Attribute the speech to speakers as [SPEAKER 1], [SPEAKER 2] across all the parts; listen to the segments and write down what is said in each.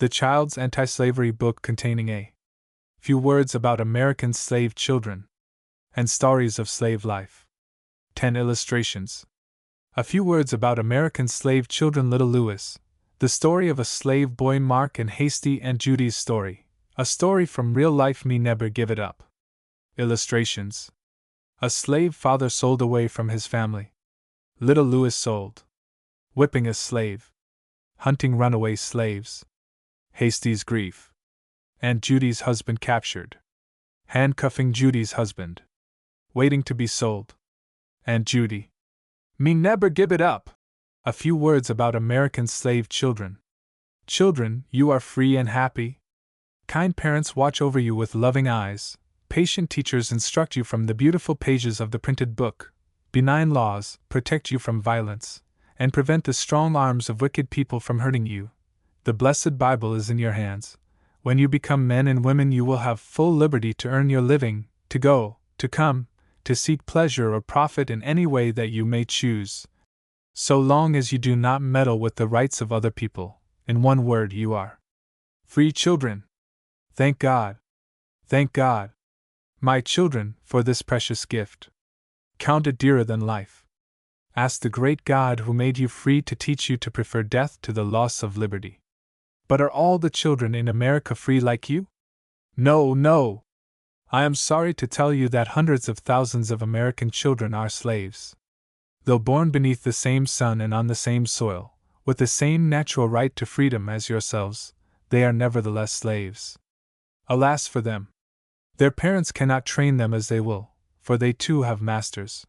[SPEAKER 1] The child's anti-slavery book containing a few words about American slave children and stories of slave life. 10 illustrations. A few words about American slave children. Little Louis, the story of a slave boy. Mark and Hasty and Judy's story, a story from real life. Me never give it up. Illustrations. A slave father sold away from his family. Little Louis sold. Whipping a slave. Hunting runaway slaves. Hasty's grief. Aunt Judy's husband captured. Handcuffing Judy's husband. Waiting to be sold. Aunt Judy. Me never give it up. A few words about American slave children. Children, you are free and happy. Kind parents watch over you with loving eyes. Patient teachers instruct you from the beautiful pages of the printed book. Benign laws protect you from violence and prevent the strong arms of wicked people from hurting you. The blessed Bible is in your hands. When you become men and women, you will have full liberty to earn your living, to go, to come, to seek pleasure or profit in any way that you may choose, so long as you do not meddle with the rights of other people. In one word, you are free children. Thank God. Thank God, my children, for this precious gift. Count it dearer than life. Ask the great God who made you free to teach you to prefer death to the loss of liberty. But are all the children in America free like you? No, no. I am sorry to tell you that hundreds of thousands of American children are slaves. Though born beneath the same sun and on the same soil, with the same natural right to freedom as yourselves, they are nevertheless slaves. Alas for them! Their parents cannot train them as they will, for they too have masters.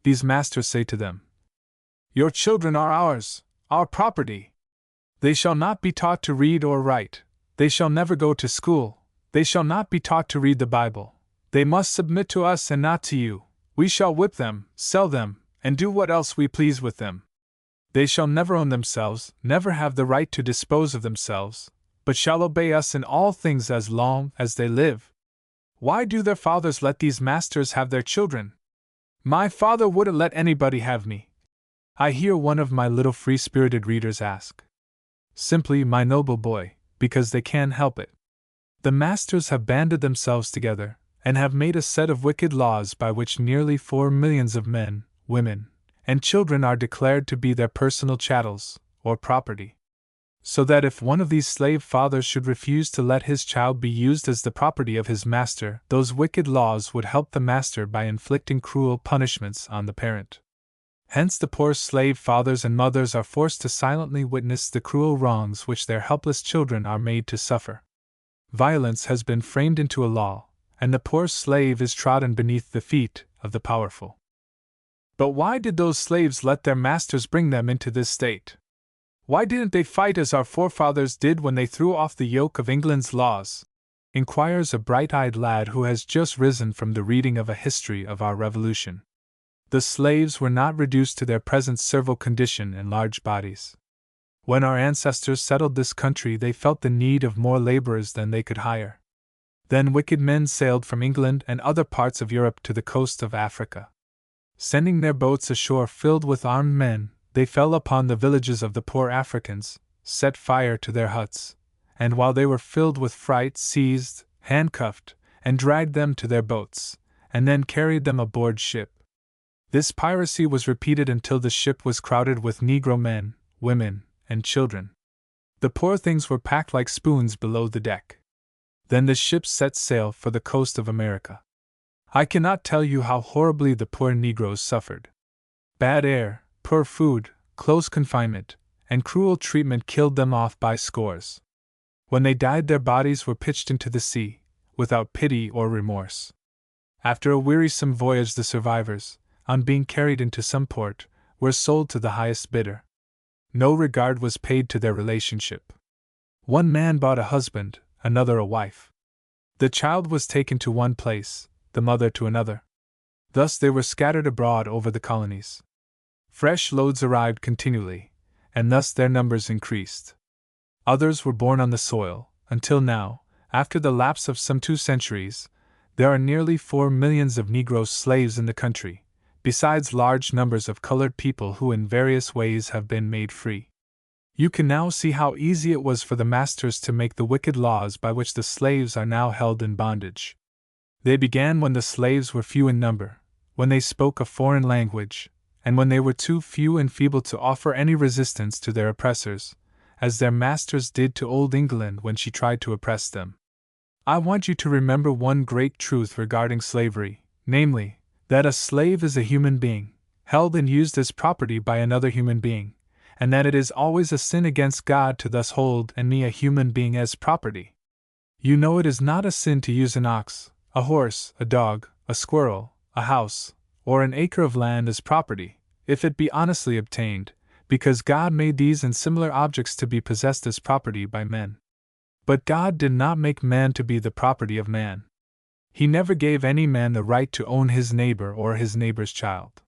[SPEAKER 1] These masters say to them, "Your children are ours, our property. They shall not be taught to read or write, they shall never go to school, they shall not be taught to read the Bible. They must submit to us and not to you. We shall whip them, sell them, and do what else we please with them. They shall never own themselves, never have the right to dispose of themselves, but shall obey us in all things as long as they live." Why do their fathers let these masters have their children? My father wouldn't let anybody have me, I hear one of my little free-spirited readers ask. Simply, my noble boy, because they can't help it. The masters have banded themselves together, and have made a set of wicked laws by which nearly 4 millions of men, women, and children are declared to be their personal chattels, or property. So that if one of these slave fathers should refuse to let his child be used as the property of his master, those wicked laws would help the master by inflicting cruel punishments on the parent. Hence the poor slave fathers and mothers are forced to silently witness the cruel wrongs which their helpless children are made to suffer. Violence has been framed into a law, and the poor slave is trodden beneath the feet of the powerful. But why did those slaves let their masters bring them into this state? Why didn't they fight as our forefathers did when they threw off the yoke of England's laws? Inquires a bright-eyed lad who has just risen from the reading of a history of our Revolution. The slaves were not reduced to their present servile condition in large bodies. When our ancestors settled this country, they felt the need of more laborers than they could hire. Then wicked men sailed from England and other parts of Europe to the coast of Africa. Sending their boats ashore filled with armed men, they fell upon the villages of the poor Africans, set fire to their huts, and while they were filled with fright, seized, handcuffed, and dragged them to their boats, and then carried them aboard ship. This piracy was repeated until the ship was crowded with Negro men, women, and children. The poor things were packed like spoons below the deck. Then the ship set sail for the coast of America. I cannot tell you how horribly the poor Negroes suffered. Bad air, poor food, close confinement, and cruel treatment killed them off by scores. When they died, their bodies were pitched into the sea, without pity or remorse. After a wearisome voyage, the survivors, on being carried into some port, were sold to the highest bidder. No regard was paid to their relationship. One man bought a husband, another a wife. The child was taken to one place, the mother to another. Thus they were scattered abroad over the colonies. Fresh loads arrived continually, and thus their numbers increased. Others were born on the soil, until now, after the lapse of some 2 centuries, there are nearly 4 millions of Negro slaves in the country, besides large numbers of colored people who in various ways have been made free. You can now see how easy it was for the masters to make the wicked laws by which the slaves are now held in bondage. They began when the slaves were few in number, when they spoke a foreign language, and when they were too few and feeble to offer any resistance to their oppressors, as their masters did to Old England when she tried to oppress them. I want you to remember one great truth regarding slavery, namely, that a slave is a human being, held and used as property by another human being, and that it is always a sin against God to thus hold and me a human being as property. You know it is not a sin to use an ox, a horse, a dog, a squirrel, a house, or an acre of land as property, if it be honestly obtained, because God made these and similar objects to be possessed as property by men. But God did not make man to be the property of man. He never gave any man the right to own his neighbor or his neighbor's child.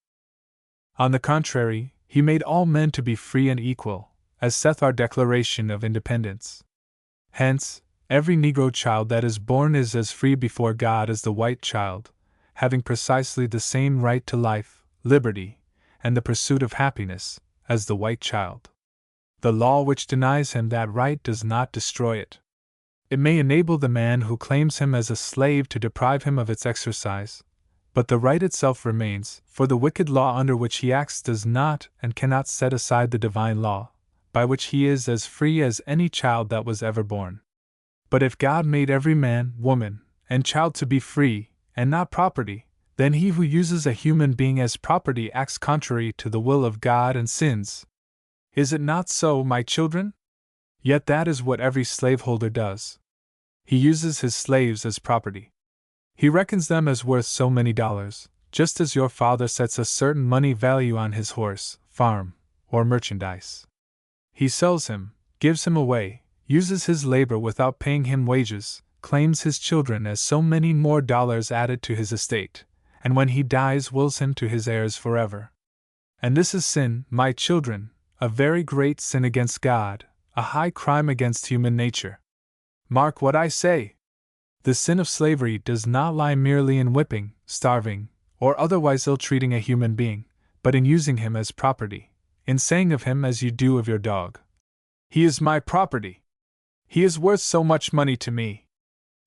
[SPEAKER 1] On the contrary, He made all men to be free and equal, as saith our Declaration of Independence. Hence, every Negro child that is born is as free before God as the white child, having precisely the same right to life, liberty, and the pursuit of happiness, as the white child. The law which denies him that right does not destroy it. It may enable the man who claims him as a slave to deprive him of its exercise, but the right itself remains, for the wicked law under which he acts does not and cannot set aside the divine law, by which he is as free as any child that was ever born. But if God made every man, woman, and child to be free, and not property, then he who uses a human being as property acts contrary to the will of God and sins. Is it not so, my children? Yet that is what every slaveholder does. He uses his slaves as property. He reckons them as worth so many dollars, just as your father sets a certain money value on his horse, farm, or merchandise. He sells him, gives him away, uses his labor without paying him wages, claims his children as so many more dollars added to his estate, and when he dies wills him to his heirs forever. And this is sin, my children, a very great sin against God, a high crime against human nature. Mark what I say. The sin of slavery does not lie merely in whipping, starving, or otherwise ill-treating a human being, but in using him as property, in saying of him as you do of your dog, "He is my property. He is worth so much money to me.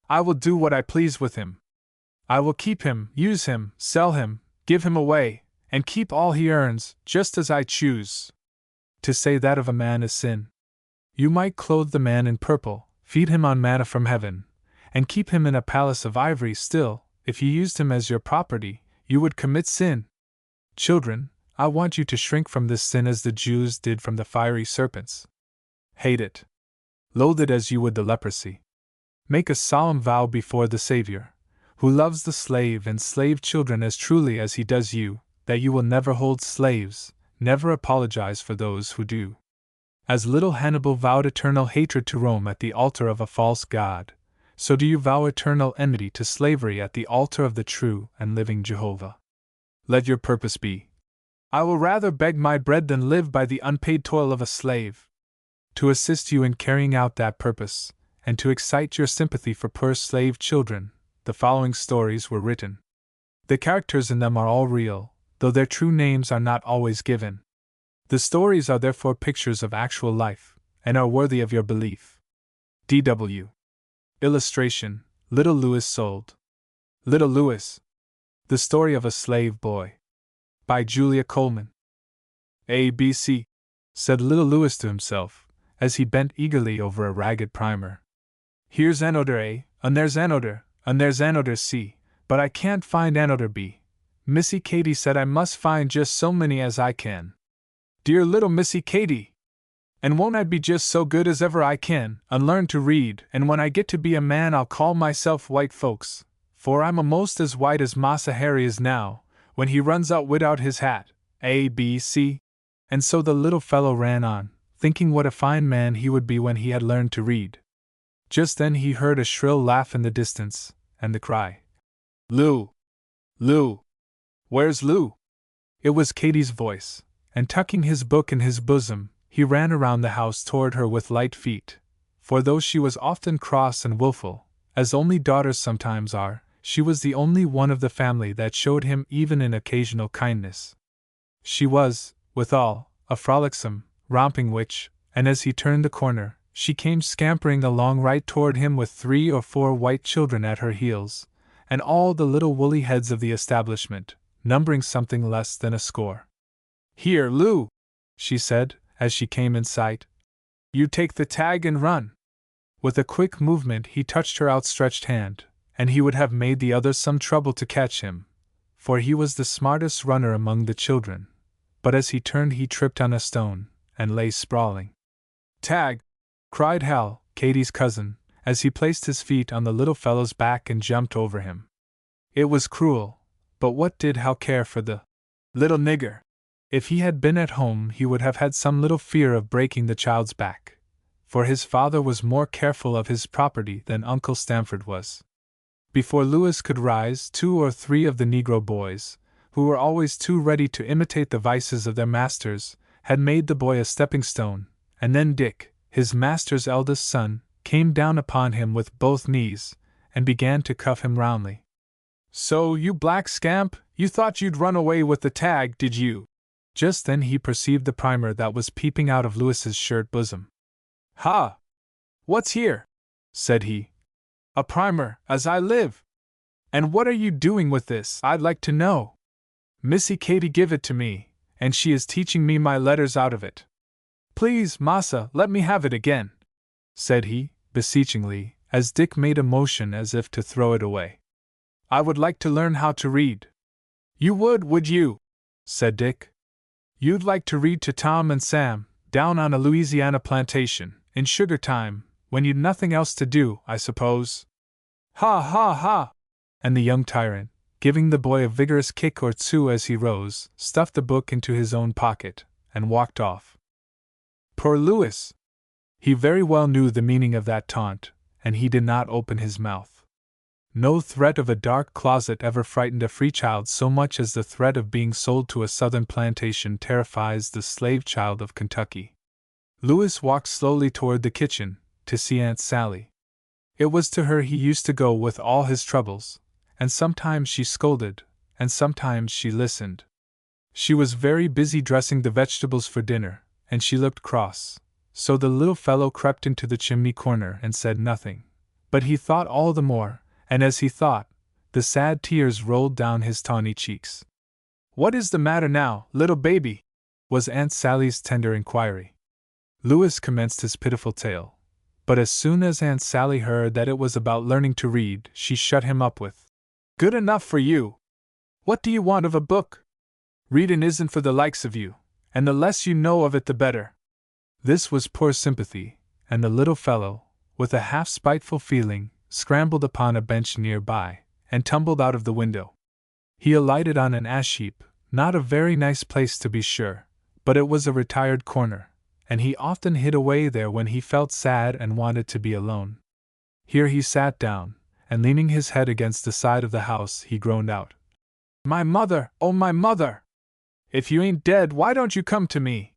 [SPEAKER 1] I will do what I please with him. I will keep him, use him, sell him, give him away, and keep all he earns, just as I choose." To say that of a man is sin. You might clothe the man in purple, feed him on manna from heaven, and keep him in a palace of ivory still, if you used him as your property, you would commit sin. Children, I want you to shrink from this sin as the Jews did from the fiery serpents. Hate it. Loathe it as you would the leprosy. Make a solemn vow before the Savior, who loves the slave and slave children as truly as he does you, that you will never hold slaves, never apologize for those who do. As little Hannibal vowed eternal hatred to Rome at the altar of a false god, so do you vow eternal enmity to slavery at the altar of the true and living Jehovah. Let your purpose be, "I will rather beg my bread than live by the unpaid toil of a slave." To assist you in carrying out that purpose, and to excite your sympathy for poor slave children, the following stories were written. The characters in them are all real, though their true names are not always given. The stories are therefore pictures of actual life, and are worthy of your belief. D.W. Illustration: Little Louis sold. Little Louis. The Story of a Slave Boy. By Julia Coleman. "ABC," said little Louis to himself, as he bent eagerly over a ragged primer. "Here's anoder A, and there's anoder, and there's anoder C, but I can't find anoder B. Missy Katy said I must find just so many as I can. Dear little Missy Katy! And won't I be just so good as ever I can, and learn to read, and when I get to be a man I'll call myself white folks, for I'm a'most as white as Massa Harry is now, when he runs out without his hat, A.B.C." And so the little fellow ran on, thinking what a fine man he would be when he had learned to read. Just then he heard a shrill laugh in the distance, and the cry, "Lou! Lou! Where's Lou?" It was Katy's voice, and tucking his book in his bosom, he ran around the house toward her with light feet, for though she was often cross and wilful, as only daughters sometimes are, she was the only one of the family that showed him even an occasional kindness. She was, withal, a frolicsome, romping witch, and as he turned the corner, she came scampering along right toward him with 3 or 4 white children at her heels, and all the little woolly heads of the establishment, numbering something less than a score. "Here, Lou," she said, as she came in sight. "You take the tag and run." With a quick movement he touched her outstretched hand, and he would have made the others some trouble to catch him, for he was the smartest runner among the children. But as he turned he tripped on a stone, and lay sprawling. "Tag!" cried Hal, Katie's cousin, as he placed his feet on the little fellow's back and jumped over him. It was cruel, but what did Hal care for the little nigger? If he had been at home he would have had some little fear of breaking the child's back, for his father was more careful of his property than Uncle Stamford was. Before Louis could rise, 2 or 3 of the Negro boys, who were always too ready to imitate the vices of their masters, had made the boy a stepping stone, and then Dick, his master's eldest son, came down upon him with both knees, and began to cuff him roundly. "So, you black scamp, you thought you'd run away with the tag, did you?" Just then he perceived the primer that was peeping out of Louis's shirt bosom. "Ha! What's here?" said he. "A primer, as I live! And what are you doing with this, I'd like to know? Missy Katy give it to me, and she is teaching me my letters out of it. Please, massa, let me have it again," said he, beseechingly, as Dick made a motion as if to throw it away. "I would like to learn how to read." "You would you?" said Dick. "You'd like to read to Tom and Sam, down on a Louisiana plantation, in sugar time, when you'd nothing else to do, I suppose?" "Ha ha ha!" And the young tyrant, giving the boy a vigorous kick or 2 as he rose, stuffed the book into his own pocket, and walked off. Poor Louis! He very well knew the meaning of that taunt, and he did not open his mouth. No threat of a dark closet ever frightened a free child so much as the threat of being sold to a southern plantation terrifies the slave child of Kentucky. Louis walked slowly toward the kitchen, to see Aunt Sally. It was to her he used to go with all his troubles, and sometimes she scolded, and sometimes she listened. She was very busy dressing the vegetables for dinner, and she looked cross, so the little fellow crept into the chimney corner and said nothing. But he thought all the more, and as he thought, the sad tears rolled down his tawny cheeks. "What is the matter now, little baby?" was Aunt Sally's tender inquiry. Louis commenced his pitiful tale, but as soon as Aunt Sally heard that it was about learning to read, she shut him up with, "Good enough for you! What do you want of a book? Readin' isn't for the likes of you, and the less you know of it the better." This was poor sympathy, and the little fellow, with a half-spiteful feeling, scrambled upon a bench near by, and tumbled out of the window. He alighted on an ash-heap, not a very nice place to be sure, but it was a retired corner, and he often hid away there when he felt sad and wanted to be alone. Here he sat down, and leaning his head against the side of the house, he groaned out, "My mother, oh my mother! If you ain't dead, why don't you come to me?"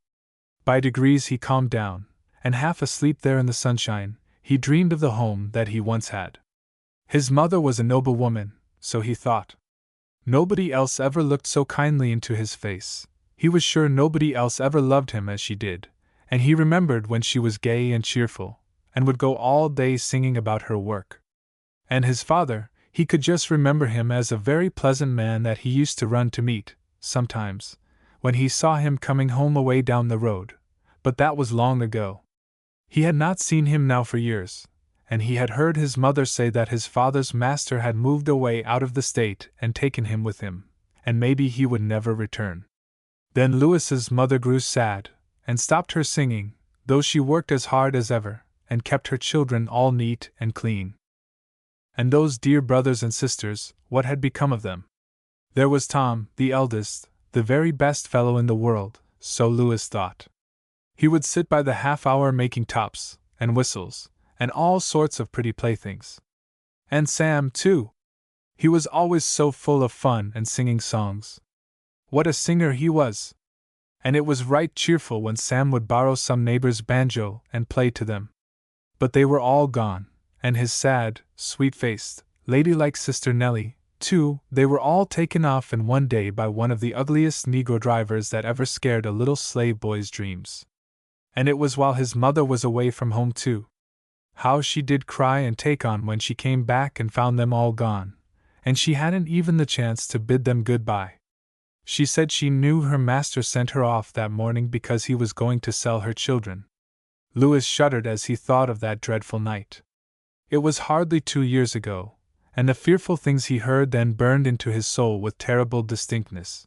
[SPEAKER 1] By degrees he calmed down, and half asleep there in the sunshine, he dreamed of the home that he once had. His mother was a noble woman, so he thought. Nobody else ever looked so kindly into his face. He was sure nobody else ever loved him as she did, and he remembered when she was gay and cheerful, and would go all day singing about her work. And his father, he could just remember him as a very pleasant man that he used to run to meet, sometimes, when he saw him coming home away down the road, but that was long ago. He had not seen him now for years, and he had heard his mother say that his father's master had moved away out of the state and taken him with him, and maybe he would never return. Then Louis's mother grew sad, and stopped her singing, though she worked as hard as ever, and kept her children all neat and clean. And those dear brothers and sisters, what had become of them? There was Tom, the eldest, the very best fellow in the world, so Louis thought. He would sit by the half-hour making tops, and whistles, and all sorts of pretty playthings. And Sam, too. He was always so full of fun and singing songs. What a singer he was! And it was right cheerful when Sam would borrow some neighbor's banjo and play to them. But they were all gone, and his sad, sweet-faced, ladylike sister Nellie, too, they were all taken off in one day by one of the ugliest Negro drivers that ever scared a little slave boy's dreams. And it was while his mother was away from home too. How she did cry and take on when she came back and found them all gone, and she hadn't even the chance to bid them goodbye. She said she knew her master sent her off that morning because he was going to sell her children. Louis shuddered as he thought of that dreadful night. It was hardly 2 years ago, and the fearful things he heard then burned into his soul with terrible distinctness.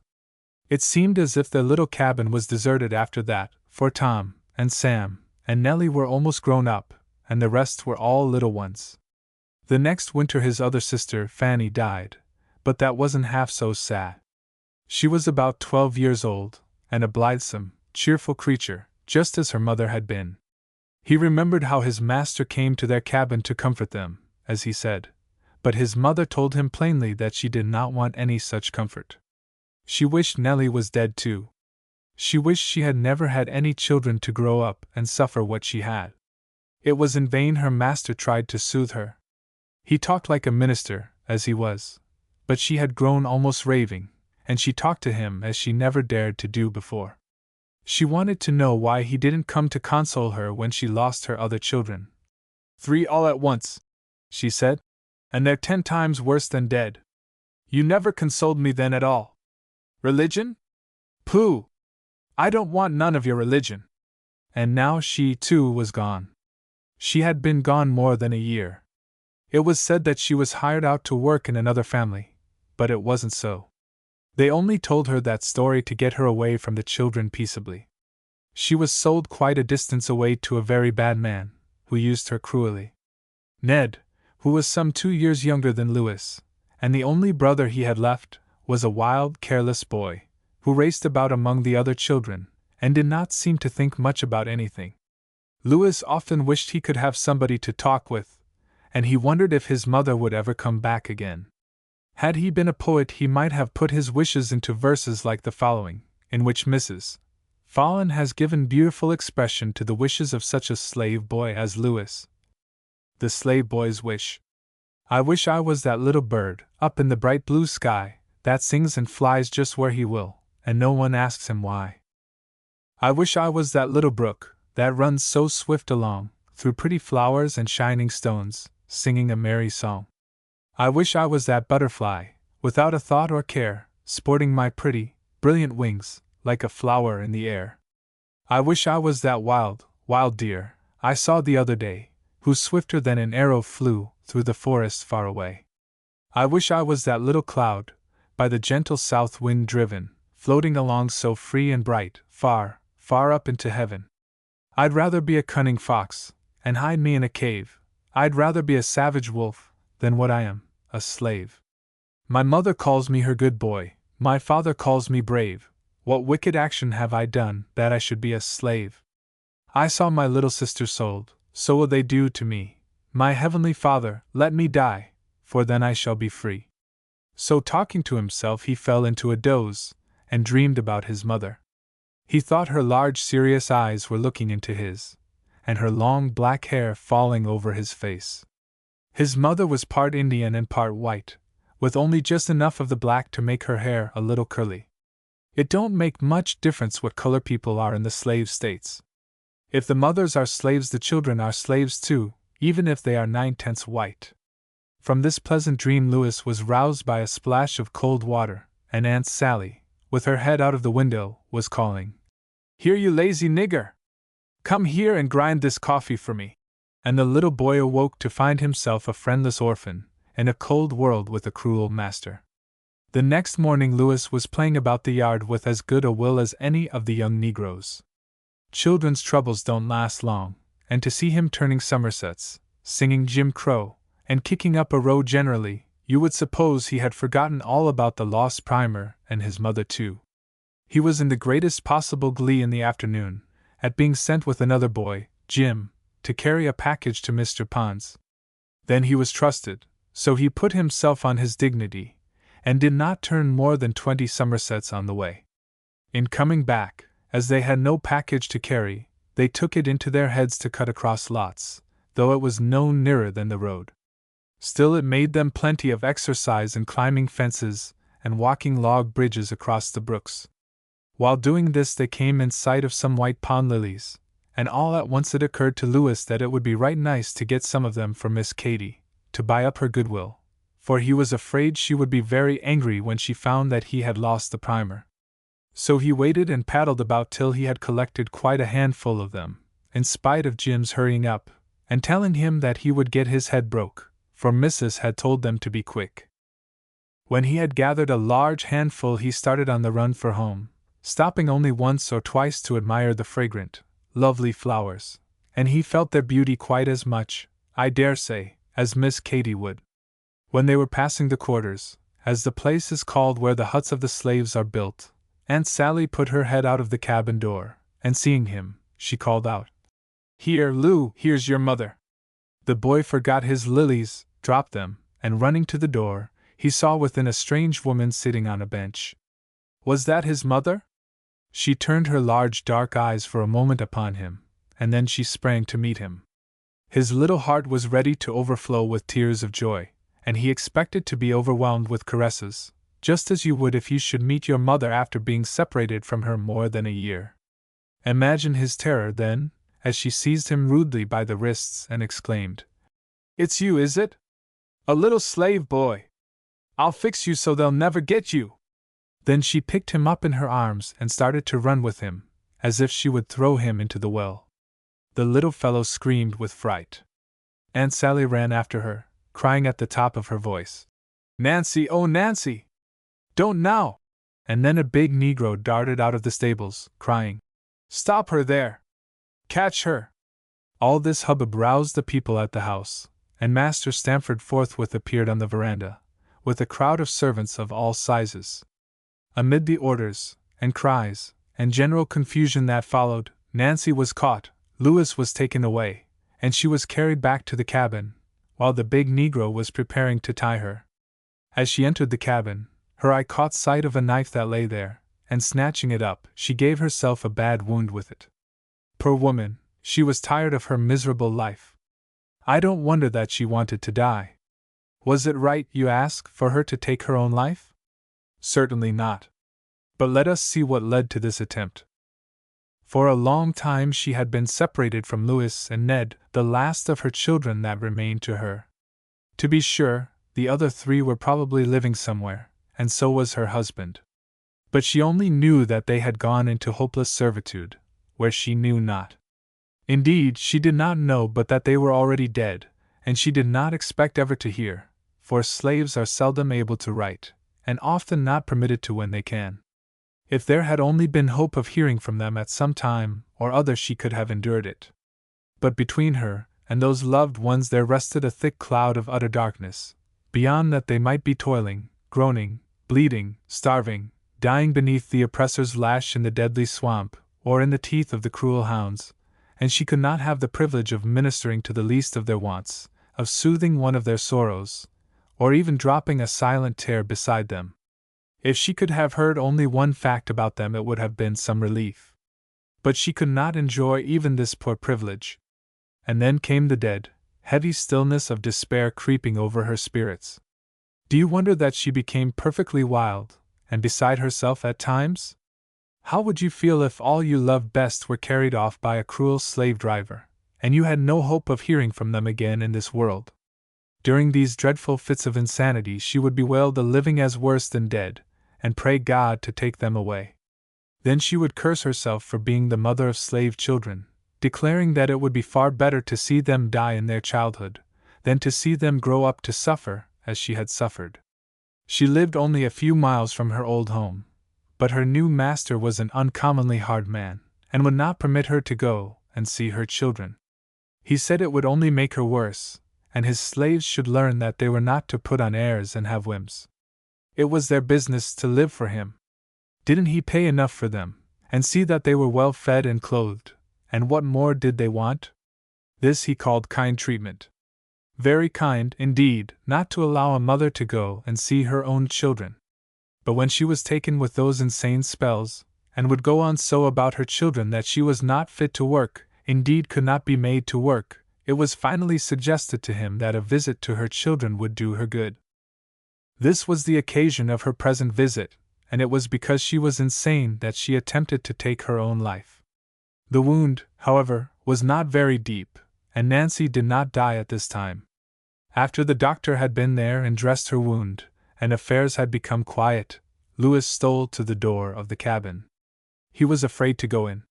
[SPEAKER 1] It seemed as if their little cabin was deserted after that, for Tom, and Sam, and Nellie were almost grown up, and the rest were all little ones. The next winter his other sister, Fanny, died, but that wasn't half so sad. She was about 12 years old, and a blithesome, cheerful creature, just as her mother had been. He remembered how his master came to their cabin to comfort them, as he said, but his mother told him plainly that she did not want any such comfort. She wished Nellie was dead too. She wished she had never had any children to grow up and suffer what she had. It was in vain her master tried to soothe her. He talked like a minister, as he was, but she had grown almost raving, and she talked to him as she never dared to do before. She wanted to know why he didn't come to console her when she lost her other children. 3 all at once, she said, and they're 10 times worse than dead. You never consoled me then at all. Religion? Pooh! I don't want none of your religion. And now she, too, was gone. She had been gone more than a year. It was said that she was hired out to work in another family, but it wasn't so. They only told her that story to get her away from the children peaceably. She was sold quite a distance away to a very bad man, who used her cruelly. Ned, who was some 2 years younger than Louis, and the only brother he had left, was a wild, careless boy, who raced about among the other children, and did not seem to think much about anything. Louis often wished he could have somebody to talk with, and he wondered if his mother would ever come back again. Had he been a poet he might have put his wishes into verses like the following, in which Mrs. Fallen has given beautiful expression to the wishes of such a slave boy as Louis. The slave boy's wish. I wish I was that little bird, up in the bright blue sky, that sings and flies just where he will, and no one asks him why. I wish I was that little brook, that runs so swift along, through pretty flowers and shining stones, singing a merry song. I wish I was that butterfly, without a thought or care, sporting my pretty, brilliant wings, like a flower in the air. I wish I was that wild, wild deer I saw the other day, who swifter than an arrow flew through the forest far away. I wish I was that little cloud, by the gentle south wind driven, floating along so free and bright, far, far up into heaven. I'd rather be a cunning fox, and hide me in a cave. I'd rather be a savage wolf, than what I am, a slave. My mother calls me her good boy, my father calls me brave. What wicked action have I done, that I should be a slave? I saw my little sister sold, so will they do to me. My heavenly Father, let me die, for then I shall be free. So talking to himself he fell into a doze, and dreamed about his mother. He thought her large serious eyes were looking into his, and her long black hair falling over his face. His mother was part Indian and part white, with only just enough of the black to make her hair a little curly. It don't make much difference what color people are in the slave states. If the mothers are slaves the children are slaves too, even if they are 9/10 white. From this pleasant dream Louis was roused by a splash of cold water, and Aunt Sally, with her head out of the window, was calling, "Here, you lazy nigger! Come here and grind this coffee for me." And the little boy awoke to find himself a friendless orphan, in a cold world with a cruel master. The next morning Louis was playing about the yard with as good a will as any of the young Negroes. Children's troubles don't last long, and to see him turning somersets, singing Jim Crow, and kicking up a row generally, you would suppose he had forgotten all about the lost primer and his mother too. He was in the greatest possible glee in the afternoon, at being sent with another boy, Jim, to carry a package to Mr. Pond's. Then he was trusted, so he put himself on his dignity, and did not turn more than 20 somersets on the way. In coming back, as they had no package to carry, they took it into their heads to cut across lots, though it was no nearer than the road. Still it made them plenty of exercise in climbing fences and walking log bridges across the brooks. While doing this they came in sight of some white pond lilies, and all at once it occurred to Louis that it would be right nice to get some of them for Miss Katy, to buy up her goodwill, for he was afraid she would be very angry when she found that he had lost the primer. So he waited and paddled about till he had collected quite a handful of them, in spite of Jim's hurrying up, and telling him that he would get his head broke, for Mrs. had told them to be quick. When he had gathered a large handful he started on the run for home, stopping only once or twice to admire the fragrant, lovely flowers, and he felt their beauty quite as much, I dare say, as Miss Katy would. When they were passing the quarters, as the place is called where the huts of the slaves are built, Aunt Sally put her head out of the cabin door, and seeing him, she called out, "Here, Lou, here's your mother." The boy forgot his lilies, dropped them, and running to the door, he saw within a strange woman sitting on a bench. Was that his mother? She turned her large dark eyes for a moment upon him, and then she sprang to meet him. His little heart was ready to overflow with tears of joy, and he expected to be overwhelmed with caresses, just as you would if you should meet your mother after being separated from her more than a year. Imagine his terror, then, as she seized him rudely by the wrists and exclaimed, "It's you, is it? A little slave boy! I'll fix you so they'll never get you!" Then she picked him up in her arms and started to run with him, as if she would throw him into the well. The little fellow screamed with fright. Aunt Sally ran after her, crying at the top of her voice, "Nancy, oh Nancy! Don't now!" And then a big Negro darted out of the stables, crying, "Stop her there! Catch her!" All this hubbub roused the people at the house, and Master Stamford forthwith appeared on the veranda, with a crowd of servants of all sizes. Amid the orders, and cries, and general confusion that followed, Nancy was caught, Louis was taken away, and she was carried back to the cabin, while the big Negro was preparing to tie her. As she entered the cabin, her eye caught sight of a knife that lay there, and snatching it up, she gave herself a bad wound with it. Poor woman, she was tired of her miserable life. I don't wonder that she wanted to die. Was it right, you ask, for her to take her own life? Certainly not. But let us see what led to this attempt. For a long time she had been separated from Louis and Ned, the last of her children that remained to her. To be sure, the other three were probably living somewhere, and so was her husband. But she only knew that they had gone into hopeless servitude, where she knew not. Indeed, she did not know but that they were already dead, and she did not expect ever to hear, for slaves are seldom able to write, and often not permitted to when they can. If there had only been hope of hearing from them at some time or other she could have endured it. But between her and those loved ones there rested a thick cloud of utter darkness, beyond that they might be toiling, groaning, bleeding, starving, dying beneath the oppressor's lash in the deadly swamp, or in the teeth of the cruel hounds, and she could not have the privilege of ministering to the least of their wants, of soothing one of their sorrows, or even dropping a silent tear beside them. If she could have heard only one fact about them it would have been some relief. But she could not enjoy even this poor privilege. And then came the dead, heavy stillness of despair creeping over her spirits. Do you wonder that she became perfectly wild, and beside herself at times? How would you feel if all you loved best were carried off by a cruel slave driver, and you had no hope of hearing from them again in this world? During these dreadful fits of insanity she would bewail the living as worse than dead, and pray God to take them away. Then she would curse herself for being the mother of slave children, declaring that it would be far better to see them die in their childhood, than to see them grow up to suffer as she had suffered. She lived only a few miles from her old home, but her new master was an uncommonly hard man, and would not permit her to go and see her children. He said it would only make her worse, and his slaves should learn that they were not to put on airs and have whims. It was their business to live for him. Didn't he pay enough for them, and see that they were well fed and clothed, and what more did they want? This he called kind treatment. Very kind, indeed, not to allow a mother to go and see her own children. But when she was taken with those insane spells, and would go on so about her children that she was not fit to work, indeed could not be made to work, it was finally suggested to him that a visit to her children would do her good. This was the occasion of her present visit, and it was because she was insane that she attempted to take her own life. The wound, however, was not very deep, and Nancy did not die at this time. After the doctor had been there and dressed her wound, and affairs had become quiet, Louis stole to the door of the cabin. He was afraid to go in.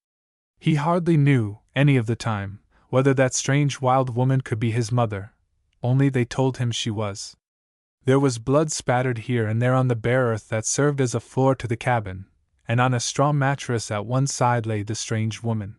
[SPEAKER 1] He hardly knew, any of the time, whether that strange wild woman could be his mother, only they told him she was. There was blood spattered here and there on the bare earth that served as a floor to the cabin, and on a straw mattress at one side lay the strange woman.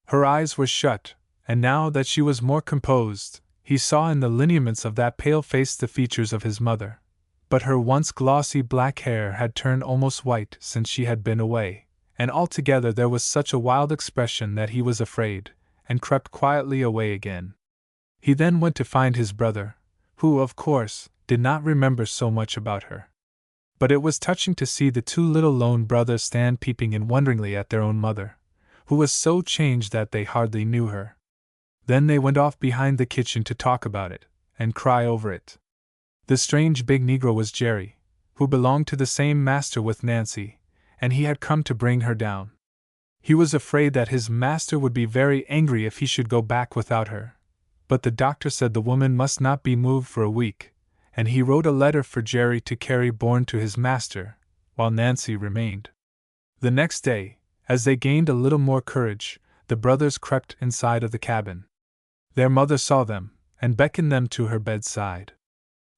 [SPEAKER 1] Her eyes were shut, and now that she was more composed, he saw in the lineaments of that pale face the features of his mother, but her once glossy black hair had turned almost white since she had been away, and altogether there was such a wild expression that he was afraid, and crept quietly away again. He then went to find his brother, who, of course, did not remember so much about her. But it was touching to see the two little lone brothers stand peeping in wonderingly at their own mother, who was so changed that they hardly knew her. Then they went off behind the kitchen to talk about it, and cry over it. The strange big Negro was Jerry, who belonged to the same master with Nancy, and he had come to bring her down. He was afraid that his master would be very angry if he should go back without her, but the doctor said the woman must not be moved for a week, and he wrote a letter for Jerry to carry borne to his master, while Nancy remained. The next day, as they gained a little more courage, the brothers crept inside of the cabin. Their mother saw them, and beckoned them to her bedside.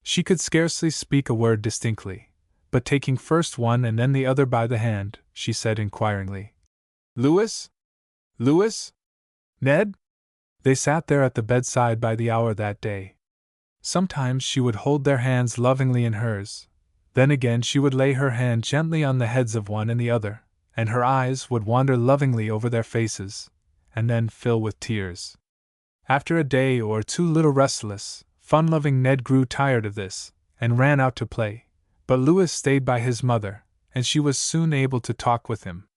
[SPEAKER 1] She could scarcely speak a word distinctly, but taking first one and then the other by the hand, she said inquiringly, "Louis? Louis? Ned?" They sat there at the bedside by the hour that day. Sometimes she would hold their hands lovingly in hers, then again she would lay her hand gently on the heads of one and the other, and her eyes would wander lovingly over their faces, and then fill with tears. After a day or two little restless, fun-loving Ned grew tired of this, and ran out to play, but Louis stayed by his mother, and she was soon able to talk with him.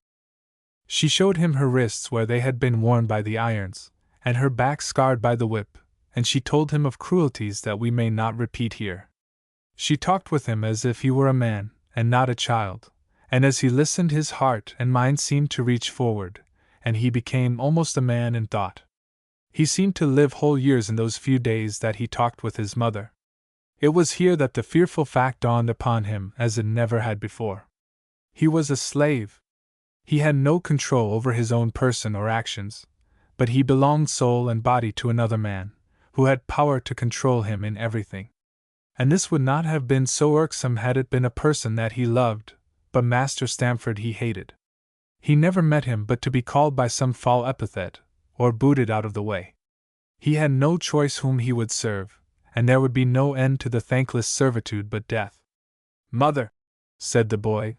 [SPEAKER 1] She showed him her wrists where they had been worn by the irons, and her back scarred by the whip, and she told him of cruelties that we may not repeat here. She talked with him as if he were a man, and not a child, and as he listened his heart and mind seemed to reach forward, and he became almost a man in thought. He seemed to live whole years in those few days that he talked with his mother. It was here that the fearful fact dawned upon him as it never had before. He was a slave. He had no control over his own person or actions, but he belonged soul and body to another man, who had power to control him in everything. And this would not have been so irksome had it been a person that he loved, but Master Stamford he hated. He never met him but to be called by some foul epithet, or booted out of the way. He had no choice whom he would serve, and there would be no end to the thankless servitude but death. "Mother," said the boy,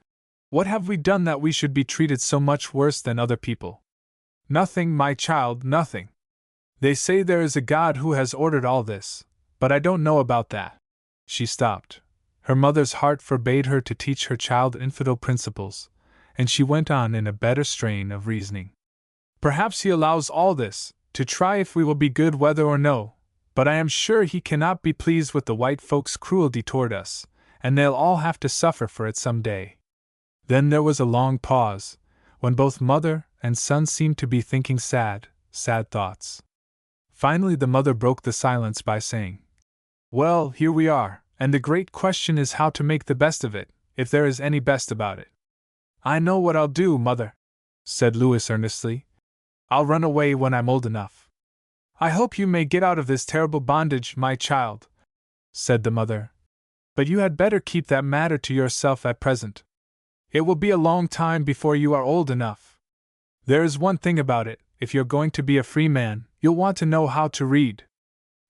[SPEAKER 1] "what have we done that we should be treated so much worse than other people?" "Nothing, my child, nothing. They say there is a God who has ordered all this, but I don't know about that." She stopped. Her mother's heart forbade her to teach her child infidel principles, and she went on in a better strain of reasoning. "Perhaps he allows all this, to try if we will be good whether or no, but I am sure he cannot be pleased with the white folks' cruelty toward us, and they'll all have to suffer for it some day." Then there was a long pause, when both mother and son seemed to be thinking sad, sad thoughts. Finally the mother broke the silence by saying, "Well, here we are, and the great question is how to make the best of it, if there is any best about it." "I know what I'll do, mother," said Louis earnestly. "I'll run away when I'm old enough." "I hope you may get out of this terrible bondage, my child," said the mother. "But you had better keep that matter to yourself at present. It will be a long time before you are old enough. There is one thing about it, if you're going to be a free man, you'll want to know how to read."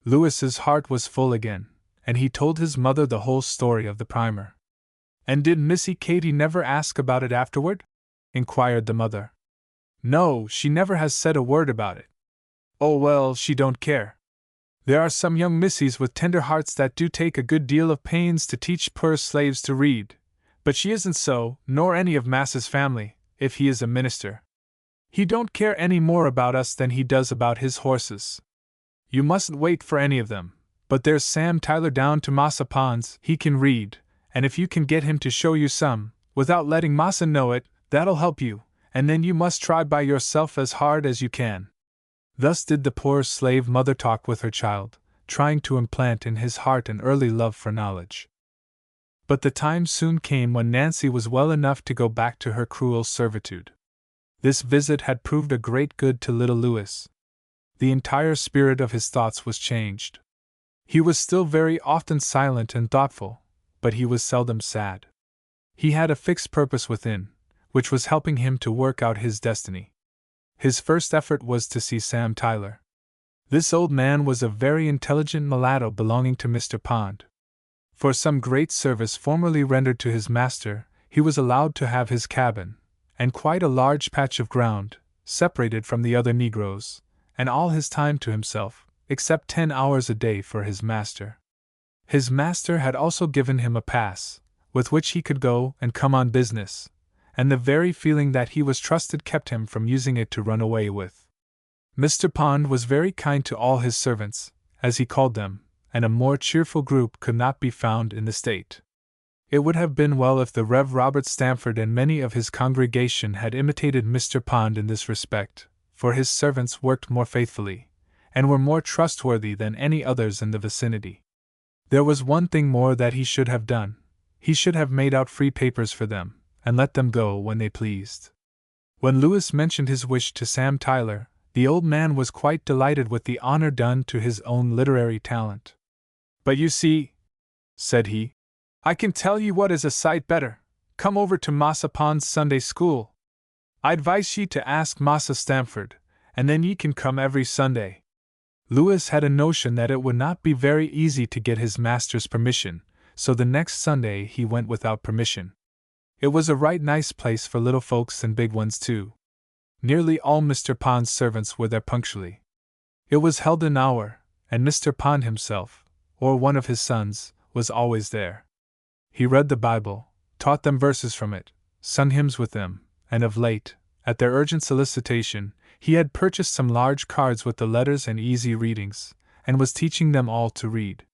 [SPEAKER 1] Louis's heart was full again, and he told his mother the whole story of the primer. "And did Missy Katy never ask about it afterward?" inquired the mother. "No, she never has said a word about it." "Oh well, she don't care. There are some young missies with tender hearts that do take a good deal of pains to teach poor slaves to read, but she isn't so, nor any of Massa's family, if he is a minister. He don't care any more about us than he does about his horses. You mustn't wait for any of them, but there's Sam Tyler down to Massa Pond's, he can read, and if you can get him to show you some, without letting Massa know it, that'll help you, and then you must try by yourself as hard as you can. Thus did the poor slave mother talk with her child, trying to implant in his heart an early love for knowledge. But the time soon came when Nancy was well enough to go back to her cruel servitude. This visit had proved a great good to little Louis. The entire spirit of his thoughts was changed. He was still very often silent and thoughtful, but he was seldom sad. He had a fixed purpose within, which was helping him to work out his destiny. His first effort was to see Sam Tyler. This old man was a very intelligent mulatto belonging to Mr. Pond. For some great service formerly rendered to his master, he was allowed to have his cabin, and quite a large patch of ground, separated from the other Negroes, and all his time to himself, except 10 hours a day for his master. His master had also given him a pass, with which he could go and come on business, and the very feeling that he was trusted kept him from using it to run away with. Mr. Pond was very kind to all his servants, as he called them, and a more cheerful group could not be found in the state. It would have been well if the Rev. Robert Stamford and many of his congregation had imitated Mr. Pond in this respect, for his servants worked more faithfully, and were more trustworthy than any others in the vicinity. There was one thing more that he should have done. He should have made out free papers for them, and let them go when they pleased. When Louis mentioned his wish to Sam Tyler, the old man was quite delighted with the honor done to his own literary talent. "But you see," said he, "I can tell you what is a sight better. Come over to Massa Pond's Sunday school. I advise ye to ask Massa Stamford, and then ye can come every Sunday." Louis had a notion that it would not be very easy to get his master's permission, so the next Sunday he went without permission. It was a right nice place for little folks and big ones too. Nearly all Mr. Pond's servants were there punctually. It was held an hour, and Mr. Pond himself, or one of his sons, was always there. He read the Bible, taught them verses from it, sung hymns with them, and of late, at their urgent solicitation, he had purchased some large cards with the letters and easy readings, and was teaching them all to read.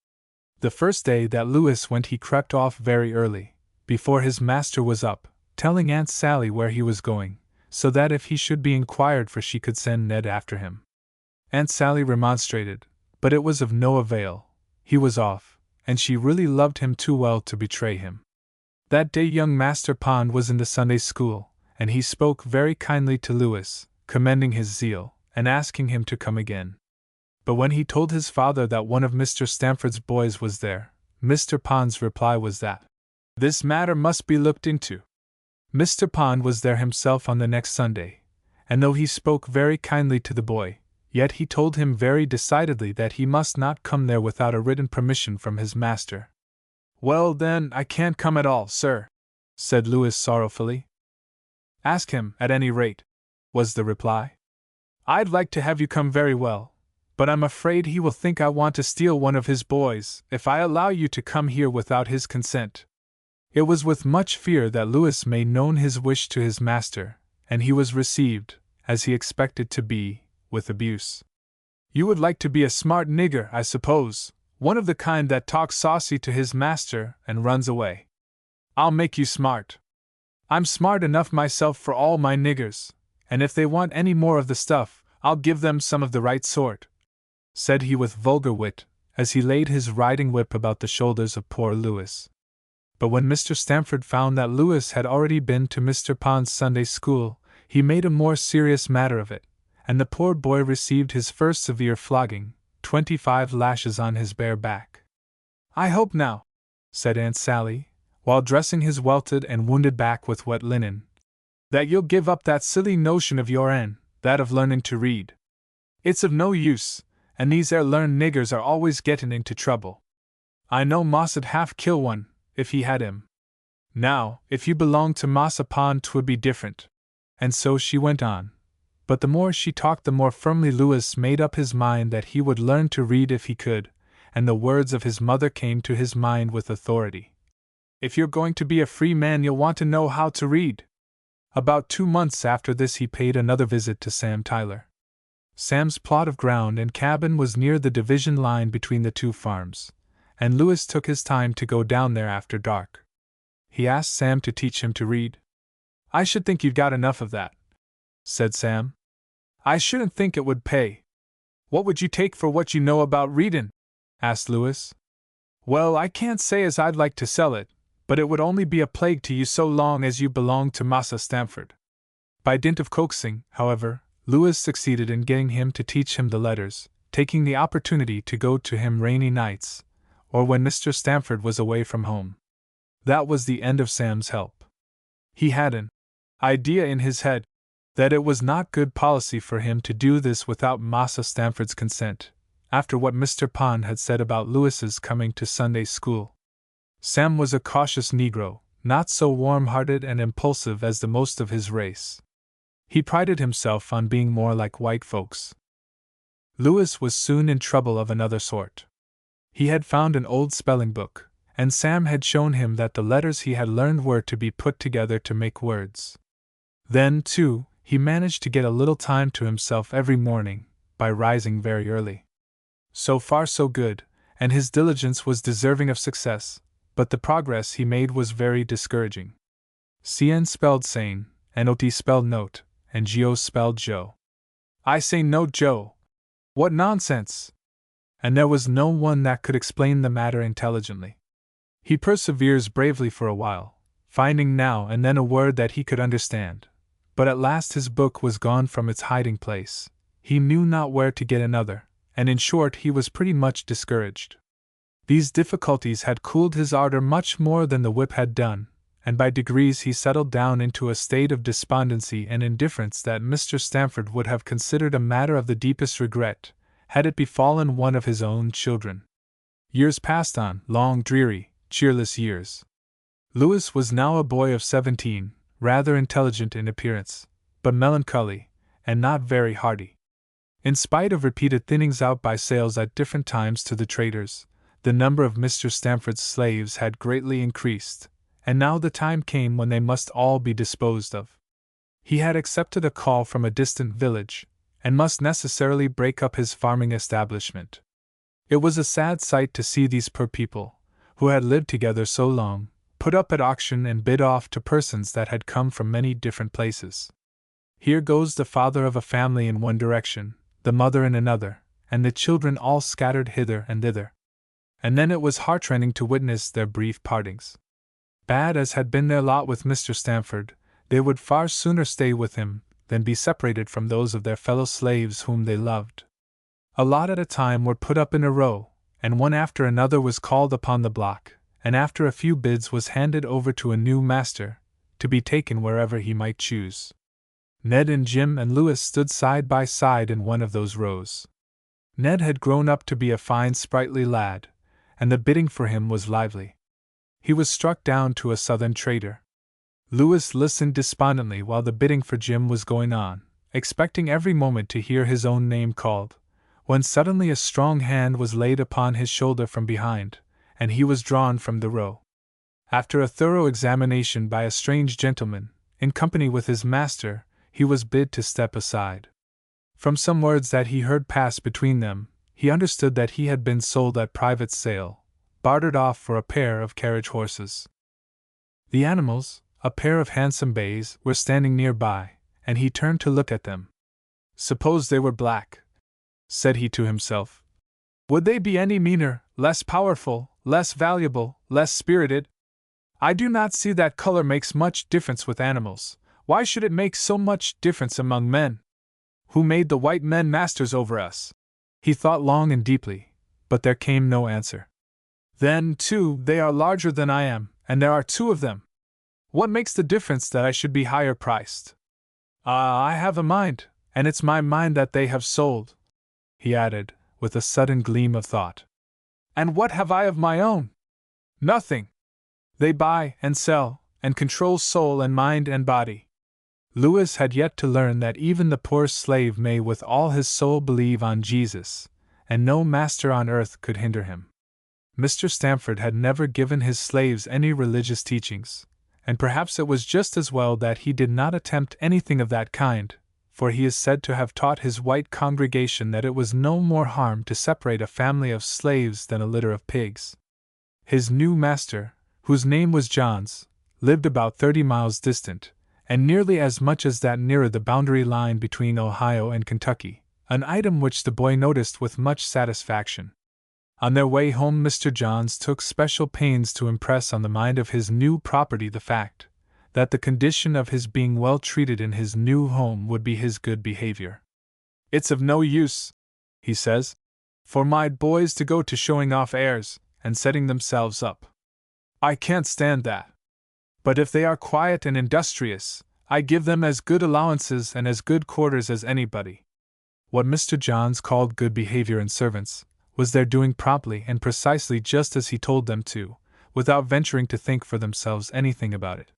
[SPEAKER 1] The first day that Louis went he crept off very early, before his master was up, telling Aunt Sally where he was going, so that if he should be inquired for she could send Ned after him. Aunt Sally remonstrated, but it was of no avail. He was off, and she really loved him too well to betray him. That day young Master Pond was in the Sunday school, and he spoke very kindly to Louis, commending his zeal, and asking him to come again. But when he told his father that one of Mr. Stamford's boys was there, Mr. Pond's reply was that this matter must be looked into. Mr. Pond was there himself on the next Sunday, and though he spoke very kindly to the boy, yet he told him very decidedly that he must not come there without a written permission from his master. "Well, then, I can't come at all, sir," said Louis sorrowfully. "Ask him, at any rate," was the reply. "I'd like to have you come very well, but I'm afraid he will think I want to steal one of his boys if I allow you to come here without his consent." It was with much fear that Louis made known his wish to his master, and he was received, as he expected to be, with abuse. "You would like to be a smart nigger, I suppose, one of the kind that talks saucy to his master and runs away. I'll make you smart. I'm smart enough myself for all my niggers, and if they want any more of the stuff, I'll give them some of the right sort," said he with vulgar wit, as he laid his riding whip about the shoulders of poor Louis. But when Mr. Stamford found that Louis had already been to Mr. Pond's Sunday school, he made a more serious matter of it, and the poor boy received his first severe flogging, 25 lashes on his bare back. "I hope now," said Aunt Sally, while dressing his welted and wounded back with wet linen, "that you'll give up that silly notion of your'n, that of learning to read. It's of no use, and these 'ere learned niggers are always getting into trouble. I know Moss'd half kill one, if he had him. Now, if you belonged to Massa Pond 'twould be different." And so she went on. But the more she talked the more firmly Louis made up his mind that he would learn to read if he could, and the words of his mother came to his mind with authority. "If you're going to be a free man you'll want to know how to read." About 2 months after this he paid another visit to Sam Tyler. Sam's plot of ground and cabin was near the division line between the two farms, and Louis took his time to go down there after dark. He asked Sam to teach him to read. "I should think you'd got enough of that," said Sam. I shouldn't think it would pay. What would you take for what you know about readin'? Asked Louis. Well, I can't say as I'd like to sell it, but it would only be a plague to you so long as you belong to Massa Stamford. By dint of coaxing, however, Louis succeeded in getting him to teach him the letters, taking the opportunity to go to him rainy nights, or when Mr. Stamford was away from home. That was the end of Sam's help. He had an idea in his head that it was not good policy for him to do this without Massa Stamford's consent, after what Mr. Pond had said about Louis's coming to Sunday school. Sam was a cautious Negro, not so warm-hearted and impulsive as the most of his race. He prided himself on being more like white folks. Louis was soon in trouble of another sort. He had found an old spelling book, and Sam had shown him that the letters he had learned were to be put together to make words. Then, too, he managed to get a little time to himself every morning, by rising very early. So far so good, and his diligence was deserving of success, but the progress he made was very discouraging. CN spelled sane, NOT spelled note, and GO spelled Joe. I say no Joe. What nonsense! And there was no one that could explain the matter intelligently. He perseveres bravely for a while, finding now and then a word that he could understand, but at last his book was gone from its hiding place. He knew not where to get another, and in short he was pretty much discouraged. These difficulties had cooled his ardor much more than the whip had done, and by degrees he settled down into a state of despondency and indifference that Mr. Stamford would have considered a matter of the deepest regret, had it befallen one of his own children. Years passed on, long, dreary, cheerless years. Louis was now a boy of 17, rather intelligent in appearance, but melancholy, and not very hearty. In spite of repeated thinnings out by sales at different times to the traders, the number of Mr. Stamford's slaves had greatly increased, and now the time came when they must all be disposed of. He had accepted a call from a distant village, and must necessarily break up his farming establishment. It was a sad sight to see these poor people, who had lived together so long, put up at auction and bid off to persons that had come from many different places. Here goes the father of a family in one direction, the mother in another, and the children all scattered hither and thither. And then it was heartrending to witness their brief partings. Bad as had been their lot with Mr. Stamford, they would far sooner stay with him than be separated from those of their fellow slaves whom they loved. A lot at a time were put up in a row, and one after another was called upon the block, and after a few bids was handed over to a new master, to be taken wherever he might choose. Ned and Jim and Louis stood side by side in one of those rows. Ned had grown up to be a fine sprightly lad, and the bidding for him was lively. He was struck down to a southern trader. Louis listened despondently while the bidding for Jim was going on, expecting every moment to hear his own name called, when suddenly a strong hand was laid upon his shoulder from behind, and he was drawn from the row. After a thorough examination by a strange gentleman, in company with his master, he was bid to step aside. From some words that he heard pass between them, he understood that he had been sold at private sale, bartered off for a pair of carriage horses. The animals, a pair of handsome bays, were standing near by, and he turned to look at them. Suppose they were black, said he to himself. Would they be any meaner, less powerful, less valuable, less spirited? I do not see that color makes much difference with animals. Why should it make so much difference among men? Who made the white men masters over us? He thought long and deeply, but there came no answer. Then, too, they are larger than I am, and there are two of them. What makes the difference that I should be higher priced? I have a mind, and it's my mind that they have sold, he added, with a sudden gleam of thought. And what have I of my own? Nothing. They buy and sell, and control soul and mind and body. Louis had yet to learn that even the poorest slave may with all his soul believe on Jesus, and no master on earth could hinder him. Mr. Stamford had never given his slaves any religious teachings, and perhaps it was just as well that he did not attempt anything of that kind, for he is said to have taught his white congregation that it was no more harm to separate a family of slaves than a litter of pigs. His new master, whose name was Johns, lived about 30 miles distant, and nearly as much as that nearer the boundary line between Ohio and Kentucky, an item which the boy noticed with much satisfaction. On their way home, Mr. Johns took special pains to impress on the mind of his new property the fact that the condition of his being well treated in his new home would be his good behavior. "It's of no use," he says, "for my boys to go to showing off airs and setting themselves up. I can't stand that. But if they are quiet and industrious, I give them as good allowances and as good quarters as anybody." What Mr. Johns called good behavior in servants was their doing promptly and precisely just as he told them to, without venturing to think for themselves anything about it.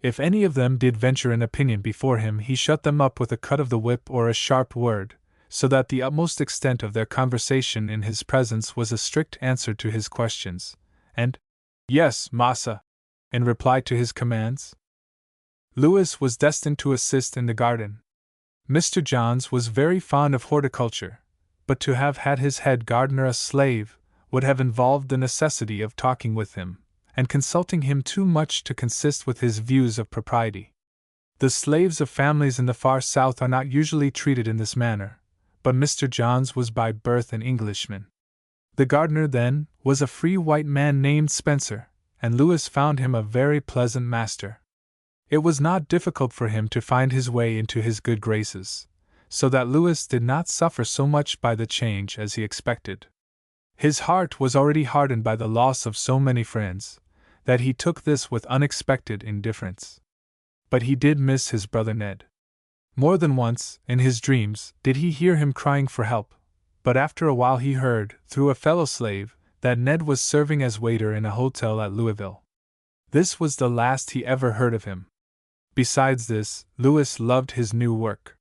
[SPEAKER 1] If any of them did venture an opinion before him, he shut them up with a cut of the whip or a sharp word, so that the utmost extent of their conversation in his presence was a strict answer to his questions, and, "Yes, massa," in reply to his commands. Louis was destined to assist in the garden. Mr. Johns was very fond of horticulture, but to have had his head gardener a slave would have involved the necessity of talking with him, and consulting him too much to consist with his views of propriety. The slaves of families in the far South are not usually treated in this manner, but Mr. Johns was by birth an Englishman. The gardener, then, was a free white man named Spencer, and Louis found him a very pleasant master. It was not difficult for him to find his way into his good graces, so that Louis did not suffer so much by the change as he expected. His heart was already hardened by the loss of so many friends, that he took this with unexpected indifference. But he did miss his brother Ned. More than once, in his dreams, did he hear him crying for help, but after a while he heard, through a fellow slave, that Ned was serving as waiter in a hotel at Louisville. This was the last he ever heard of him. Besides this, Louis loved his new work.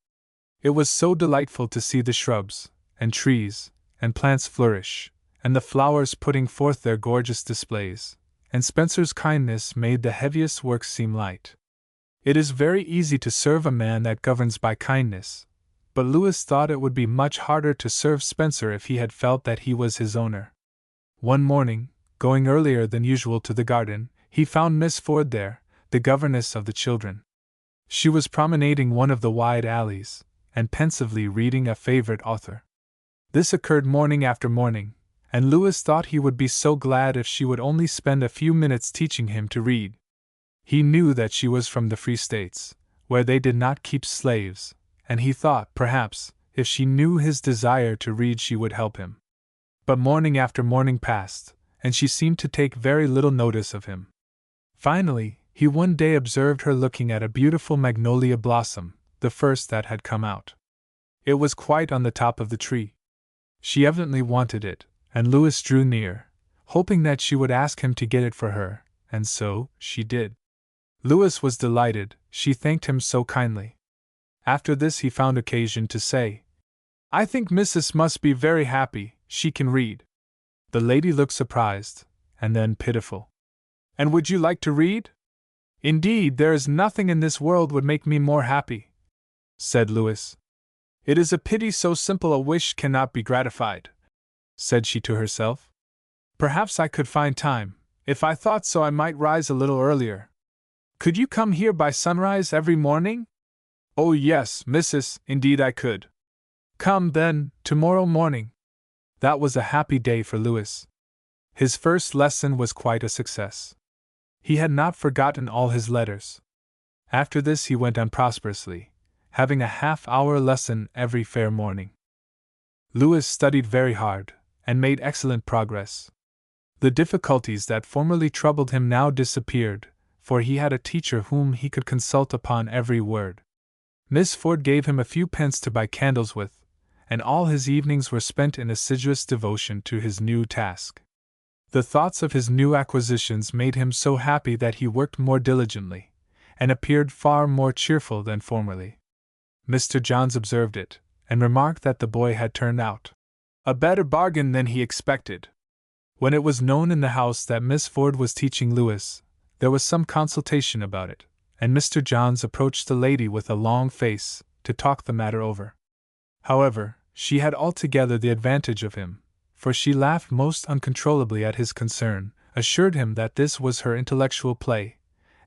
[SPEAKER 1] It was so delightful to see the shrubs, and trees, and plants flourish, and the flowers putting forth their gorgeous displays, and Spencer's kindness made the heaviest work seem light. It is very easy to serve a man that governs by kindness, but Louis thought it would be much harder to serve Spencer if he had felt that he was his owner. One morning, going earlier than usual to the garden, he found Miss Ford there, the governess of the children. She was promenading one of the wide alleys, and pensively reading a favorite author. This occurred morning after morning, and Louis thought he would be so glad if she would only spend a few minutes teaching him to read. He knew that she was from the Free States, where they did not keep slaves, and he thought, perhaps, if she knew his desire to read she would help him. But morning after morning passed, and she seemed to take very little notice of him. Finally, he one day observed her looking at a beautiful magnolia blossom, the first that had come out. It was quite on the top of the tree. She evidently wanted it, and Louis drew near, hoping that she would ask him to get it for her, and so she did. Louis was delighted, she thanked him so kindly. After this he found occasion to say, "I think Mrs. must be very happy, she can read." The lady looked surprised, and then pitiful. "And would you like to read?" "Indeed, there is nothing in this world would make me more happy," said Louis. "It is a pity so simple a wish cannot be gratified," said she to herself. "Perhaps I could find time. If I thought so I might rise a little earlier. Could you come here by sunrise every morning?" "Oh yes, Mrs., indeed I could." "Come, then, tomorrow morning." That was a happy day for Louis. His first lesson was quite a success. He had not forgotten all his letters. After this he went on prosperously, having a half-hour lesson every fair morning. Louis studied very hard, and made excellent progress. The difficulties that formerly troubled him now disappeared, for he had a teacher whom he could consult upon every word. Miss Ford gave him a few pence to buy candles with, and all his evenings were spent in assiduous devotion to his new task. The thoughts of his new acquisitions made him so happy that he worked more diligently, and appeared far more cheerful than formerly. Mr. Johns observed it, and remarked that the boy had turned out a better bargain than he expected. When it was known in the house that Miss Ford was teaching Louis, there was some consultation about it, and Mr. Johns approached the lady with a long face, to talk the matter over. However, she had altogether the advantage of him, for she laughed most uncontrollably at his concern, assured him that this was her intellectual play,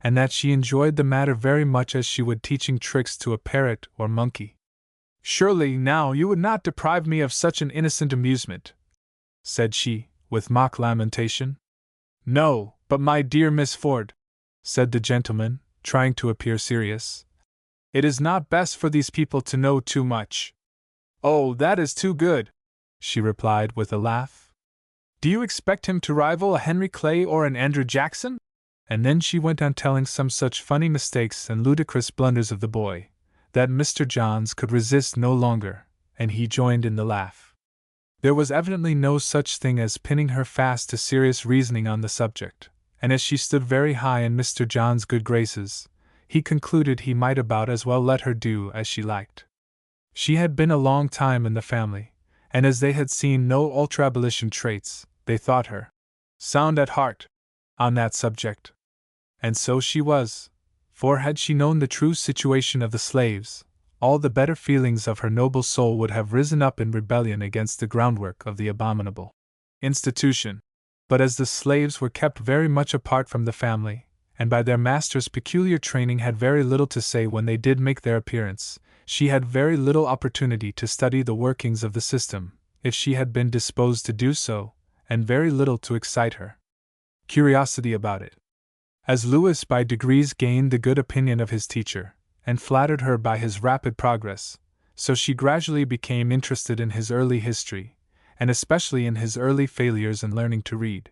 [SPEAKER 1] and that she enjoyed the matter very much as she would teaching tricks to a parrot or monkey. "Surely, now, you would not deprive me of such an innocent amusement," said she, with mock lamentation. "No, but my dear Miss Ford," said the gentleman, trying to appear serious, "it is not best for these people to know too much." "Oh, that is too good," she replied with a laugh. "Do you expect him to rival a Henry Clay or an Andrew Jackson?" And then she went on telling some such funny mistakes and ludicrous blunders of the boy, that Mr. Johns could resist no longer, and he joined in the laugh. There was evidently no such thing as pinning her fast to serious reasoning on the subject, and as she stood very high in Mr. John's good graces, he concluded he might about as well let her do as she liked. She had been a long time in the family, and as they had seen no ultra-abolition traits, they thought her sound at heart on that subject. And so she was, for had she known the true situation of the slaves, all the better feelings of her noble soul would have risen up in rebellion against the groundwork of the abominable institution. But as the slaves were kept very much apart from the family, and by their master's peculiar training had very little to say when they did make their appearance, she had very little opportunity to study the workings of the system, if she had been disposed to do so, and very little to excite her curiosity about it. As Louis by degrees gained the good opinion of his teacher, and flattered her by his rapid progress, so she gradually became interested in his early history, and especially in his early failures in learning to read.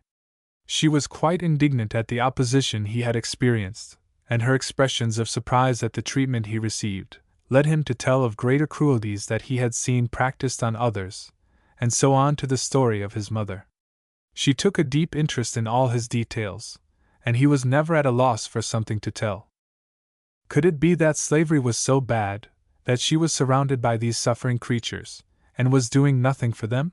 [SPEAKER 1] She was quite indignant at the opposition he had experienced, and her expressions of surprise at the treatment he received led him to tell of greater cruelties that he had seen practiced on others, and so on to the story of his mother. She took a deep interest in all his details, and he was never at a loss for something to tell. Could it be that slavery was so bad, that she was surrounded by these suffering creatures, and was doing nothing for them?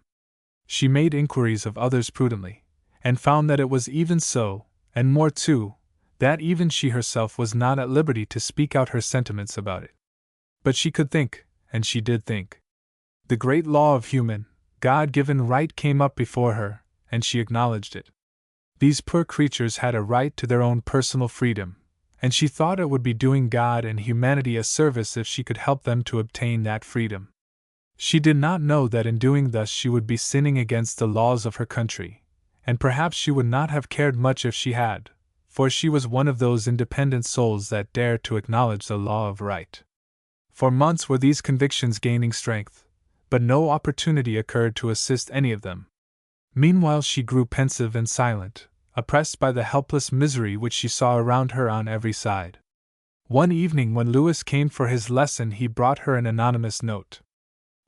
[SPEAKER 1] She made inquiries of others prudently, and found that it was even so, and more too, that even she herself was not at liberty to speak out her sentiments about it. But she could think, and she did think. The great law of human, God-given right came up before her, and she acknowledged it. These poor creatures had a right to their own personal freedom, and she thought it would be doing God and humanity a service if she could help them to obtain that freedom. She did not know that in doing thus she would be sinning against the laws of her country, and perhaps she would not have cared much if she had, for she was one of those independent souls that dare to acknowledge the law of right. For months were these convictions gaining strength, but no opportunity occurred to assist any of them. Meanwhile she grew pensive and silent, oppressed by the helpless misery which she saw around her on every side. One evening when Louis came for his lesson he brought her an anonymous note.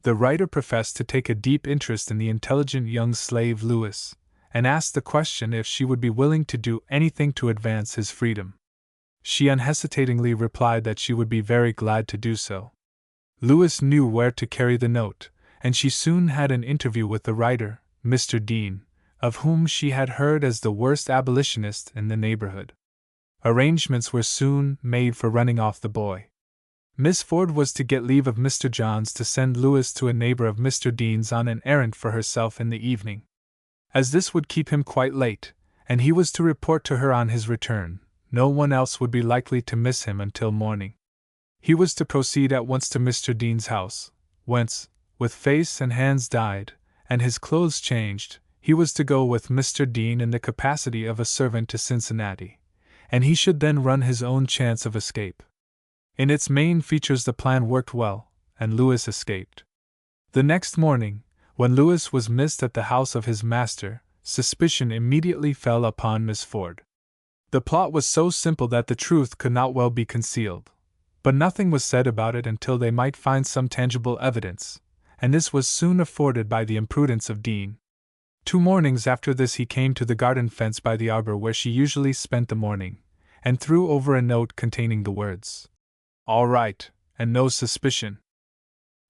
[SPEAKER 1] The writer professed to take a deep interest in the intelligent young slave Louis, and asked the question if she would be willing to do anything to advance his freedom. She unhesitatingly replied that she would be very glad to do so. Louis knew where to carry the note, and she soon had an interview with the writer, Mr. Dean, of whom she had heard as the worst abolitionist in the neighborhood. Arrangements were soon made for running off the boy. Miss Ford was to get leave of Mr. Johns to send Louis to a neighbor of Mr. Dean's on an errand for herself in the evening. As this would keep him quite late, and he was to report to her on his return, no one else would be likely to miss him until morning. He was to proceed at once to Mr. Dean's house, whence, with face and hands dyed, and his clothes changed, he was to go with Mr. Dean in the capacity of a servant to Cincinnati, and he should then run his own chance of escape. In its main features the plan worked well, and Louis escaped. The next morning, when Louis was missed at the house of his master, suspicion immediately fell upon Miss Ford. The plot was so simple that the truth could not well be concealed, but nothing was said about it until they might find some tangible evidence, and this was soon afforded by the imprudence of Dean. 2 mornings after this he came to the garden fence by the arbor where she usually spent the morning, and threw over a note containing the words, "All right, and no suspicion."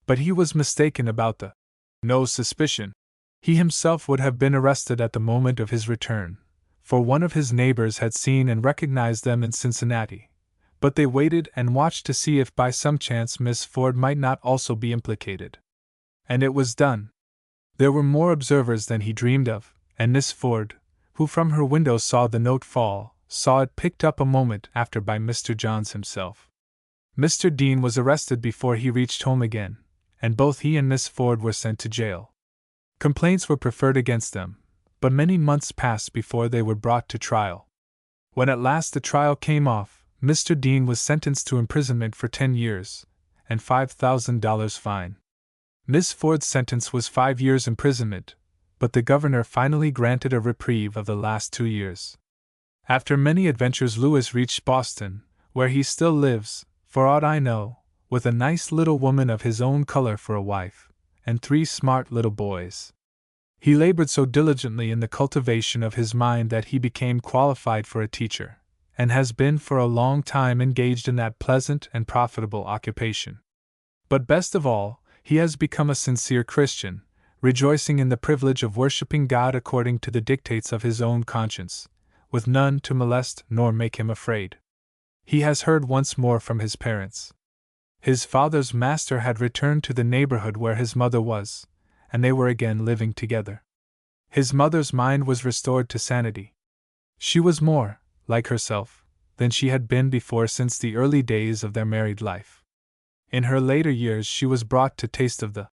[SPEAKER 1] But he was mistaken about the "no suspicion." He himself would have been arrested at the moment of his return, for one of his neighbors had seen and recognized them in Cincinnati, but they waited and watched to see if by some chance Miss Ford might not also be implicated. And it was done. There were more observers than he dreamed of, and Miss Ford, who from her window saw the note fall, saw it picked up a moment after by Mr. Johns himself. Mr. Dean was arrested before he reached home again, and both he and Miss Ford were sent to jail. Complaints were preferred against them, but many months passed before they were brought to trial. When at last the trial came off, Mr. Dean was sentenced to imprisonment for 10 years, and $5,000 fine. Miss Ford's sentence was 5 years imprisonment, but the governor finally granted a reprieve of the last 2 years. After many adventures, Lewis reached Boston, where he still lives, for aught I know, with a nice little woman of his own color for a wife, and 3 smart little boys. He labored so diligently in the cultivation of his mind that he became qualified for a teacher, and has been for a long time engaged in that pleasant and profitable occupation. But best of all, he has become a sincere Christian, rejoicing in the privilege of worshiping God according to the dictates of his own conscience, with none to molest nor make him afraid. He has heard once more from his parents. His father's master had returned to the neighborhood where his mother was, and they were again living together. His mother's mind was restored to sanity. She was more like herself than she had been before since the early days of their married life. In her later years she was brought to taste of the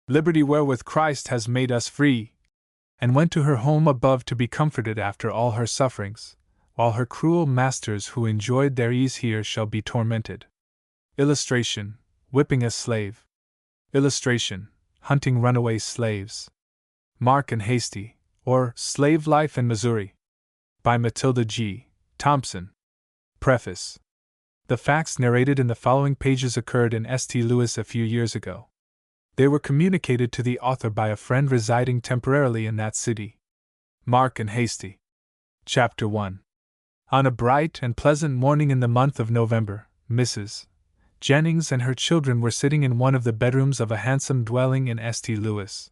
[SPEAKER 1] liberty wherewith Christ has made us free, and went to her home above to be comforted after all her sufferings, while her cruel masters who enjoyed their ease here shall be tormented. Illustration: whipping a slave. Illustration: hunting runaway slaves. Mark and Hasty, or Slave Life in Missouri. By Matilda G. Thompson. Preface. The facts narrated in the following pages occurred in St. Louis a few years ago. They were communicated to the author by a friend residing temporarily in that city. Mark and Hasty. Chapter 1. On a bright and pleasant morning in the month of November, Mrs. Jennings and her children were sitting in one of the bedrooms of a handsome dwelling in St. Louis.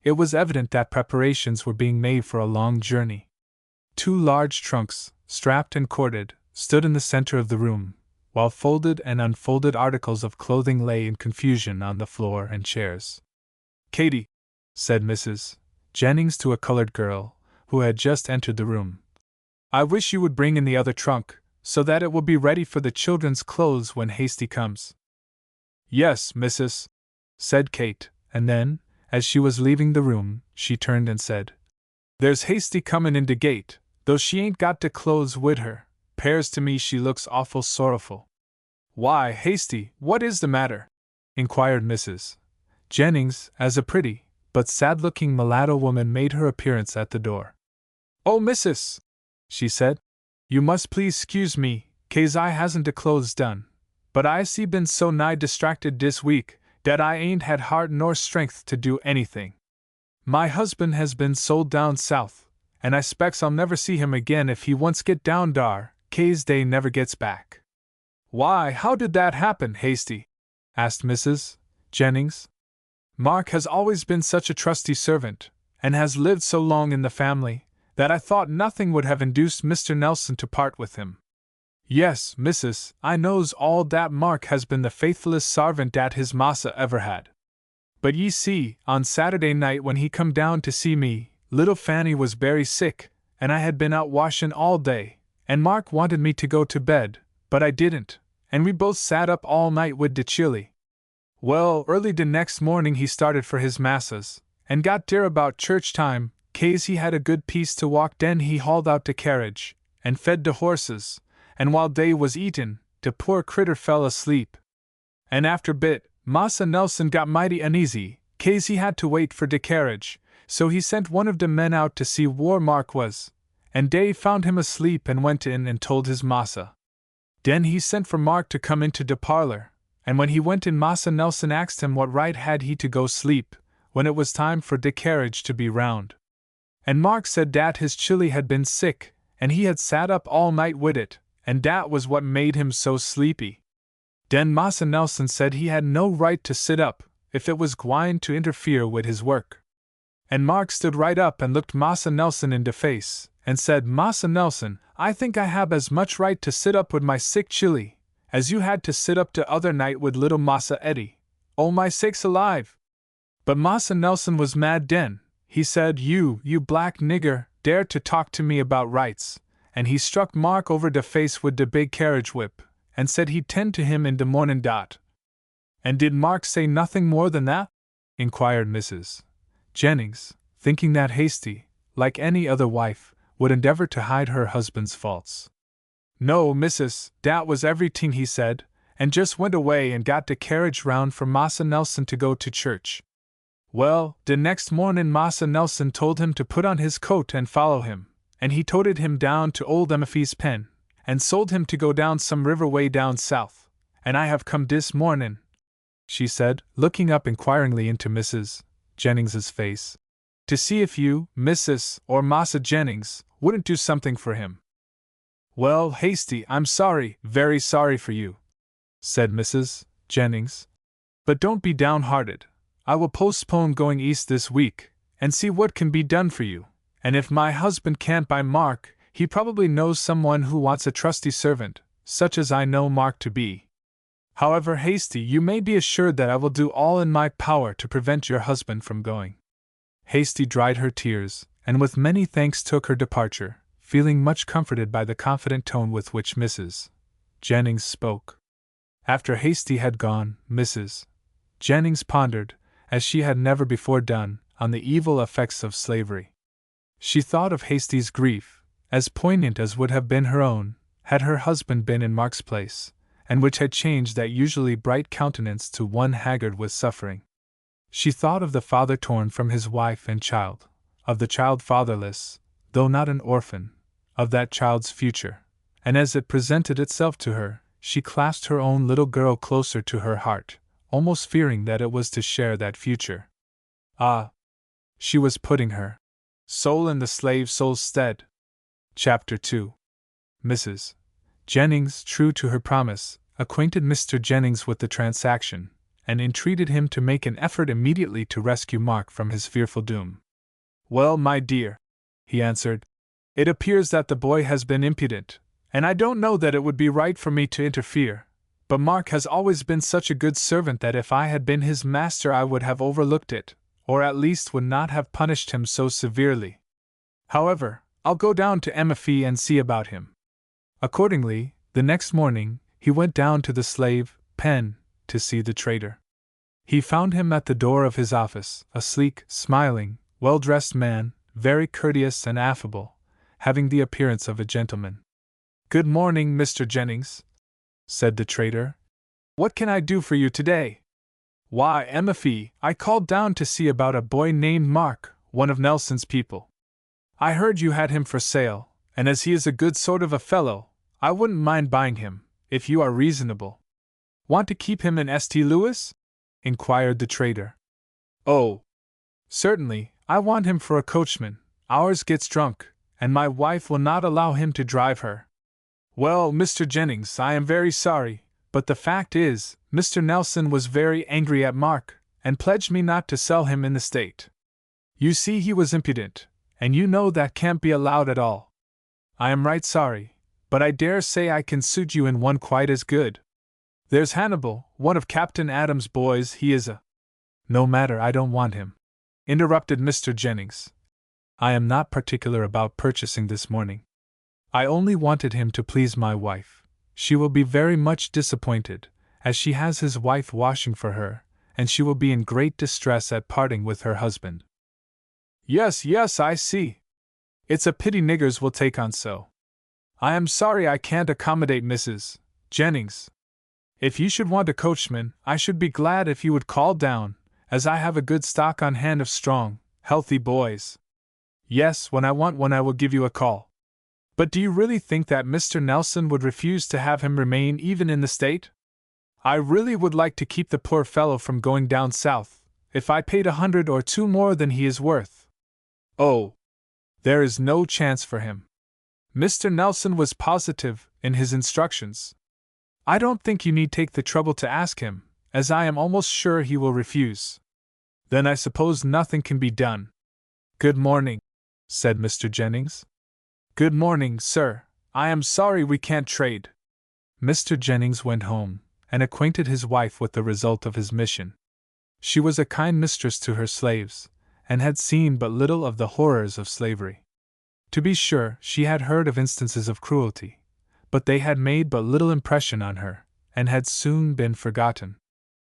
[SPEAKER 1] It was evident that preparations were being made for a long journey. 2 large trunks, strapped and corded, stood in the center of the room, while folded and unfolded articles of clothing lay in confusion on the floor and chairs. "Katie," said Mrs. Jennings to a colored girl, who had just entered the room, "I wish you would bring in the other trunk, so that it will be ready for the children's clothes when Hasty comes." "Yes, missus," said Kate, and then, as she was leaving the room, she turned and said, "There's Hasty comin' in de gate, though she ain't got de clothes wid her. 'Pears to me she looks awful sorrowful." "Why, Hasty, what is the matter?" inquired Mrs. Jennings, as a pretty, but sad-looking mulatto woman made her appearance at the door. "Oh, missus," she said, "you must please 'scuse me, 'case I hasn't de clothes done, but I see been so nigh distracted dis week, dat I ain't had heart nor strength to do anything. My husband has been sold down south, and I specs I'll never see him again if he once get down dar, 'case dey never gets back." "Why, how did that happen, Hasty?" asked Mrs. Jennings. "Mark has always been such a trusty servant, and has lived so long in the family, that I thought nothing would have induced Mr. Nelson to part with him." "Yes, missus, I knows all dat Mark has been the faithfulest sarvant dat his massa ever had. But ye see, on Saturday night when he come down to see me, little Fanny was berry sick, and I had been out washin' all day, and Mark wanted me to go to bed, but I didn't, and we both sat up all night wid de chilly. Well, early de next morning he started for his massa's, and got dere about church time, 'case he had a good piece to walk. Den he hauled out de carriage, and fed de horses, and while dey was eatin', de poor critter fell asleep. And after bit, Massa Nelson got mighty uneasy, 'case he had to wait for de carriage, so he sent one of de men out to see whar Mark was, and dey found him asleep and went in and told his massa. Den he sent for Mark to come into de parlor, and when he went in Massa Nelson asked him what right had he to go sleep, when it was time for de carriage to be round. And Mark said dat his chilly had been sick, and he had sat up all night wid it, and dat was what made him so sleepy. Den Massa Nelson said he had no right to sit up, if it was gwine to interfere wid his work. And Mark stood right up and looked Massa Nelson in de face, and said, 'Massa Nelson, I think I hab as much right to sit up wid my sick chilly, as you had to sit up de other night wid little Massa Eddie. Oh my sakes alive!' But Massa Nelson was mad den. He said, 'You black nigger, dare to talk to me about rights, and he struck Mark over de face wid de big carriage whip, and said he'd tend to him in de mornin' dot. And did Mark say nothing more than that? Inquired Mrs. Jennings, thinking that Hasty, like any other wife, would endeavor to hide her husband's faults. No, missus, dat was everyt'ing he said, and just went away and got de carriage round for Massa Nelson to go to church. Well, de next mornin' Massa Nelson told him to put on his coat and follow him, and he toted him down to old Emmefi's pen, and sold him to go down some river way down south, and I have come dis mornin', she said, looking up inquiringly into Mrs. Jennings's face, to see if you, Mrs. or Massa Jennings, wouldn't do something for him. Well, Hasty, I'm sorry, very sorry for you, said Mrs. Jennings. But don't be downhearted. I will postpone going east this week, and see what can be done for you, and if my husband can't buy Mark, he probably knows someone who wants a trusty servant, such as I know Mark to be. However, Hasty, you may be assured that I will do all in my power to prevent your husband from going. Hasty dried her tears, and with many thanks took her departure, feeling much comforted by the confident tone with which Mrs. Jennings spoke. After Hasty had gone, Mrs. Jennings pondered, as she had never before done, on the evil effects of slavery. She thought of Hasty's grief, as poignant as would have been her own, had her husband been in Mark's place, and which had changed that usually bright countenance to one haggard with suffering. She thought of the father torn from his wife and child, of the child fatherless, though not an orphan, of that child's future, and as it presented itself to her, she clasped her own little girl closer to her heart, almost fearing that it was to share that future. Ah! She was putting her soul in the slave soul's stead. Chapter 2. Mrs. Jennings, true to her promise, acquainted Mr. Jennings with the transaction, and entreated him to make an effort immediately to rescue Mark from his fearful doom. Well, my dear, he answered, it appears that the boy has been impudent, and I don't know that it would be right for me to interfere, but Mark has always been such a good servant that if I had been his master I would have overlooked it, or at least would not have punished him so severely. However, I'll go down to Emmefi and see about him. Accordingly, the next morning, he went down to the slave pen to see the trader. He found him at the door of his office, a sleek, smiling, well-dressed man, very courteous and affable, having the appearance of a gentleman. Good morning, Mr. Jennings, said the trader. What can I do for you today? Why, Emmefi, I called down to see about a boy named Mark, one of Nelson's people. I heard you had him for sale, and as he is a good sort of a fellow, I wouldn't mind buying him, if you are reasonable. Want to keep him in St. Louis? Inquired the trader. Oh, certainly, I want him for a coachman. Ours gets drunk, and my wife will not allow him to drive her. Well, Mr. Jennings, I am very sorry, but the fact is, Mr. Nelson was very angry at Mark, and pledged me not to sell him in the state. You see, he was impudent, and you know that can't be allowed at all. I am right sorry, but I dare say I can suit you in one quite as good. There's Hannibal, one of Captain Adams' boys, he is a— No matter, I don't want him, interrupted Mr. Jennings. I am not particular about purchasing this morning. I only wanted him to please my wife. She will be very much disappointed, as she has his wife washing for her, and she will be in great distress at parting with her husband. Yes, I see. It's a pity niggers will take on so. I am sorry I can't accommodate Mrs. Jennings. If you should want a coachman, I should be glad if you would call down, as I have a good stock on hand of strong, healthy boys. Yes, when I want one I will give you a call. But do you really think that Mr. Nelson would refuse to have him remain even in the state? I really would like to keep the poor fellow from going down south, if I paid 100 or 2 more than he is worth. Oh, there is no chance for him. Mr. Nelson was positive in his instructions. I don't think you need take the trouble to ask him, as I am almost sure he will refuse. Then I suppose nothing can be done. Good morning, said Mr. Jennings. Good morning, sir. I am sorry we can't trade. Mr. Jennings went home, and acquainted his wife with the result of his mission. She was a kind mistress to her slaves, and had seen but little of the horrors of slavery. To be sure, she had heard of instances of cruelty, but they had made but little impression on her, and had soon been forgotten.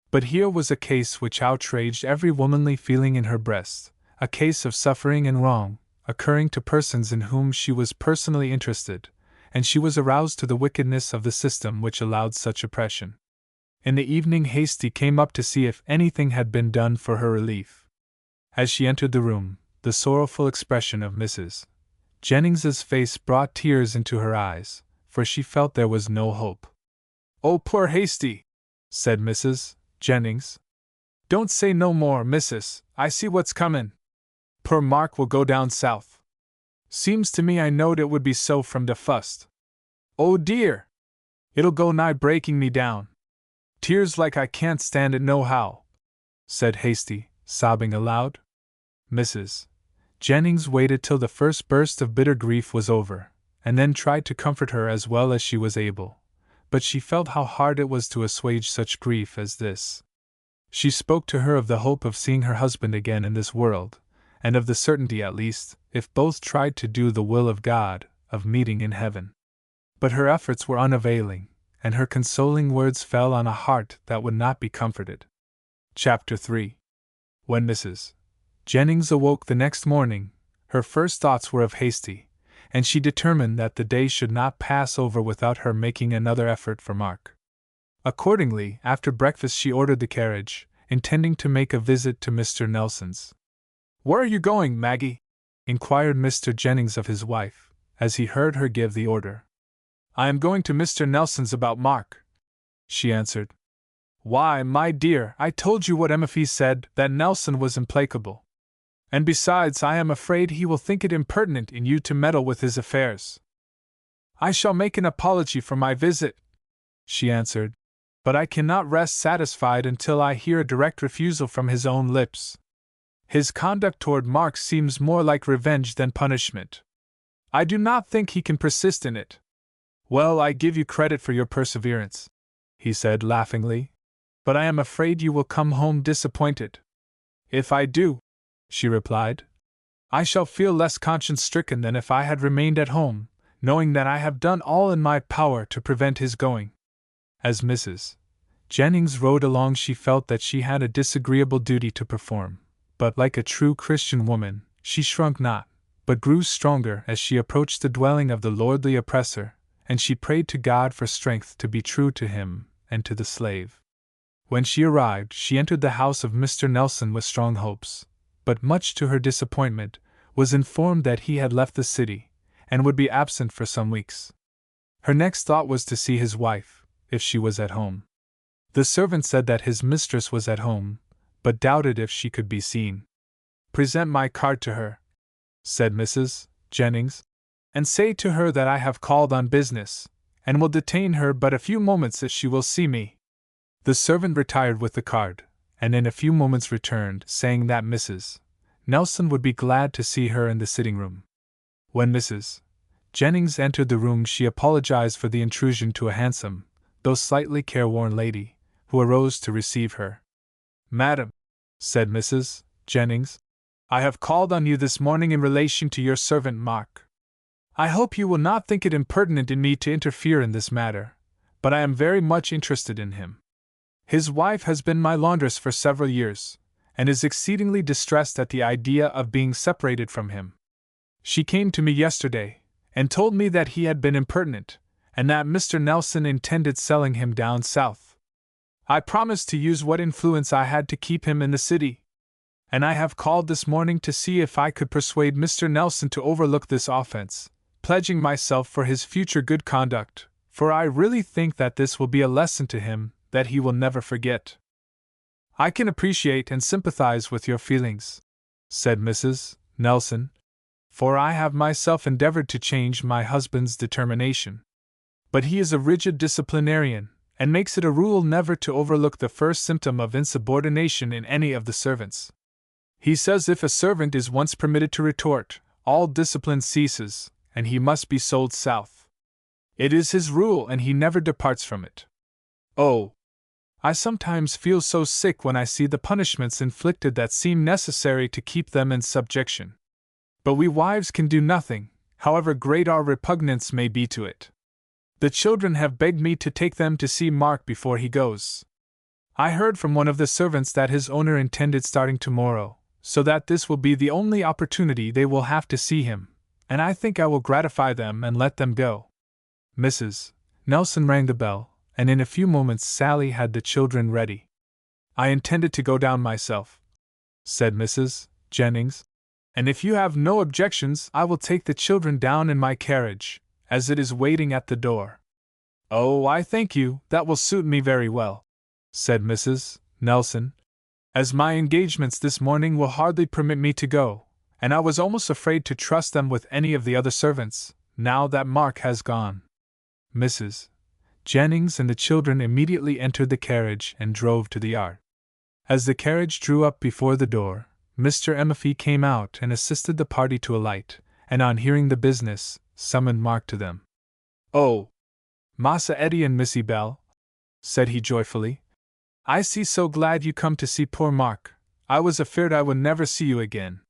[SPEAKER 1] But here was a case which outraged every womanly feeling in her breast, a case of suffering and wrong, occurring to persons in whom she was personally interested, and she was aroused to the wickedness of the system which allowed such oppression. In the evening Hasty came up to see if anything had been done for her relief. As she entered the room, the sorrowful expression of Mrs. Jennings's face brought tears into her eyes, for she felt there was no hope. "Oh, poor Hasty!" said Mrs. Jennings. "Don't say no more, missus, I see what's comin'. Poor Mark will go down south. Seems to me I knowed it would be so from the fust. Oh dear! It'll go nigh breaking me down. Tears like I can't stand it nohow," said Hasty, sobbing aloud. Mrs. Jennings waited till the first burst of bitter grief was over, and then tried to comfort her as well as she was able, but she felt how hard it was to assuage such grief as this. She spoke to her of the hope of seeing her husband again in this world, and of the certainty, at least, if both tried to do the will of God, of meeting in heaven. But her efforts were unavailing, and her consoling words fell on a heart that would not be comforted. Chapter 3. When Mrs. Jennings awoke the next morning, her first thoughts were of Hasty, and she determined that the day should not pass over without her making another effort for Mark. Accordingly, after breakfast she ordered the carriage, intending to make a visit to Mr. Nelson's. "Where are you going, Maggie?" inquired Mr. Jennings of his wife, as he heard her give the order. "I am going to Mr. Nelson's about Mark," she answered. "Why, my dear, I told you what Emmefi said, that Nelson was implacable. And besides, I am afraid he will think it impertinent in you to meddle with his affairs." "I shall make an apology for my visit," she answered, "but I cannot rest satisfied until I hear a direct refusal from his own lips. His conduct toward Mark seems more like revenge than punishment. I do not think he can persist in it." "Well, I give you credit for your perseverance," he said laughingly, "but I am afraid you will come home disappointed." "If I do," she replied, "I shall feel less conscience-stricken than if I had remained at home, knowing that I have done all in my power to prevent his going." As Mrs. Jennings rode along she felt that she had a disagreeable duty to perform, but like a true Christian woman, she shrunk not, but grew stronger as she approached the dwelling of the lordly oppressor, and she prayed to God for strength to be true to him and to the slave. When she arrived, she entered the house of Mr. Nelson with strong hopes, but much to her disappointment, was informed that he had left the city, and would be absent for some weeks. Her next thought was to see his wife, if she was at home. The servant said that his mistress was at home, but doubted if she could be seen. "Present my card to her," said Mrs. Jennings, "and say to her that I have called on business, and will detain her but a few moments if she will see me." The servant retired with the card, and in a few moments returned, saying that Mrs. Nelson would be glad to see her in the sitting-room. When Mrs. Jennings entered the room she apologized for the intrusion to a handsome, though slightly careworn lady, who arose to receive her. "Madam," said Mrs. Jennings, "I have called on you this morning in relation to your servant Mark. I hope you will not think it impertinent in me to interfere in this matter, but I am very much interested in him. His wife has been my laundress for several years, and is exceedingly distressed at the idea of being separated from him. She came to me yesterday, and told me that he had been impertinent, and that Mr. Nelson intended selling him down south. I promised to use what influence I had to keep him in the city, and I have called this morning to see if I could persuade Mr. Nelson to overlook this offense, pledging myself for his future good conduct, for I really think that this will be a lesson to him that he will never forget." "I can appreciate and sympathize with your feelings," said Mrs. Nelson, "for I have myself endeavored to change my husband's determination. But he is a rigid disciplinarian, and makes it a rule never to overlook the first symptom of insubordination in any of the servants. He says if a servant is once permitted to retort, all discipline ceases, and he must be sold south. It is his rule, and he never departs from it. Oh, I sometimes feel so sick when I see the punishments inflicted that seem necessary to keep them in subjection. But we wives can do nothing, however great our repugnance may be to it. The children have begged me to take them to see Mark before he goes. I heard from one of the servants that his owner intended starting tomorrow, so that this will be the only opportunity they will have to see him, and I think I will gratify them and let them go. Mrs. Nelson rang the bell, and in a few moments Sally had the children ready. I intended to go down myself, said Mrs. Jennings, and if you have no objections I will take the children down in my carriage, as it is waiting at the door. Oh, I thank you, that will suit me very well, said Mrs. Nelson, as my engagements this morning will hardly permit me to go, and I was almost afraid to trust them with any of the other servants, now that Mark has gone. Mrs. Jennings and the children immediately entered the carriage and drove to the yard. As the carriage drew up before the door, Mr. Emmefi came out and assisted the party to alight, and on hearing the business, summoned Mark to them. "Oh, Massa Eddie and Missy Bell," said he joyfully, "I see so glad you come to see poor Mark. I was afeard I would never see you again."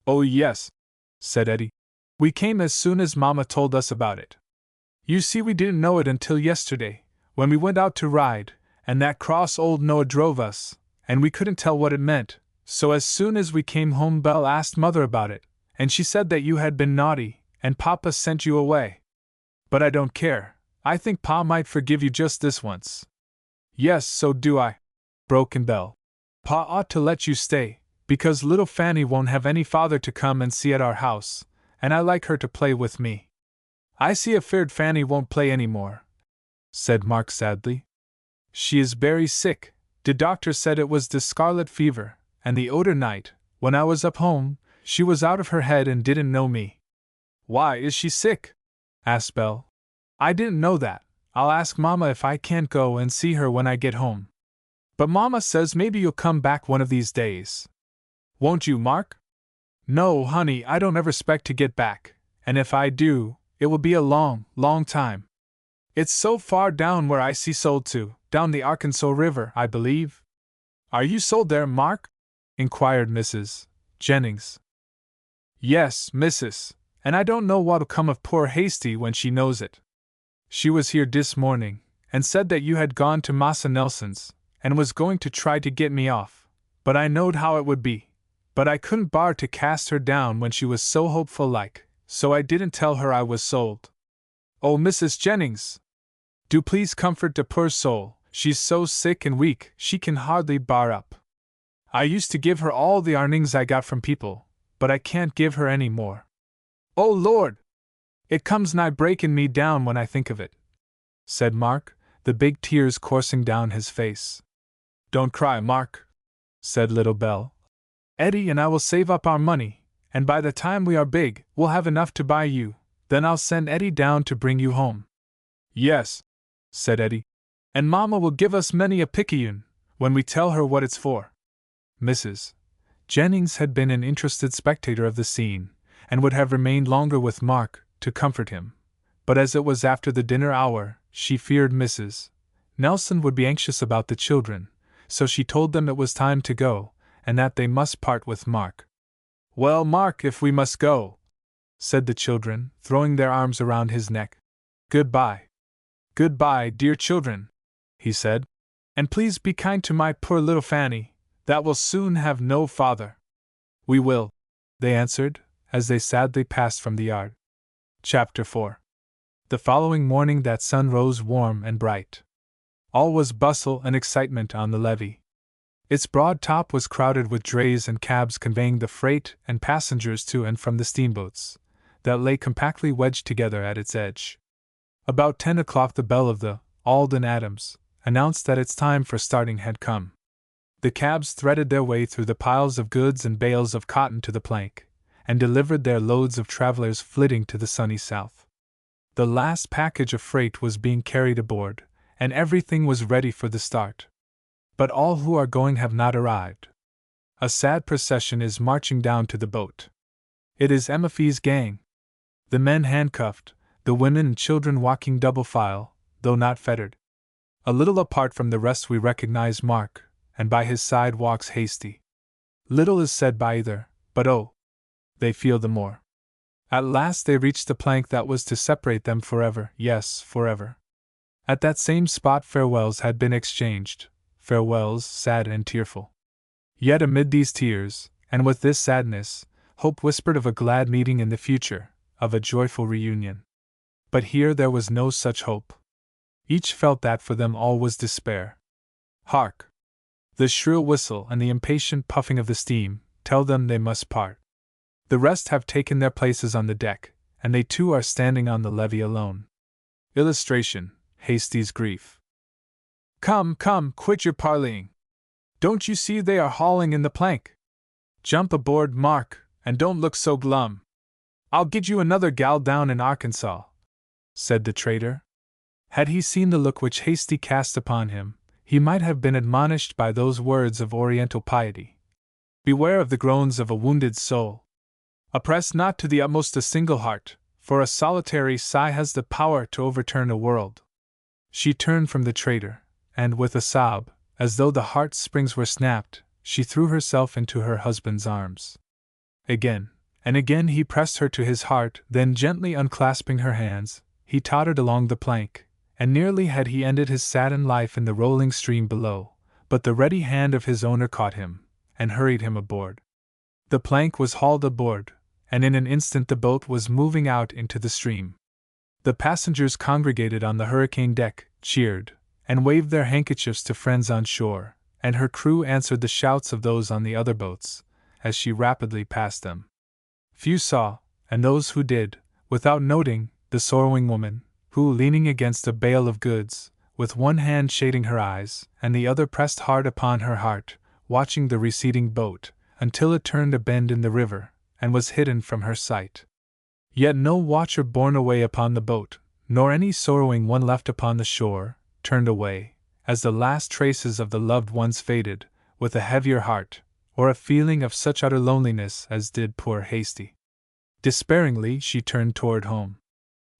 [SPEAKER 1] "Oh yes," said Eddie. "We came as soon as Mamma told us about it. You see we didn't know it until yesterday, when we went out to ride, and that cross old Noah drove us, and we couldn't tell what it meant, so as soon as we came home Belle asked Mother about it, and she said that you had been naughty, and Papa sent you away. But I don't care, I think Pa might forgive you just this once." "Yes, so do I," broke in Belle. "Pa ought to let you stay, because little Fanny won't have any father to come and see at our house, and I like her to play with me." "I see afeard Fanny won't play any more," said Mark sadly. "She is very sick. The doctor said it was the scarlet fever, and the other night, when I was up home, she was out of her head and didn't know me." "Why is she sick?" asked Belle. "I didn't know that. I'll ask Mamma if I can't go and see her when I get home. But Mamma says maybe you'll come back one of these days. Won't you, Mark?" "No, honey, I don't ever expect to get back, and if I do, it will be a long, long time. It's so far down where I see sold to, down the Arkansas River, I believe." "Are you sold there, Mark?" inquired Mrs. Jennings. "Yes, missus, and I don't know what'll come of poor Hasty when she knows it. She was here this morning, and said that you had gone to Massa Nelson's, and was going to try to get me off, but I knowed how it would be. But I couldn't bar to cast her down when she was so hopeful like, so I didn't tell her I was sold. Oh, Mrs. Jennings, do please comfort the poor soul, she's so sick and weak she can hardly bar up. I used to give her all the earnings I got from people, but I can't give her any more. Oh Lord! It comes nigh breaking me down when I think of it," said Mark, the big tears coursing down his face. "Don't cry, Mark," said little Belle. "Eddie and I will save up our money, and by the time we are big, we'll have enough to buy you, then I'll send Eddie down to bring you home." "Yes," said Eddie, "and Mamma will give us many a picayune, when we tell her what it's for." Mrs. Jennings had been an interested spectator of the scene, and would have remained longer with Mark, to comfort him, but as it was after the dinner hour, she feared Mrs. Nelson would be anxious about the children, so she told them it was time to go, and that they must part with Mark. "Well, Mark, if we must go," said the children, throwing their arms around his neck. "Goodbye. Goodbye, dear children," he said, "and please be kind to my poor little Fanny, that will soon have no father." "We will," they answered, as they sadly passed from the yard. Chapter 4. The following morning that sun rose warm and bright. All was bustle and excitement on the levee. Its broad top was crowded with drays and cabs conveying the freight and passengers to and from the steamboats, that lay compactly wedged together at its edge. About 10 o'clock the bell of the Alden Adams announced that its time for starting had come. The cabs threaded their way through the piles of goods and bales of cotton to the plank, and delivered their loads of travelers flitting to the sunny south. The last package of freight was being carried aboard, and everything was ready for the start. But all who are going have not arrived. A sad procession is marching down to the boat. It is Emmefi's gang. The men handcuffed, the women and children walking double file, though not fettered. A little apart from the rest we recognize Mark, and by his side walks Hasty. Little is said by either, but oh, they feel the more. At last they reached the plank that was to separate them forever, yes, forever. At that same spot farewells had been exchanged, farewells sad and tearful. Yet amid these tears, and with this sadness, hope whispered of a glad meeting in the future, of a joyful reunion. But here there was no such hope. Each felt that for them all was despair. Hark! The shrill whistle and the impatient puffing of the steam tell them they must part. The rest have taken their places on the deck, and they too are standing on the levee alone. Illustration: Hasty's grief. Come, come, quit your parleying. Don't you see they are hauling in the plank? Jump aboard, Mark, and don't look so glum. I'll get you another gal down in Arkansas, said the trader. Had he seen the look which Hasty cast upon him, he might have been admonished by those words of Oriental piety. Beware of the groans of a wounded soul. Oppress not to the utmost a single heart, for a solitary sigh has the power to overturn a world. She turned from the trader, and with a sob, as though the heart springs were snapped, she threw herself into her husband's arms. Again and again he pressed her to his heart, then gently unclasping her hands, he tottered along the plank, and nearly had he ended his saddened life in the rolling stream below, but the ready hand of his owner caught him, and hurried him aboard. The plank was hauled aboard, and in an instant the boat was moving out into the stream. The passengers congregated on the hurricane deck, cheered, and waved their handkerchiefs to friends on shore, and her crew answered the shouts of those on the other boats, as she rapidly passed them. Few saw, and those who did, without noting, the sorrowing woman, who, leaning against a bale of goods, with one hand shading her eyes, and the other pressed hard upon her heart, watching the receding boat, until it turned a bend in the river, and was hidden from her sight. Yet no watcher borne away upon the boat, nor any sorrowing one left upon the shore, turned away, as the last traces of the loved ones faded, with a heavier heart, or a feeling of such utter loneliness as did poor Hasty. Despairingly she turned toward home.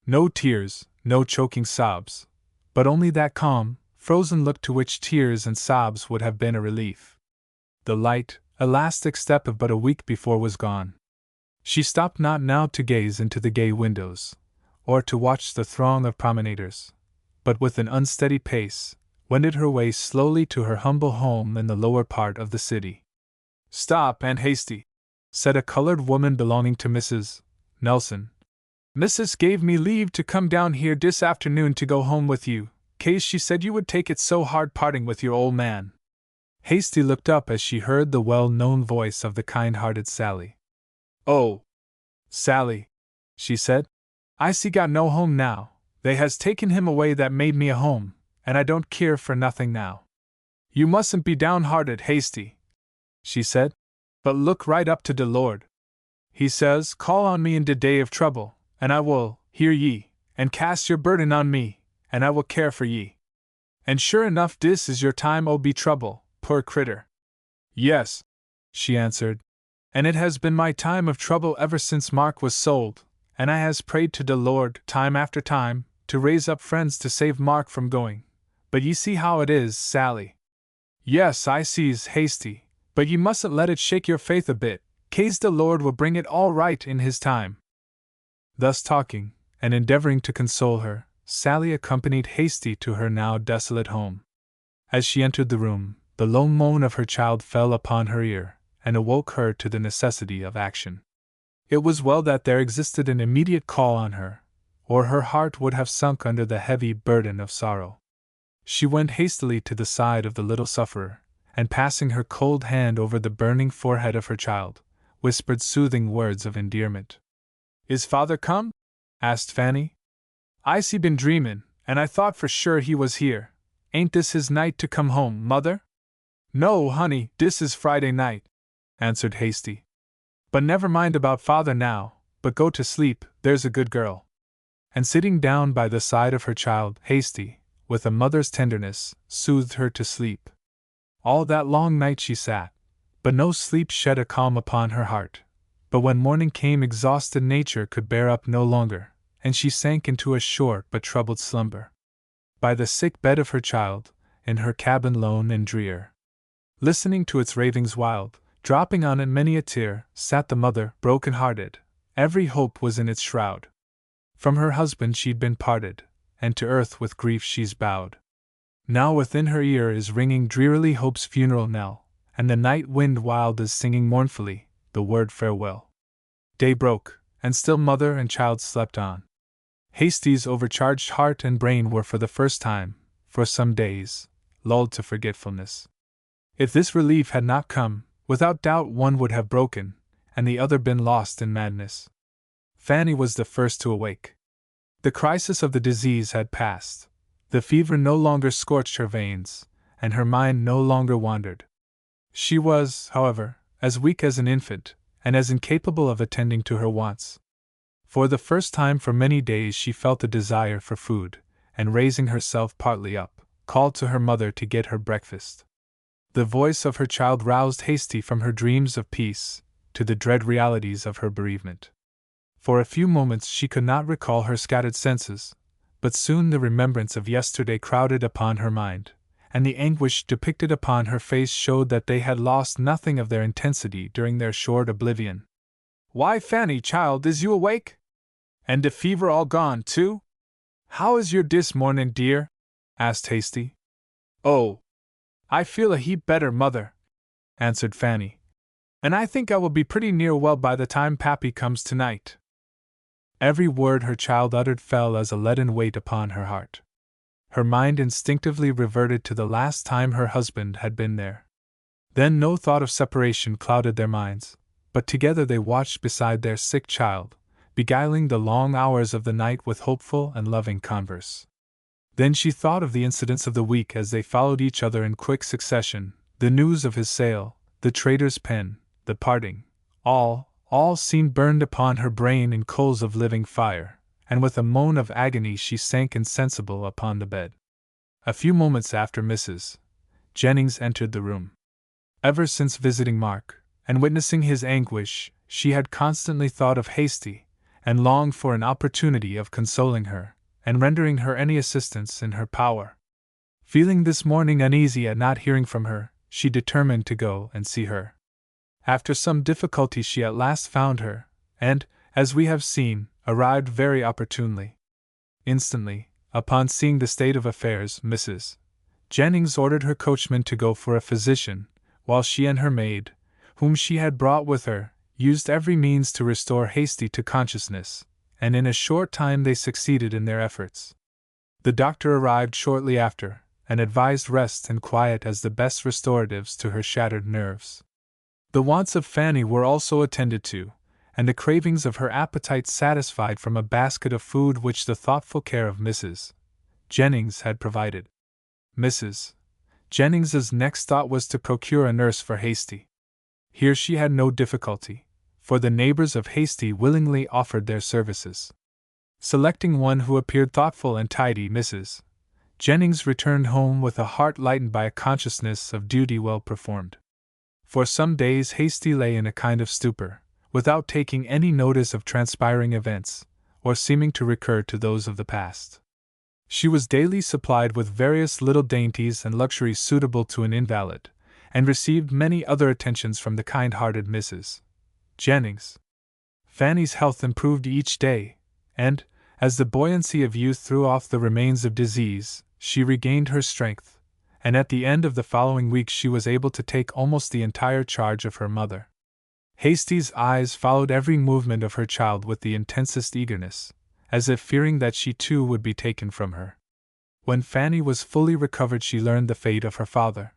[SPEAKER 1] No tears, no choking sobs, but only that calm, frozen look to which tears and sobs would have been a relief. The light, elastic step of but a week before was gone. She stopped not now to gaze into the gay windows, or to watch the throng of promenaders, but with an unsteady pace, wended her way slowly to her humble home in the lower part of the city. "Stop, Aunt Hasty," said a colored woman belonging to Mrs. Nelson. "Missus gave me leave to come down here this afternoon to go home with you, 'case she said you would take it so hard parting with your old man." Hasty looked up as she heard the well-known voice of the kind-hearted Sally. "Oh, Sally," she said, "I see got no home now. They has taken him away that made me a home, and I don't keer for nothing now. You mustn't be downhearted, Hasty," she said, "but look right up to de Lord. He says, 'Call on me in de day of trouble, and I will hear ye, and cast your burden on me, and I will care for ye.' And sure enough dis is your time o' be trouble, poor critter." "Yes," she answered, "and it has been my time of trouble ever since Mark was sold, and I has prayed to de Lord, time after time, to raise up friends to save Mark from going. But ye see how it is, Sally." "Yes, I sees, Hasty, but ye mustn't let it shake your faith a bit, 'case de Lord will bring it all right in his time." Thus talking, and endeavoring to console her, Sally accompanied Hasty to her now desolate home. As she entered the room, the low moan of her child fell upon her ear, and awoke her to the necessity of action. It was well that there existed an immediate call on her, or her heart would have sunk under the heavy burden of sorrow. She went hastily to the side of the little sufferer, and passing her cold hand over the burning forehead of her child, whispered soothing words of endearment. "Is father come?" asked Fanny. "I's been dreamin', and I thought for sure he was here. Ain't this his night to come home, mother?" "No, honey, this is Friday night," answered Hasty. "But never mind about father now, but go to sleep, there's a good girl." And sitting down by the side of her child, Hasty, with a mother's tenderness, soothed her to sleep. All that long night she sat, but no sleep shed a calm upon her heart. But when morning came, exhausted nature could bear up no longer, and she sank into a short but troubled slumber. By the sick bed of her child, in her cabin lone and drear, listening to its ravings wild, dropping on it many a tear, sat the mother, broken-hearted, Every hope was in its shroud. From her husband she'd been parted, and to earth with grief she's bowed. Now within her ear is ringing drearily hope's funeral knell, and the night wind wild is singing mournfully the word farewell. Day broke, and still mother and child slept on. Hasty's overcharged heart and brain were for the first time, for some days, lulled to forgetfulness. If this relief had not come, without doubt one would have broken, and the other been lost in madness. Fanny was the first to awake. The crisis of the disease had passed. The fever no longer scorched her veins, and her mind no longer wandered. She was, however, as weak as an infant, and as incapable of attending to her wants. For the first time for many days she felt a desire for food, and raising herself partly up, called to her mother to get her breakfast. The voice of her child roused Hasty from her dreams of peace to the dread realities of her bereavement. For a few moments she could not recall her scattered senses, but soon the remembrance of yesterday crowded upon her mind, and the anguish depicted upon her face showed that they had lost nothing of their intensity during their short oblivion. "Why, Fanny, child, is you awake? And the fever all gone, too? How is your dis mornin', dear?" asked Hasty. "Oh, I feel a heap better, mother," answered Fanny, "and I think I will be pretty near well by the time Pappy comes tonight." Every word her child uttered fell as a leaden weight upon her heart. Her mind instinctively reverted to the last time her husband had been there. Then no thought of separation clouded their minds, but together they watched beside their sick child, beguiling the long hours of the night with hopeful and loving converse. Then she thought of the incidents of the week as they followed each other in quick succession, the news of his sale, the trader's pen, the parting, all seemed burned upon her brain in coals of living fire, and with a moan of agony she sank insensible upon the bed. A few moments after Mrs. Jennings entered the room. Ever since visiting Mark, and witnessing his anguish, she had constantly thought of Hasty, and longed for an opportunity of consoling her, and rendering her any assistance in her power. Feeling this morning uneasy at not hearing from her, she determined to go and see her. After some difficulty she at last found her, and, as we have seen, arrived very opportunely. Instantly, upon seeing the state of affairs, Mrs. Jennings ordered her coachman to go for a physician, while she and her maid, whom she had brought with her, used every means to restore Hasty to consciousness, and in a short time they succeeded in their efforts. The doctor arrived shortly after, and advised rest and quiet as the best restoratives to her shattered nerves. The wants of Fanny were also attended to, and the cravings of her appetite satisfied from a basket of food which the thoughtful care of Mrs. Jennings had provided. Mrs. Jennings's next thought was to procure a nurse for Hasty. Here she had no difficulty, for the neighbors of Hasty willingly offered their services. Selecting one who appeared thoughtful and tidy, Mrs. Jennings returned home with a heart lightened by a consciousness of duty well performed. For some days Hasty lay in a kind of stupor, without taking any notice of transpiring events, or seeming to recur to those of the past. She was daily supplied with various little dainties and luxuries suitable to an invalid, and received many other attentions from the kind-hearted Mrs. Jennings. Fanny's health improved each day, and, as the buoyancy of youth threw off the remains of disease, she regained her strength, and at the end of the following week she was able to take almost the entire charge of her mother. Hasty's eyes followed every movement of her child with the intensest eagerness, as if fearing that she too would be taken from her. When Fanny was fully recovered she learned the fate of her father.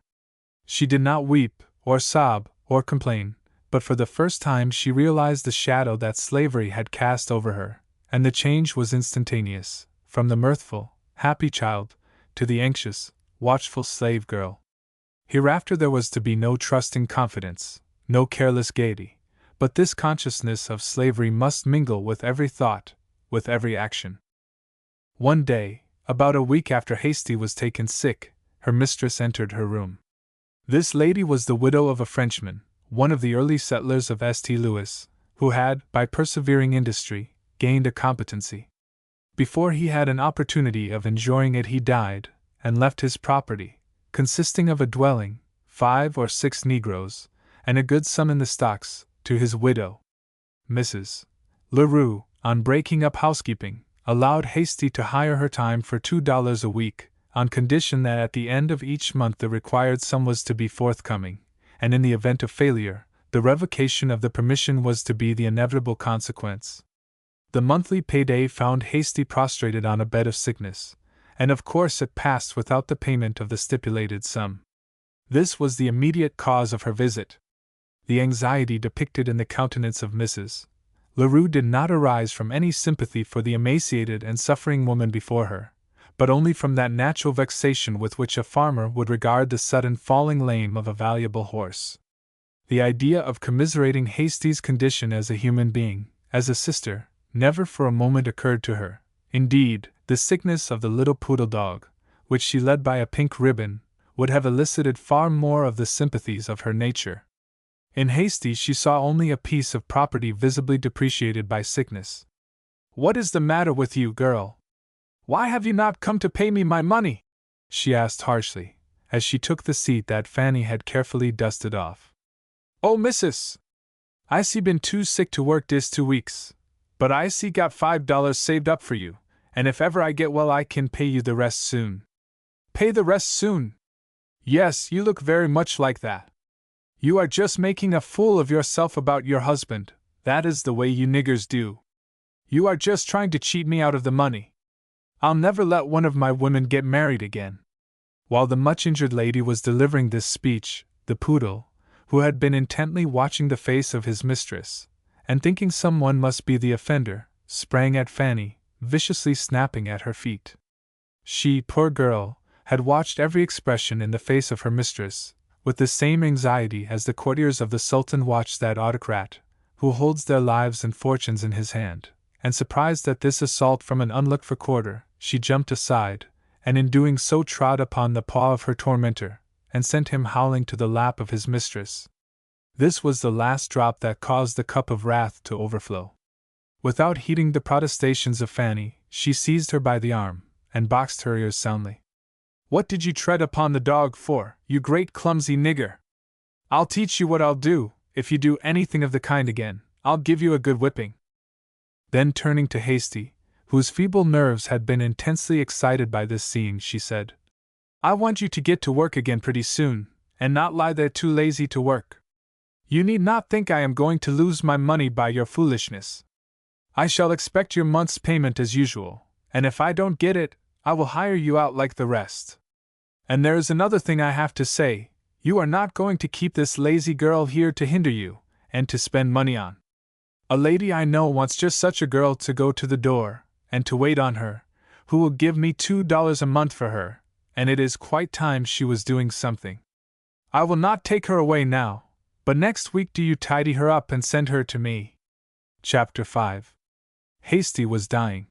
[SPEAKER 1] She did not weep, or sob, or complain, but for the first time she realized the shadow that slavery had cast over her, and the change was instantaneous, from the mirthful, happy child, to the anxious, watchful slave girl. Hereafter there was to be no trusting confidence, no careless gaiety, but this consciousness of slavery must mingle with every thought, with every action. One day, about a week after Hasty was taken sick, her mistress entered her room. This lady was the widow of a Frenchman, one of the early settlers of St. Louis, who had, by persevering industry, gained a competency. Before he had an opportunity of enjoying it he died, and left his property, consisting of a dwelling, 5 or 6 negroes, and a good sum in the stocks, to his widow. Mrs. LaRue, on breaking up housekeeping, allowed Hasty to hire her time for $2 a week, on condition that at the end of each month the required sum was to be forthcoming, and in the event of failure, the revocation of the permission was to be the inevitable consequence. The monthly payday found Hasty prostrated on a bed of sickness, and of course it passed without the payment of the stipulated sum. This was the immediate cause of her visit. The anxiety depicted in the countenance of Mrs. LaRue did not arise from any sympathy for the emaciated and suffering woman before her, but only from that natural vexation with which a farmer would regard the sudden falling lame of a valuable horse. The idea of commiserating Hasty's condition as a human being, as a sister, never for a moment occurred to her. Indeed, the sickness of the little poodle dog, which she led by a pink ribbon, would have elicited far more of the sympathies of her nature. In Hasty she saw only a piece of property visibly depreciated by sickness. "What is the matter with you, girl? Why have you not come to pay me my money?" she asked harshly, as she took the seat that Fanny had carefully dusted off. "Oh, missus, I see been too sick to work dis 2 weeks, but I see got $5 saved up for you, and if ever I get well I can pay you the rest soon." "Pay the rest soon? Yes, you look very much like that. You are just making a fool of yourself about your husband, that is the way you niggers do. You are just trying to cheat me out of the money. I'll never let one of my women get married again." While the much-injured lady was delivering this speech, the poodle, who had been intently watching the face of his mistress, and thinking someone must be the offender, sprang at Fanny, viciously snapping at her feet. She, poor girl, had watched every expression in the face of her mistress, with the same anxiety as the courtiers of the Sultan watch that autocrat, who holds their lives and fortunes in his hand, and surprised at this assault from an unlooked-for quarter, she jumped aside, and in doing so trod upon the paw of her tormentor, and sent him howling to the lap of his mistress. This was the last drop that caused the cup of wrath to overflow. Without heeding the protestations of Fanny, she seized her by the arm, and boxed her ears soundly. "What did you tread upon the dog for, you great clumsy nigger? I'll teach you what I'll do, if you do anything of the kind again, I'll give you a good whipping." Then turning to Hasty, whose feeble nerves had been intensely excited by this scene, she said, "I want you to get to work again pretty soon, and not lie there too lazy to work. You need not think I am going to lose my money by your foolishness. I shall expect your month's payment as usual, and if I don't get it, I will hire you out like the rest. And there is another thing I have to say, you are not going to keep this lazy girl here to hinder you, and to spend money on. A lady I know wants just such a girl to go to the door, and to wait on her, who will give me $2 a month for her, and it is quite time she was doing something. I will not take her away now, but next week do you tidy her up and send her to me." Chapter 5. Hasty was dying.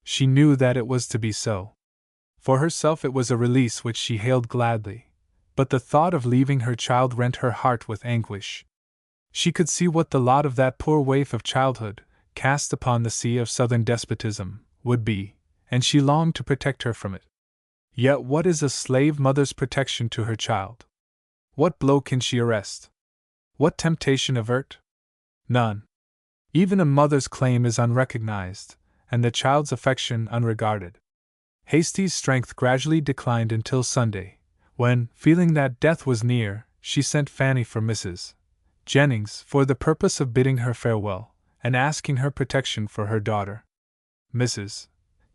[SPEAKER 1] She knew that it was to be so. For herself it was a release which she hailed gladly, but the thought of leaving her child rent her heart with anguish. She could see what the lot of that poor waif of childhood, cast upon the sea of southern despotism, would be, and she longed to protect her from it. Yet what is a slave mother's protection to her child? What blow can she arrest? What temptation avert? None. Even a mother's claim is unrecognized, and the child's affection unregarded. Hasty's strength gradually declined until Sunday, when, feeling that death was near, she sent Fanny for Mrs. Jennings for the purpose of bidding her farewell, and asking her protection for her daughter. Mrs.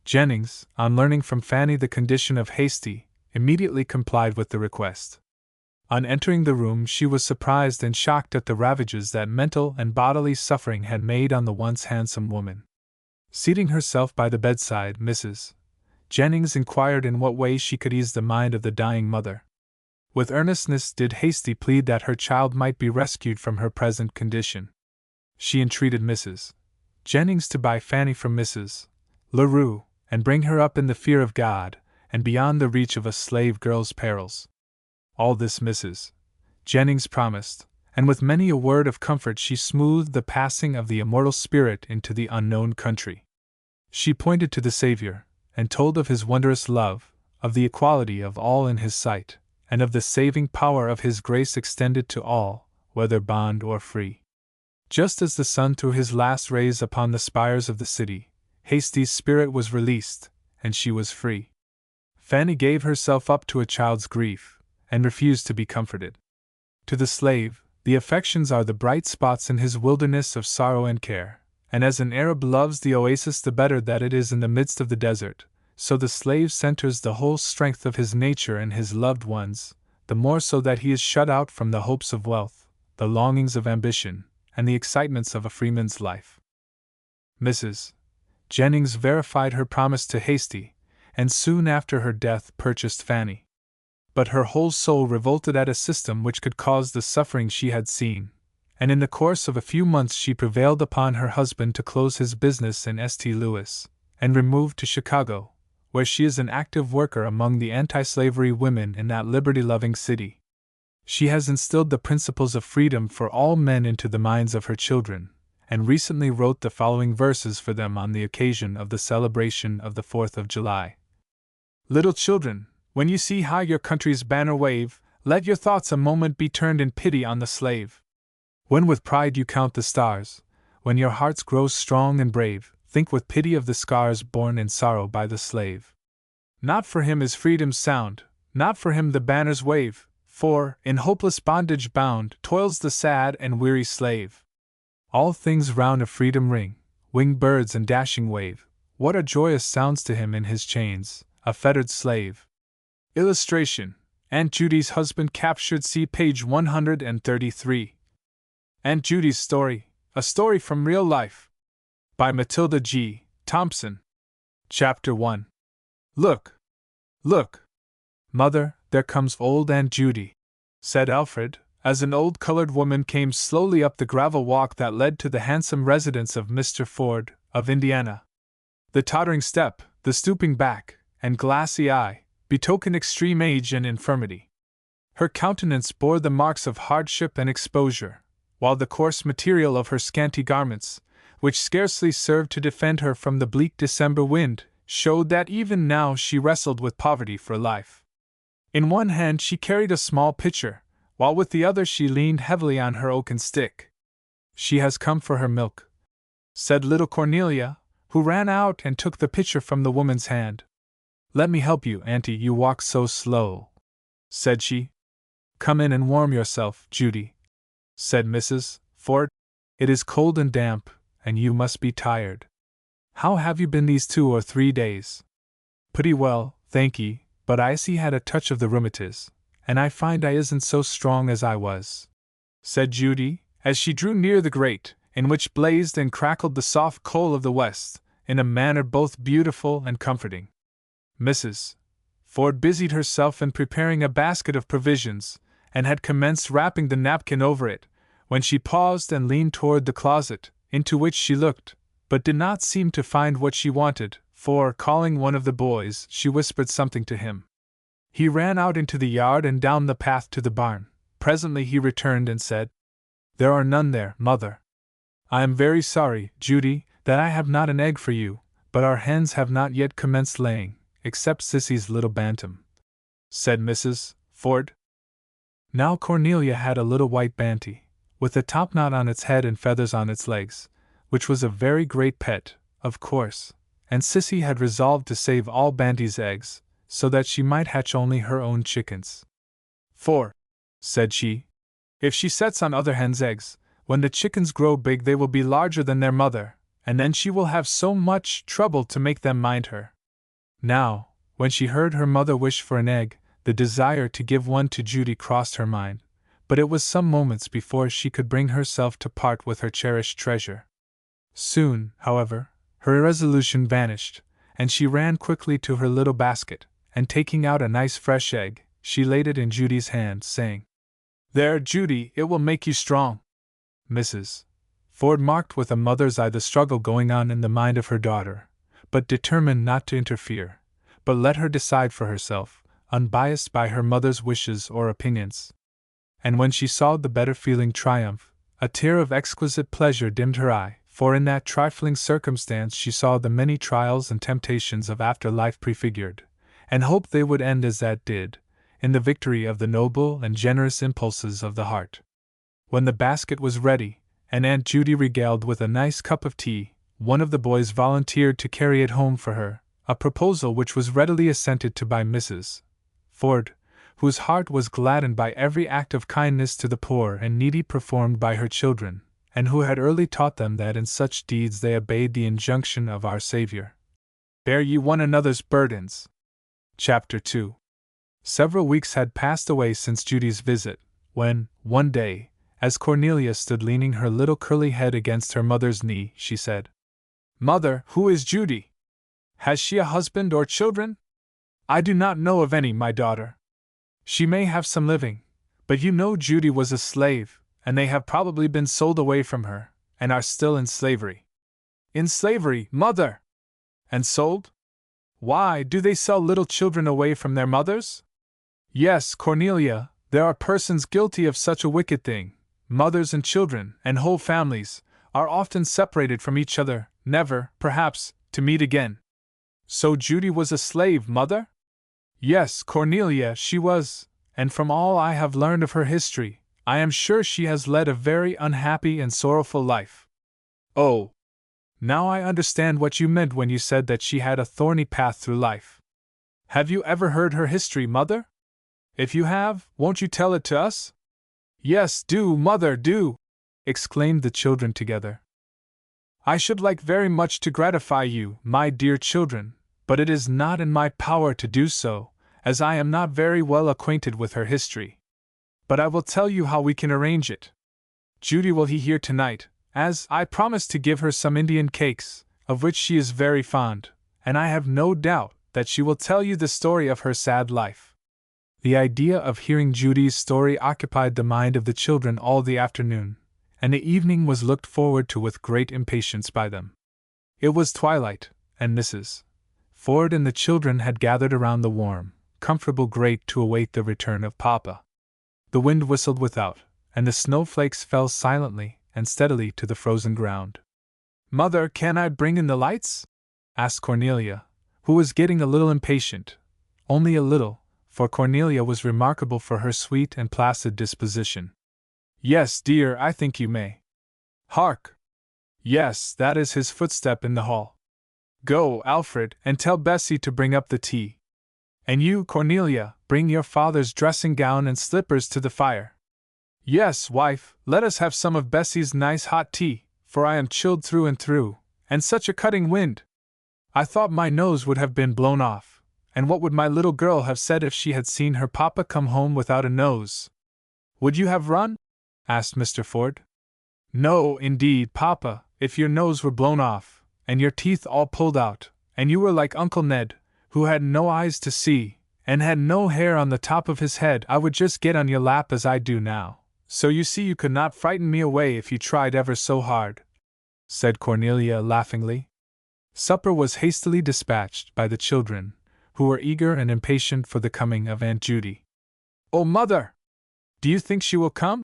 [SPEAKER 1] Jennings, on learning from Fanny the condition of Hasty, immediately complied with the request. On entering the room she was surprised and shocked at the ravages that mental and bodily suffering had made on the once handsome woman. Seating herself by the bedside, Mrs. Jennings inquired in what way she could ease the mind of the dying mother. With earnestness did Hasty plead that her child might be rescued from her present condition. She entreated Mrs. Jennings to buy Fanny from Mrs. LaRue, and bring her up in the fear of God, and beyond the reach of a slave girl's perils. All this Mrs. Jennings promised, and with many a word of comfort she smoothed the passing of the immortal spirit into the unknown country. She pointed to the Savior, and told of his wondrous love, of the equality of all in his sight, and of the saving power of his grace extended to all, whether bond or free. Just as the sun threw his last rays upon the spires of the city, Hasty's spirit was released, and she was free. Fanny gave herself up to a child's grief, and refused to be comforted. To the slave, the affections are the bright spots in his wilderness of sorrow and care, and as an Arab loves the oasis the better that it is in the midst of the desert, so the slave centers the whole strength of his nature in his loved ones, the more so that he is shut out from the hopes of wealth, the longings of ambition, and the excitements of a freeman's life. Mrs. Jennings verified her promise to Hasty, and soon after her death purchased Fanny. But her whole soul revolted at a system which could cause the suffering she had seen, and in the course of a few months she prevailed upon her husband to close his business in St. Louis, and remove to Chicago, where she is an active worker among the anti-slavery women in that liberty-loving city. She has instilled the principles of freedom for all men into the minds of her children, and recently wrote the following verses for them on the occasion of the celebration of the 4th of July. Little children, when you see high your country's banner wave, let your thoughts a moment be turned in pity on the slave. When with pride you count the stars, when your hearts grow strong and brave, think with pity of the scars borne in sorrow by the slave. Not for him is freedom's sound, not for him the banners wave, for, in hopeless bondage bound, toils the sad and weary slave. All things round of freedom ring, winged birds and dashing wave, what are joyous sounds to him in his chains, a fettered slave. Illustration: Aunt Judy's husband captured. See page 133. Aunt Judy's Story, a story from real life. By Matilda G. Thompson. Chapter 1. Look! Look! Mother, there comes old Aunt Judy, said Alfred, as an old colored woman came slowly up the gravel walk that led to the handsome residence of Mr. Ford, of Indiana. The tottering step, the stooping back, and glassy eye, betoken extreme age and infirmity. Her countenance bore the marks of hardship and exposure, while the coarse material of her scanty garments, which scarcely served to defend her from the bleak December wind, showed that even now she wrestled with poverty for life. In one hand she carried a small pitcher, while with the other she leaned heavily on her oaken stick. "She has come for her milk," said little Cornelia, who ran out and took the pitcher from the woman's hand. "Let me help you, Auntie, you walk so slow," said she. "Come in and warm yourself, Judy," said Mrs. Ford. "It is cold and damp, and you must be tired. How have you been these 2 or 3 days?" "Pretty well, thank ye, but I see had a touch of the rheumatiz, and I find I isn't so strong as I was," said Judy, as she drew near the grate, in which blazed and crackled the soft coal of the West, in a manner both beautiful and comforting. Mrs. Ford busied herself in preparing a basket of provisions, and had commenced wrapping the napkin over it, when she paused and leaned toward the closet, into which she looked, but did not seem to find what she wanted, for, calling one of the boys, she whispered something to him. He ran out into the yard and down the path to the barn. Presently he returned and said, "There are none there, Mother." "I am very sorry, Judy, that I have not an egg for you, but our hens have not yet commenced laying, except Sissy's little bantam," said Mrs. Ford. Now Cornelia had a little white banty, with a topknot on its head and feathers on its legs, which was a very great pet, of course, and Sissy had resolved to save all Banty's eggs, so that she might hatch only her own chickens. "For," said she, "if she sets on other hens' eggs, when the chickens grow big they will be larger than their mother, and then she will have so much trouble to make them mind her." Now, when she heard her mother wish for an egg, the desire to give one to Judy crossed her mind, but it was some moments before she could bring herself to part with her cherished treasure. Soon, however, her irresolution vanished, and she ran quickly to her little basket, and taking out a nice fresh egg, she laid it in Judy's hand, saying, "There, Judy, it will make you strong." Mrs. Ford marked with a mother's eye the struggle going on in the mind of her daughter, but determined not to interfere, but let her decide for herself, unbiased by her mother's wishes or opinions. And when she saw the better feeling triumph, a tear of exquisite pleasure dimmed her eye, for in that trifling circumstance she saw the many trials and temptations of after life prefigured, and hoped they would end as that did, in the victory of the noble and generous impulses of the heart. When the basket was ready, and Aunt Judy regaled with a nice cup of tea. One of the boys volunteered to carry it home for her, a proposal which was readily assented to by Mrs. Ford, whose heart was gladdened by every act of kindness to the poor and needy performed by her children, and who had early taught them that in such deeds they obeyed the injunction of our Savior. Bear ye one another's burdens. Chapter 2. Several weeks had passed away since Judy's visit, when, one day, as Cornelia stood leaning her little curly head against her mother's knee, she said, "Mother, who is Judy? Has she a husband or children?" "I do not know of any, my daughter. She may have some living, but you know Judy was a slave, and they have probably been sold away from her, and are still in slavery." "In slavery, mother? And sold? Why, do they sell little children away from their mothers?" "Yes, Cornelia, there are persons guilty of such a wicked thing. Mothers and children, and whole families, are often separated from each other, never, perhaps, to meet again." "So Judy was a slave, mother?" "Yes, Cornelia, she was, and from all I have learned of her history, I am sure she has led a very unhappy and sorrowful life." "Oh! Now I understand what you meant when you said that she had a thorny path through life. Have you ever heard her history, mother? If you have, won't you tell it to us?" "Yes, do, mother, do!" exclaimed the children together. "I should like very much to gratify you, my dear children, but it is not in my power to do so, as I am not very well acquainted with her history. But I will tell you how we can arrange it. Judy will be here tonight, as I promised to give her some Indian cakes, of which she is very fond, and I have no doubt that she will tell you the story of her sad life." The idea of hearing Judy's story occupied the mind of the children all the afternoon, and the evening was looked forward to with great impatience by them. It was twilight, and Mrs. Ford and the children had gathered around the warm, comfortable grate to await the return of Papa. The wind whistled without, and the snowflakes fell silently and steadily to the frozen ground. "Mother, can I bring in the lights?" asked Cornelia, who was getting a little impatient, only a little, for Cornelia was remarkable for her sweet and placid disposition. "Yes, dear, I think you may. Hark! Yes, that is his footstep in the hall. Go, Alfred, and tell Bessie to bring up the tea. And you, Cornelia, bring your father's dressing gown and slippers to the fire. Yes, wife, let us have some of Bessie's nice hot tea, for I am chilled through and through, and such a cutting wind. I thought my nose would have been blown off, and what would my little girl have said if she had seen her papa come home without a nose?" "Would you have run?" asked Mr. Ford. "No, indeed, Papa, if your nose were blown off, and your teeth all pulled out, and you were like Uncle Ned, who had no eyes to see, and had no hair on the top of his head, I would just get on your lap as I do now. So you see you could not frighten me away if you tried ever so hard," said Cornelia laughingly. Supper was hastily dispatched by the children, who were eager and impatient for the coming of Aunt Judy. "Oh, Mother! Do you think she will come?"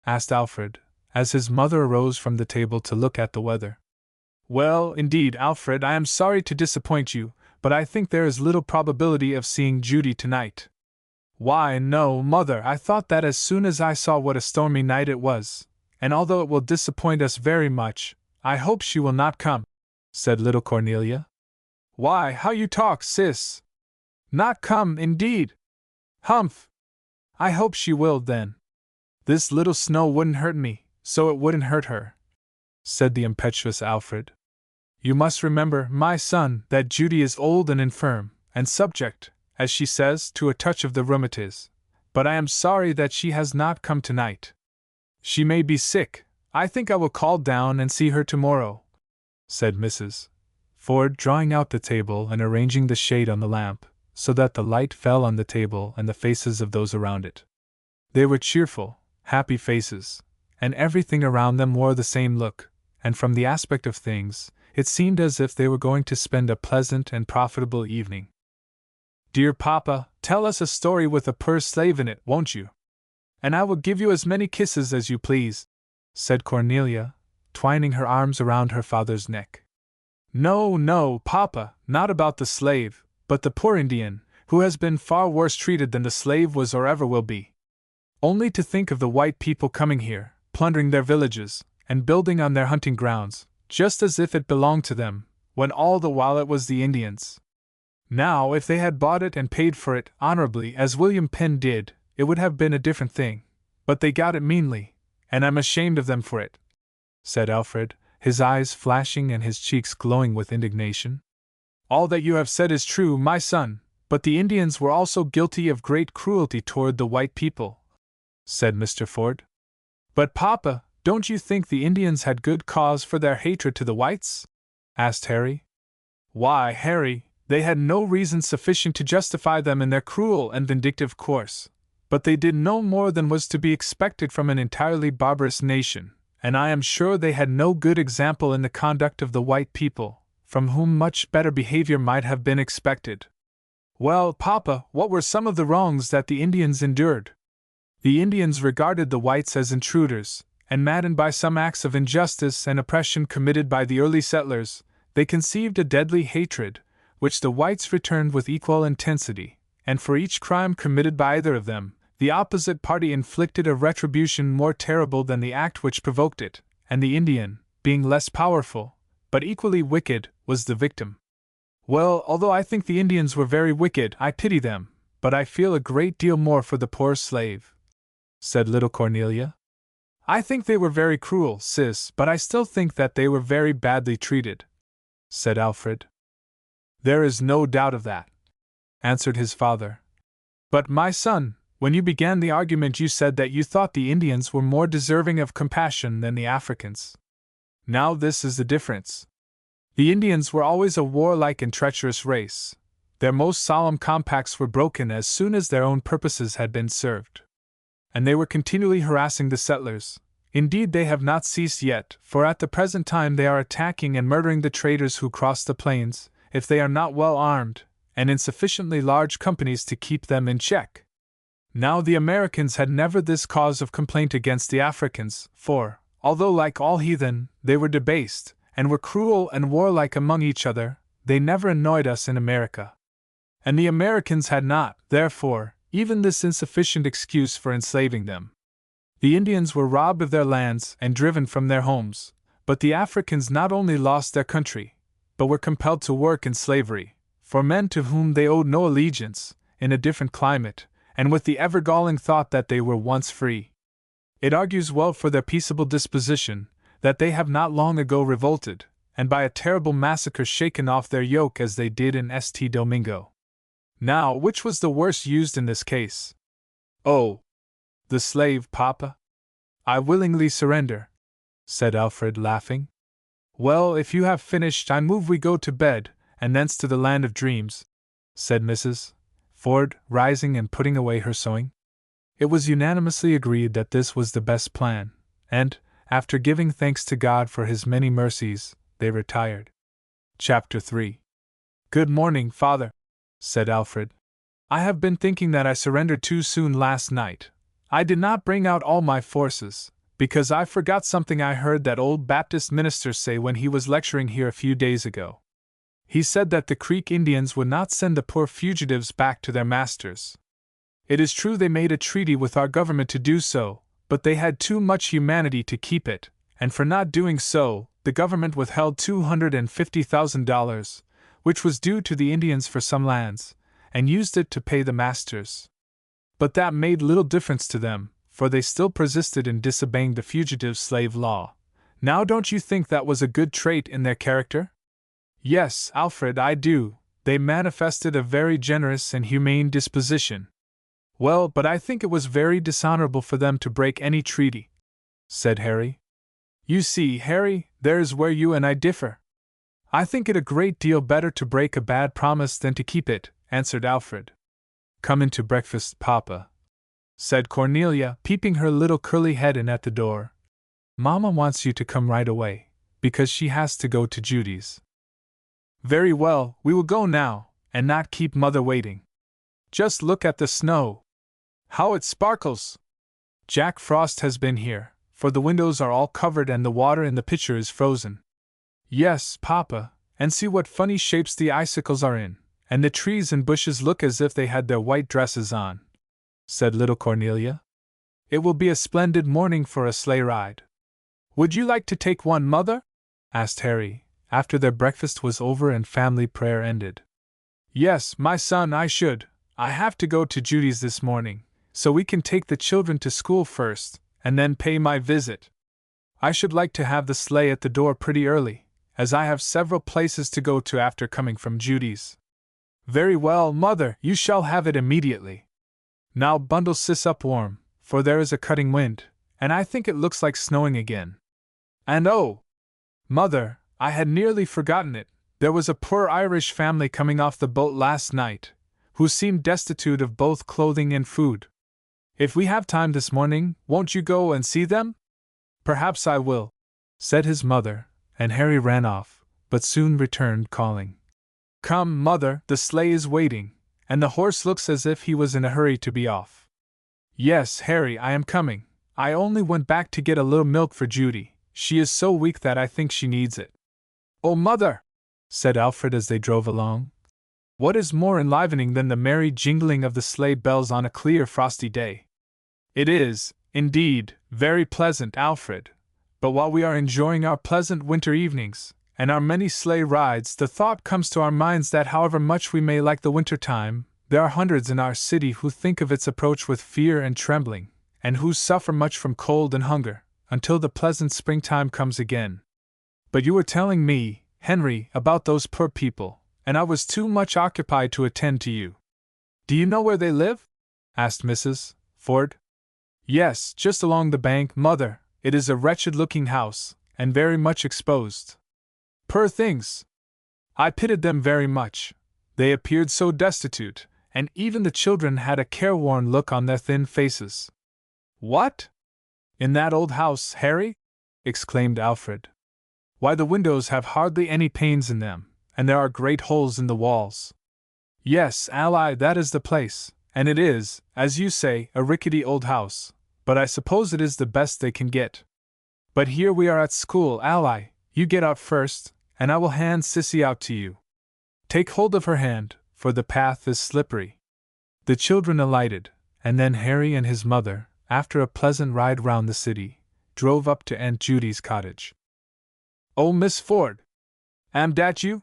[SPEAKER 1] asked Alfred, as his mother arose from the table to look at the weather. "Well, indeed, Alfred, I am sorry to disappoint you, but I think there is little probability of seeing Judy tonight." "Why, no, Mother, I thought that as soon as I saw what a stormy night it was, and although it will disappoint us very much, I hope she will not come," said little Cornelia. "Why, how you talk, sis! Not come, indeed! Humph! I hope she will, then. This little snow wouldn't hurt me, so it wouldn't hurt her," said the impetuous Alfred. "You must remember, my son, that Judy is old and infirm, and subject, as she says, to a touch of the rheumatiz, but I am sorry that she has not come tonight. She may be sick. I think I will call down and see her tomorrow," said Mrs. Ford, drawing out the table and arranging the shade on the lamp, so that the light fell on the table and the faces of those around it. They were cheerful, happy faces, and everything around them wore the same look, and from the aspect of things, it seemed as if they were going to spend a pleasant and profitable evening. "Dear Papa, tell us a story with a poor slave in it, won't you? And I will give you as many kisses as you please," said Cornelia, twining her arms around her father's neck. "No, no, Papa, not about the slave, but the poor Indian, who has been far worse treated than the slave was or ever will be. Only to think of the white people coming here, plundering their villages, and building on their hunting grounds, just as if it belonged to them, when all the while it was the Indians'. Now, if they had bought it and paid for it honorably as William Penn did, it would have been a different thing. But they got it meanly, and I'm ashamed of them for it," said Alfred, his eyes flashing and his cheeks glowing with indignation. "All that you have said is true, my son, but the Indians were also guilty of great cruelty toward the white people," said Mr. Ford. "But, Papa, don't you think the Indians had good cause for their hatred to the whites?" asked Harry. "Why, Harry, they had no reason sufficient to justify them in their cruel and vindictive course, but they did no more than was to be expected from an entirely barbarous nation, and I am sure they had no good example in the conduct of the white people, from whom much better behavior might have been expected." "Well, Papa, what were some of the wrongs that the Indians endured?" "The Indians regarded the whites as intruders, and maddened by some acts of injustice and oppression committed by the early settlers, they conceived a deadly hatred, which the whites returned with equal intensity, and for each crime committed by either of them, the opposite party inflicted a retribution more terrible than the act which provoked it, and the Indian, being less powerful, but equally wicked, was the victim." "Well, although I think the Indians were very wicked, I pity them, but I feel a great deal more for the poor slave," said little Cornelia. "I think they were very cruel, sis, but I still think that they were very badly treated," said Alfred. "There is no doubt of that," answered his father. "But, my son, when you began the argument you said that you thought the Indians were more deserving of compassion than the Africans. Now this is the difference. The Indians were always a warlike and treacherous race. Their most solemn compacts were broken as soon as their own purposes had been served. And they were continually harassing the settlers. Indeed, they have not ceased yet, for at the present time they are attacking and murdering the traders who cross the plains, if they are not well armed, and in sufficiently large companies to keep them in check. Now the Americans had never this cause of complaint against the Africans, for, although like all heathen, they were debased, and were cruel and warlike among each other, they never annoyed us in America. And the Americans had not, therefore, even this insufficient excuse for enslaving them. The Indians were robbed of their lands and driven from their homes, but the Africans not only lost their country, but were compelled to work in slavery, for men to whom they owed no allegiance, in a different climate, and with the ever-galling thought that they were once free. It argues well for their peaceable disposition, that they have not long ago revolted, and by a terrible massacre shaken off their yoke as they did in St. Domingo. Now, which was the worst used in this case? Oh, the slave, Papa. I willingly surrender, said Alfred, laughing. Well, if you have finished, I move we go to bed, and thence to the land of dreams, said Mrs. Ford, rising and putting away her sewing. It was unanimously agreed that this was the best plan, and, after giving thanks to God for his many mercies, they retired. Chapter 3. Good morning, Father, said Alfred. I have been thinking that I surrendered too soon last night. I did not bring out all my forces, because I forgot something I heard that old Baptist minister say when he was lecturing here a few days ago. He said that the Creek Indians would not send the poor fugitives back to their masters. It is true they made a treaty with our government to do so, but they had too much humanity to keep it, and for not doing so, the government withheld $250,000, which was due to the Indians for some lands, and used it to pay the masters. But that made little difference to them, for they still persisted in disobeying the fugitive slave law. Now, don't you think that was a good trait in their character? Yes, Alfred, I do. They manifested a very generous and humane disposition. Well, but I think it was very dishonorable for them to break any treaty, said Harry. You see, Harry, there's where you and I differ. I think it a great deal better to break a bad promise than to keep it, answered Alfred. Come into breakfast, Papa, said Cornelia, peeping her little curly head in at the door. Mamma wants you to come right away, because she has to go to Judy's. Very well, we will go now, and not keep Mother waiting. Just look at the snow. How it sparkles! Jack Frost has been here, for the windows are all covered and the water in the pitcher is frozen. Yes, Papa, and see what funny shapes the icicles are in, and the trees and bushes look as if they had their white dresses on, said little Cornelia. It will be a splendid morning for a sleigh ride. Would you like to take one, Mother? Asked Harry, after their breakfast was over and family prayer ended. Yes, my son, I should. I have to go to Judy's this morning, so we can take the children to school first, and then pay my visit. I should like to have the sleigh at the door pretty early, as I have several places to go to after coming from Judy's. Very well, Mother, you shall have it immediately. Now bundle Sis up warm, for there is a cutting wind, and I think it looks like snowing again. And oh, Mother, I had nearly forgotten it, there was a poor Irish family coming off the boat last night, who seemed destitute of both clothing and food. If we have time this morning, won't you go and see them? Perhaps I will, said his mother, and Harry ran off, but soon returned calling, Come, Mother, the sleigh is waiting, and the horse looks as if he was in a hurry to be off. Yes, Harry, I am coming. I only went back to get a little milk for Judy. She is so weak that I think she needs it. Oh, Mother, said Alfred as they drove along, what is more enlivening than the merry jingling of the sleigh bells on a clear, frosty day? It is, indeed, very pleasant, Alfred, but while we are enjoying our pleasant winter evenings, and our many sleigh rides, the thought comes to our minds that however much we may like the winter time, there are hundreds in our city who think of its approach with fear and trembling, and who suffer much from cold and hunger, until the pleasant springtime comes again. But you were telling me, Henry, about those poor people, and I was too much occupied to attend to you. Do you know where they live? Asked Mrs. Ford. Yes, just along the bank, Mother. It is a wretched-looking house, and very much exposed. Poor things! I pitied them very much. They appeared so destitute, and even the children had a careworn look on their thin faces. What? In that old house, Harry? Exclaimed Alfred. Why, the windows have hardly any panes in them, and there are great holes in the walls. Yes, Ally, that is the place, and it is, as you say, a rickety old house, but I suppose it is the best they can get. But here we are at school, Ally. You get out first, and I will hand Sissy out to you. Take hold of her hand, for the path is slippery. The children alighted, and then Harry and his mother, after a pleasant ride round the city, drove up to Aunt Judy's cottage. Oh, Miss Ford! Am dat you?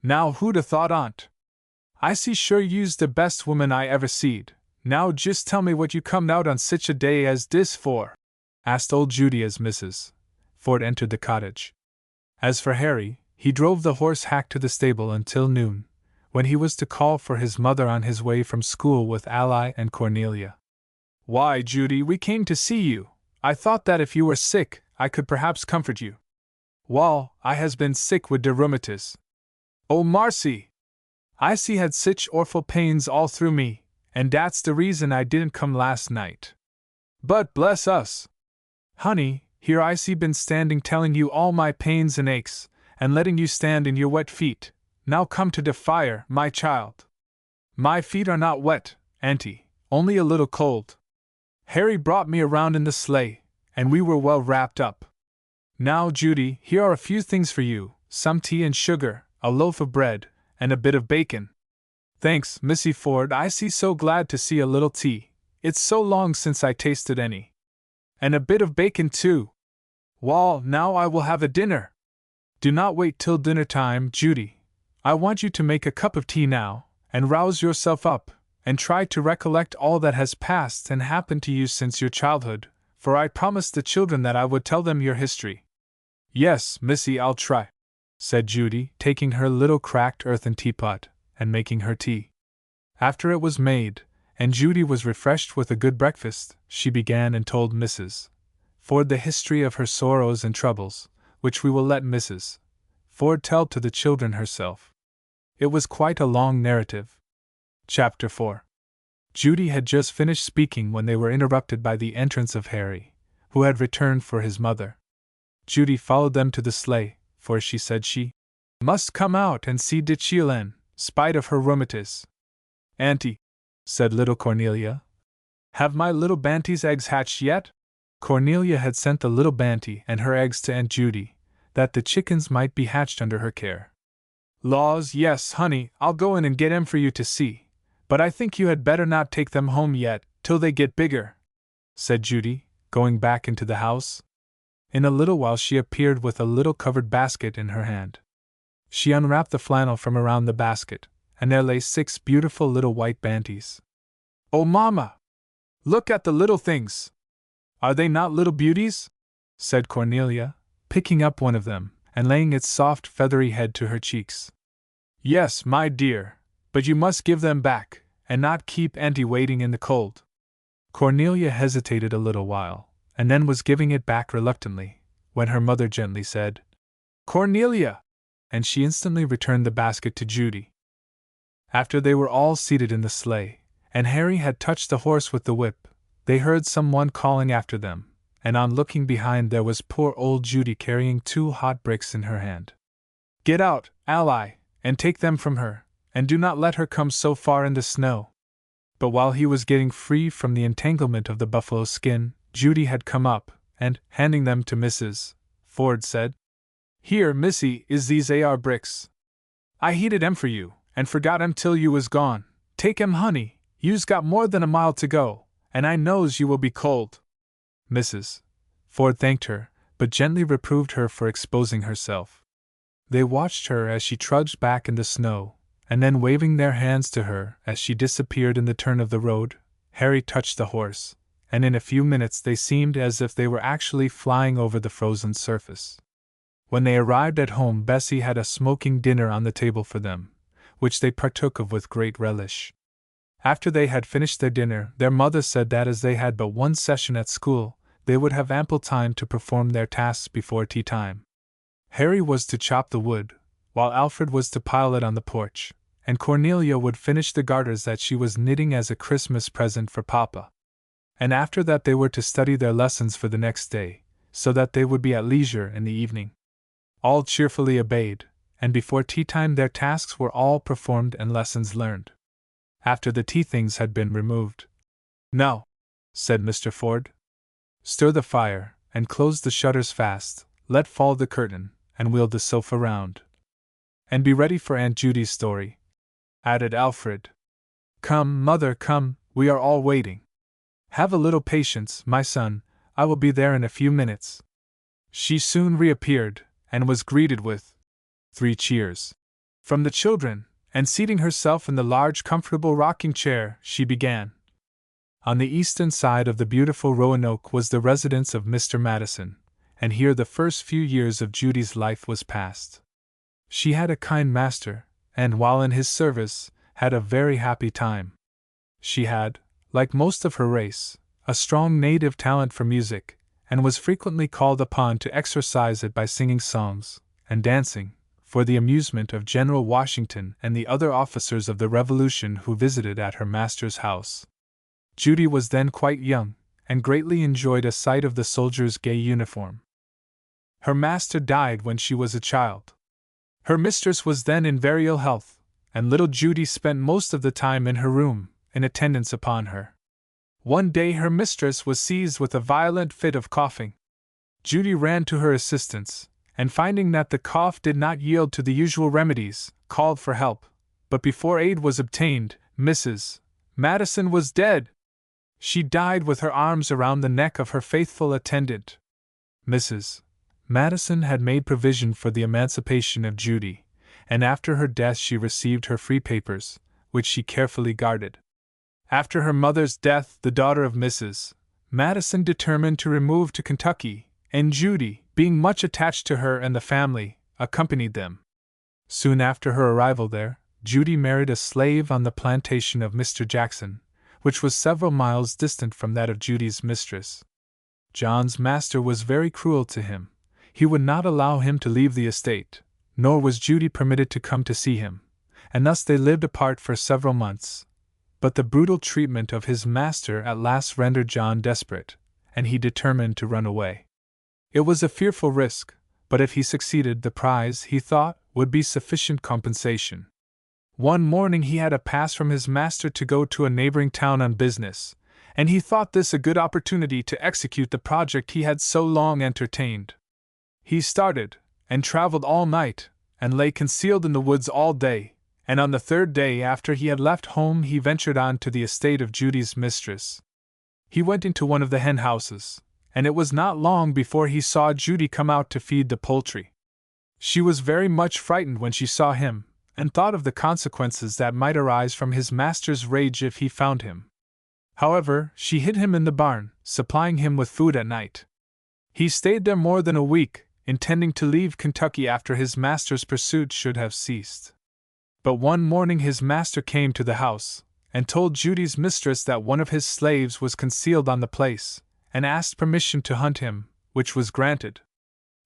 [SPEAKER 1] Now who'd 'a' thought on't? I see sure you's the best woman I ever seed. Now just tell me what you comed out on sich a day as dis for? Asked old Judy as Mrs. Ford entered the cottage. As for Harry, he drove the horse hack to the stable until noon, when he was to call for his mother on his way from school with Ally and Cornelia. Why, Judy, we came to see you. I thought that if you were sick, I could perhaps comfort you. Wall, I has been sick with de rheumatiz. Oh, Marcy! I see had sich orful pains all through me, and dat's the reason I didn't come last night. But bless us! Honey, here I see been standing telling you all my pains and aches, and letting you stand in your wet feet. Now come to de fire, my child. My feet are not wet, Auntie, only a little cold. Harry brought me around in the sleigh, and we were well wrapped up. Now, Judy, here are a few things for you, some tea and sugar, a loaf of bread, and a bit of bacon. Thanks, Missy Ford, I see so glad to see a little tea. It's so long since I tasted any. And a bit of bacon, too. Wall, now I will have a dinner. Do not wait till dinner time, Judy. I want you to make a cup of tea now, and rouse yourself up, and try to recollect all that has passed and happened to you since your childhood, for I promised the children that I would tell them your history. Yes, Missy, I'll try, said Judy, taking her little cracked earthen teapot, and making her tea. After it was made, and Judy was refreshed with a good breakfast, she began and told Mrs. Ford the history of her sorrows and troubles, which we will let Mrs. Ford tell to the children herself. It was quite a long narrative. Chapter 4. Judy had just finished speaking when they were interrupted by the entrance of Harry, who had returned for his mother. Judy followed them to the sleigh, for she said she must come out and see de children, spite of her rheumatiz. Auntie, said little Cornelia, have my little Banty's eggs hatched yet? Cornelia had sent the little Banty and her eggs to Aunt Judy, that the chickens might be hatched under her care. Laws, yes, honey, I'll go in and get 'em for you to see, but I think you had better not take them home yet, till they get bigger, said Judy, going back into the house. In a little while she appeared with a little covered basket in her hand. She unwrapped the flannel from around the basket, and there lay 6 beautiful little white banties. "Oh, Mamma! Look at the little things! Are they not little beauties?" said Cornelia, picking up one of them and laying its soft feathery head to her cheeks. "Yes, my dear, but you must give them back, and not keep Auntie waiting in the cold." Cornelia hesitated a little while, and then was giving it back reluctantly, when her mother gently said, "Cornelia!" and she instantly returned the basket to Judy. After they were all seated in the sleigh, and Harry had touched the horse with the whip, they heard someone calling after them, and on looking behind there was poor old Judy carrying 2 hot bricks in her hand. "Get out, Ally, and take them from her, and do not let her come so far in the snow." But while he was getting free from the entanglement of the buffalo skin, Judy had come up, and, handing them to Mrs. Ford, said, "Here, Missy, is these AR bricks. I heated 'em for you, and forgot 'em till you was gone. Take 'em, honey, you's got more than a mile to go, and I knows you will be cold." Mrs. Ford thanked her, but gently reproved her for exposing herself. They watched her as she trudged back in the snow, and then waving their hands to her as she disappeared in the turn of the road, Harry touched the horse, and in a few minutes they seemed as if they were actually flying over the frozen surface. When they arrived at home, Bessie had a smoking dinner on the table for them, which they partook of with great relish. After they had finished their dinner, their mother said that as they had but 1 session at school, they would have ample time to perform their tasks before tea time. Harry was to chop the wood, while Alfred was to pile it on the porch, and Cornelia would finish the garters that she was knitting as a Christmas present for Papa. And after that they were to study their lessons for the next day, so that they would be at leisure in the evening. All cheerfully obeyed, and before tea time their tasks were all performed and lessons learned. After the tea things had been removed, "Now," said Mr. Ford, "stir the fire, and close the shutters fast, let fall the curtain, and wheel the sofa round. And be ready for Aunt Judy's story," added Alfred. "Come, Mother, come, we are all waiting. Have a little patience, my son, I will be there in a few minutes." She soon reappeared, and was greeted with 3 cheers from the children, and seating herself in the large comfortable rocking chair, she began. On the eastern side of the beautiful Roanoke was the residence of Mr. Madison, and here the first few years of Judy's life was passed. She had a kind master, and while in his service, had a very happy time. She had, like most of her race, a strong native talent for music, and was frequently called upon to exercise it by singing songs and dancing, for the amusement of General Washington and the other officers of the Revolution who visited at her master's house. Judy was then quite young, and greatly enjoyed a sight of the soldier's gay uniform. Her master died when she was a child. Her mistress was then in very ill health, and little Judy spent most of the time in her room, in attendance upon her. One day her mistress was seized with a violent fit of coughing. Judy ran to her assistance, and finding that the cough did not yield to the usual remedies, called for help, but before aid was obtained, Mrs. Madison was dead. She died with her arms around the neck of her faithful attendant. Mrs. Madison had made provision for the emancipation of Judy, and after her death she received her free papers, which she carefully guarded. After her mother's death, the daughter of Mrs. Madison determined to remove to Kentucky, and Judy, being much attached to her and the family, accompanied them. Soon after her arrival there, Judy married a slave on the plantation of Mr. Jackson, which was several miles distant from that of Judy's mistress. John's master was very cruel to him. He would not allow him to leave the estate, nor was Judy permitted to come to see him, and thus they lived apart for several months. But the brutal treatment of his master at last rendered John desperate, and he determined to run away. It was a fearful risk, but if he succeeded, the prize, he thought, would be sufficient compensation. One morning he had a pass from his master to go to a neighboring town on business, and he thought this a good opportunity to execute the project he had so long entertained. He started, and traveled all night, and lay concealed in the woods all day, and on the 3rd day after he had left home he ventured on to the estate of Judy's mistress. He went into one of the hen houses, and it was not long before he saw Judy come out to feed the poultry. She was very much frightened when she saw him, and thought of the consequences that might arise from his master's rage if he found him. However, she hid him in the barn, supplying him with food at night. He stayed there more than a week, intending to leave Kentucky after his master's pursuit should have ceased. But one morning his master came to the house, and told Judy's mistress that one of his slaves was concealed on the place, and asked permission to hunt him, which was granted.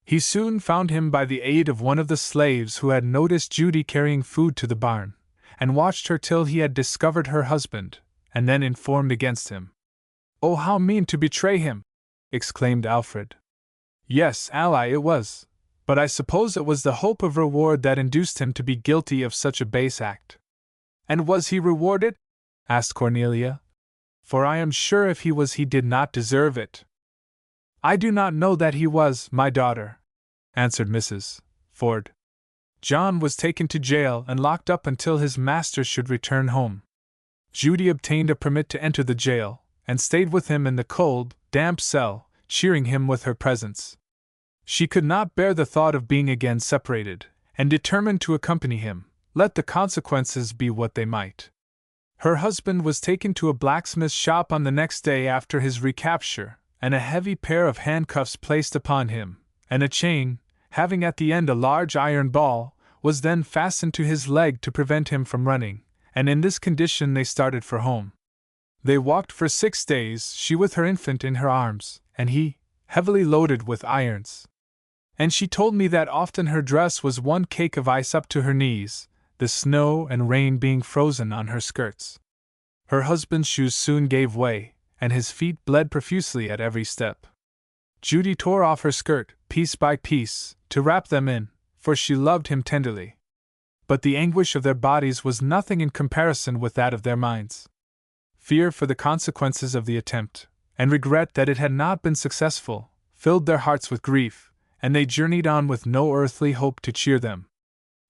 [SPEAKER 1] He soon found him by the aid of one of the slaves who had noticed Judy carrying food to the barn, and watched her till he had discovered her husband, and then informed against him. "Oh, how mean to betray him!" exclaimed Alfred. "Yes, ally, it was, but I suppose it was the hope of reward that induced him to be guilty of such a base act." "And was he rewarded?" asked Cornelia. "For I am sure if he was he did not deserve it." "I do not know that he was, my daughter," answered Mrs. Ford. "John was taken to jail and locked up until his master should return home. Judy obtained a permit to enter the jail, and stayed with him in the cold, damp cell, cheering him with her presence. She could not bear the thought of being again separated, and determined to accompany him, let the consequences be what they might. Her husband was taken to a blacksmith's shop on the next day after his recapture, and a heavy pair of handcuffs placed upon him, and a chain, having at the end a large iron ball, was then fastened to his leg to prevent him from running, and in this condition they started for home. They walked for 6 days, she with her infant in her arms, and he, heavily loaded with irons. And she told me that often her dress was one cake of ice up to her knees, the snow and rain being frozen on her skirts. Her husband's shoes soon gave way, and his feet bled profusely at every step. Judy tore off her skirt, piece by piece, to wrap them in, for she loved him tenderly. But the anguish of their bodies was nothing in comparison with that of their minds. Fear for the consequences of the attempt, and regret that it had not been successful, filled their hearts with grief, and they journeyed on with no earthly hope to cheer them.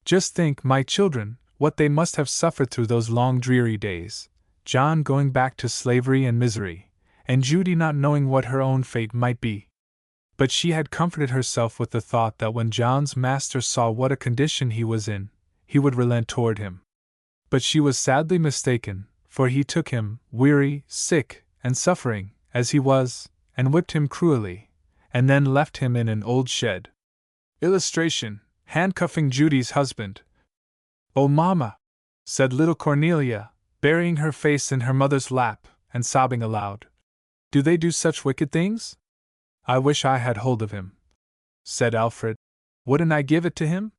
[SPEAKER 1] Just think, my children, what they must have suffered through those long dreary days, John going back to slavery and misery, and Judy not knowing what her own fate might be. But she had comforted herself with the thought that when John's master saw what a condition he was in, he would relent toward him. But she was sadly mistaken, for he took him, weary, sick, and suffering, as he was, and whipped him cruelly, and then left him in an old shed. Illustration: handcuffing Judy's husband. "Oh, Mamma," said little Cornelia, burying her face in her mother's lap, and sobbing aloud. "Do they do such wicked things?" "I wish I had hold of him," said Alfred. "Wouldn't I give it to him?"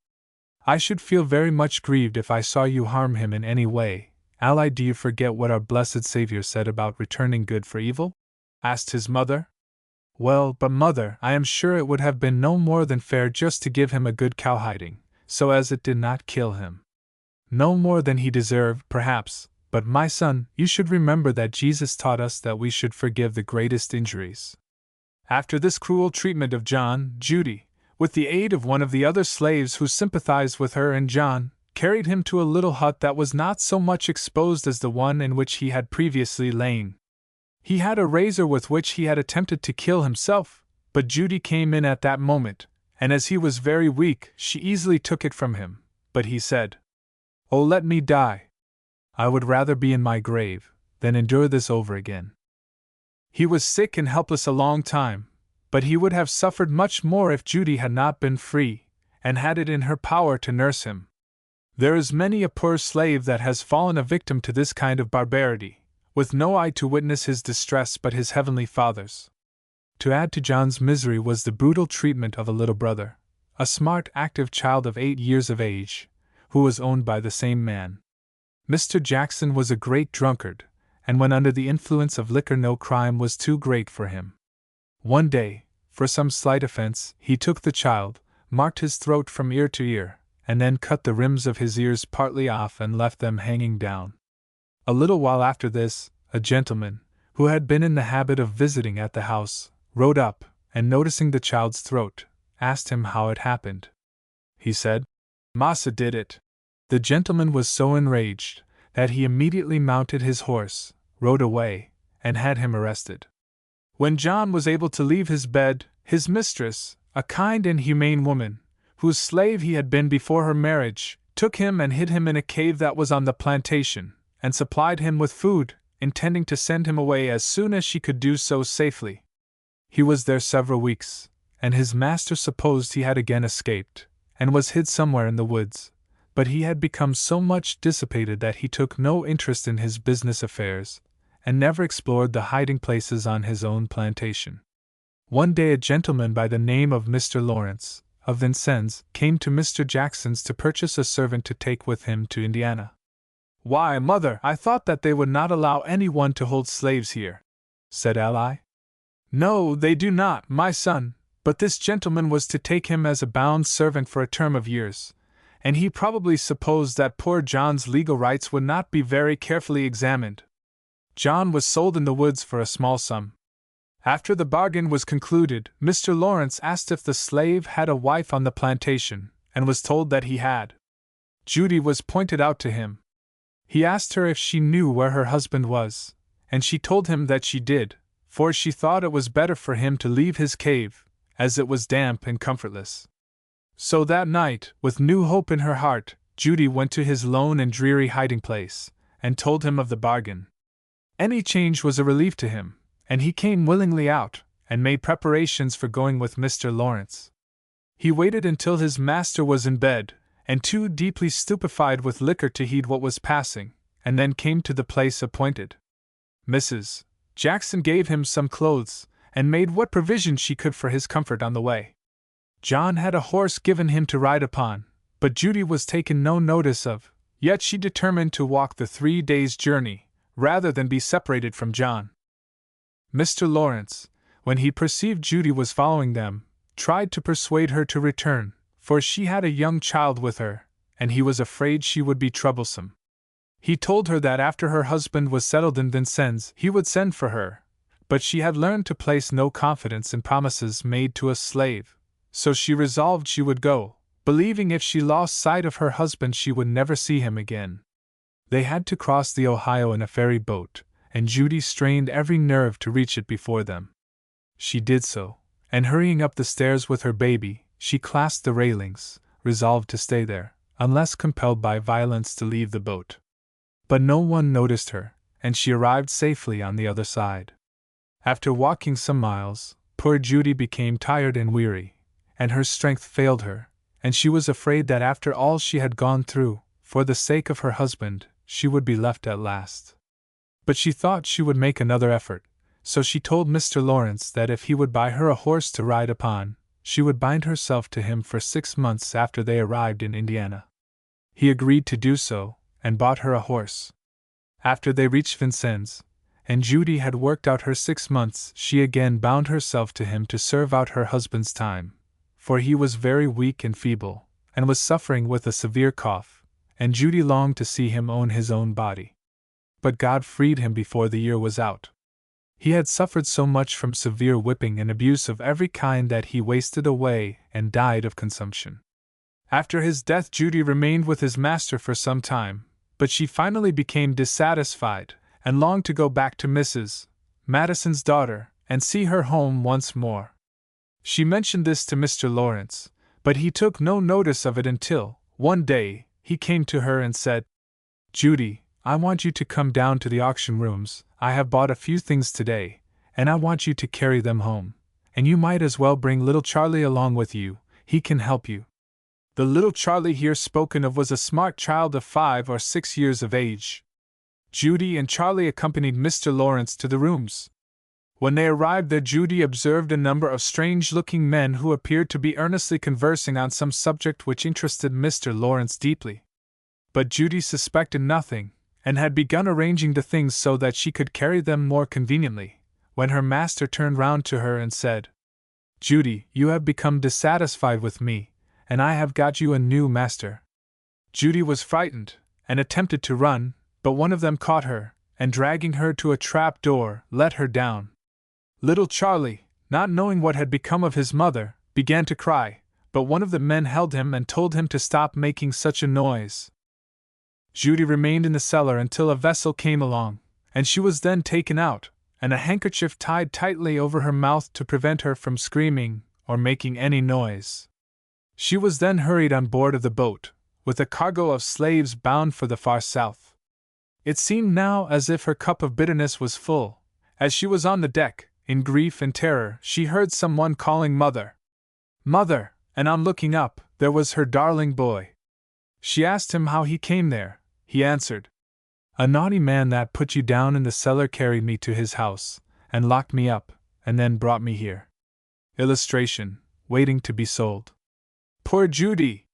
[SPEAKER 1] "I should feel very much grieved if I saw you harm him in any way. Ally, do you forget what our blessed Savior said about returning good for evil?" asked his mother. "Well, but mother, I am sure it would have been no more than fair just to give him a good cowhiding, so as it did not kill him. No more than he deserved, perhaps, but my son, you should remember that Jesus taught us that we should forgive the greatest injuries." After this cruel treatment of John, Judy, with the aid of one of the other slaves who sympathized with her and John, carried him to a little hut that was not so much exposed as the one in which he had previously lain. He had a razor with which he had attempted to kill himself, but Judy came in at that moment, and as he was very weak, she easily took it from him, but he said, "Oh, let me die. I would rather be in my grave than endure this over again." He was sick and helpless a long time, but he would have suffered much more if Judy had not been free, and had it in her power to nurse him. There is many a poor slave that has fallen a victim to this kind of barbarity, with no eye to witness his distress but his heavenly Father's. To add to John's misery was the brutal treatment of a little brother, a smart, active child of 8 years of age, who was owned by the same man. Mr. Jackson was a great drunkard, and when under the influence of liquor no crime was too great for him. One day, for some slight offense, he took the child, marked his throat from ear to ear, and then cut the rims of his ears partly off and left them hanging down. A little while after this, a gentleman, who had been in the habit of visiting at the house, rode up, and noticing the child's throat, asked him how it happened. He said, "Massa did it." The gentleman was so enraged that he immediately mounted his horse, rode away, and had him arrested. When John was able to leave his bed, his mistress, a kind and humane woman, whose slave he had been before her marriage, took him and hid him in a cave that was on the plantation, and supplied him with food, intending to send him away as soon as she could do so safely. He was there several weeks, and his master supposed he had again escaped, and was hid somewhere in the woods, but he had become so much dissipated that he took no interest in his business affairs, and never explored the hiding places on his own plantation. One day a gentleman by the name of Mr. Lawrence, of Vincennes, came to Mr. Jackson's to purchase a servant to take with him to Indiana. "Why, mother, I thought that they would not allow anyone to hold slaves here," said Ally. "No, they do not, my son, but this gentleman was to take him as a bound servant for a term of years, and he probably supposed that poor John's legal rights would not be very carefully examined. John was sold in the woods for a small sum. After the bargain was concluded, Mr. Lawrence asked if the slave had a wife on the plantation, and was told that he had. Judy was pointed out to him. He asked her if she knew where her husband was, and she told him that she did, for she thought it was better for him to leave his cave, as it was damp and comfortless. So that night, with new hope in her heart, Judy went to his lone and dreary hiding place, and told him of the bargain. Any change was a relief to him, and he came willingly out, and made preparations for going with Mr. Lawrence. He waited until his master was in bed, and too deeply stupefied with liquor to heed what was passing, and then came to the place appointed. Mrs. Jackson gave him some clothes, and made what provision she could for his comfort on the way. John had a horse given him to ride upon, but Judy was taken no notice of, yet she determined to walk the 3 days' journey, rather than be separated from John. Mr. Lawrence, when he perceived Judy was following them, tried to persuade her to return, for she had a young child with her, and he was afraid she would be troublesome. He told her that after her husband was settled in Vincennes he would send for her, but she had learned to place no confidence in promises made to a slave, so she resolved she would go, believing if she lost sight of her husband she would never see him again. They had to cross the Ohio in a ferry boat, and Judy strained every nerve to reach it before them. She did so, and hurrying up the stairs with her baby, she clasped the railings, resolved to stay there, unless compelled by violence to leave the boat. But no one noticed her, and she arrived safely on the other side. After walking some miles, poor Judy became tired and weary, and her strength failed her, and she was afraid that after all she had gone through, for the sake of her husband, she would be left at last. But she thought she would make another effort, so she told Mr. Lawrence that if he would buy her a horse to ride upon, she would bind herself to him for 6 months after they arrived in Indiana. He agreed to do so, and bought her a horse. After they reached Vincennes, and Judy had worked out her 6 months, she again bound herself to him to serve out her husband's time, for he was very weak and feeble, and was suffering with a severe cough, and Judy longed to see him own his own body. But God freed him before the year was out. He had suffered so much from severe whipping and abuse of every kind that he wasted away and died of consumption. After his death Judy remained with his master for some time, but she finally became dissatisfied, and longed to go back to Mrs. Madison's daughter, and see her home once more. She mentioned this to Mr. Lawrence, but he took no notice of it until, one day, he came to her and said, "Judy, I want you to come down to the auction rooms. I have bought a few things today, and I want you to carry them home, and you might as well bring little Charlie along with you, he can help you." The little Charlie here spoken of was a smart child of 5 or 6 years of age. Judy and Charlie accompanied Mr. Lawrence to the rooms. When they arrived there Judy observed a number of strange-looking men who appeared to be earnestly conversing on some subject which interested Mr. Lawrence deeply. But Judy suspected nothing, and had begun arranging the things so that she could carry them more conveniently, when her master turned round to her and said, "Judy, you have become dissatisfied with me, and I have got you a new master." Judy was frightened, and attempted to run, but one of them caught her, and dragging her to a trap door, let her down. Little Charlie, not knowing what had become of his mother, began to cry, but one of the men held him and told him to stop making such a noise. Judy remained in the cellar until a vessel came along, and she was then taken out, and a handkerchief tied tightly over her mouth to prevent her from screaming or making any noise. She was then hurried on board of the boat, with a cargo of slaves bound for the far south. It seemed now as if her cup of bitterness was full. As she was on the deck, in grief and terror, she heard someone calling "Mother! Mother!" and on looking up, there was her darling boy. She asked him how he came there. He answered, "A naughty man that put you down in the cellar carried me to his house, and locked me up, and then brought me here." Illustration: waiting to be sold. Poor Judy!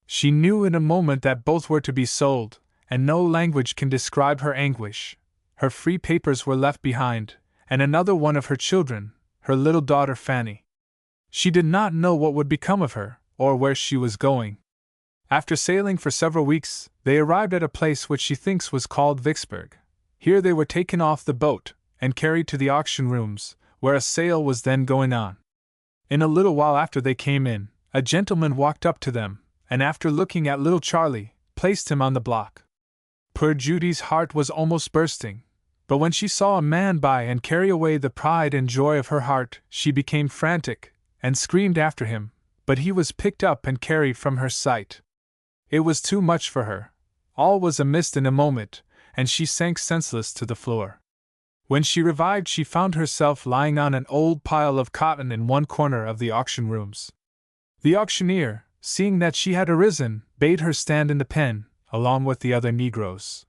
[SPEAKER 1] She knew in a moment that both were to be sold, and no language can describe her anguish. Her free papers were left behind, and another one of her children, her little daughter Fanny. She did not know what would become of her, or where she was going. After sailing for several weeks, they arrived at a place which she thinks was called Vicksburg. Here they were taken off the boat, and carried to the auction rooms, where a sale was then going on. In a little while after they came in, a gentleman walked up to them, and after looking at little Charlie, placed him on the block. Poor Judy's heart was almost bursting, but when she saw a man buy and carry away the pride and joy of her heart, she became frantic, and screamed after him, but he was picked up and carried from her sight. It was too much for her. All was a mist in a moment, and she sank senseless to the floor. When she revived, she found herself lying on an old pile of cotton in one corner of the auction rooms. The auctioneer, seeing that she had arisen, bade her stand in the pen, along with the other negroes.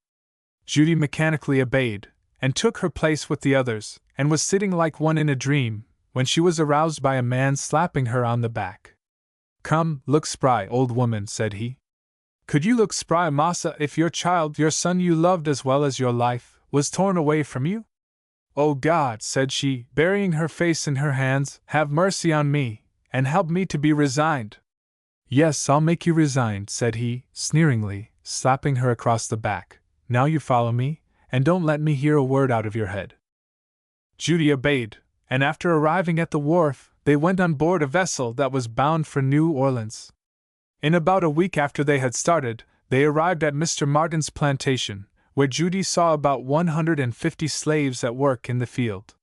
[SPEAKER 1] Judy mechanically obeyed, and took her place with the others, and was sitting like one in a dream, when she was aroused by a man slapping her on the back. "Come, look spry, old woman," said he. "Could you look spry, massa, if your child, your son you loved as well as your life, was torn away from you?" "Oh God," said she, burying her face in her hands, "have mercy on me, and help me to be resigned." "Yes, I'll make you resigned," said he, sneeringly, slapping her across the back. "Now you follow me, and don't let me hear a word out of your head." Judy obeyed, and after arriving at the wharf, they went on board a vessel that was bound for New Orleans. In about a week after they had started, they arrived at Mr. Martin's plantation, where Judy saw about 150 slaves at work in the field.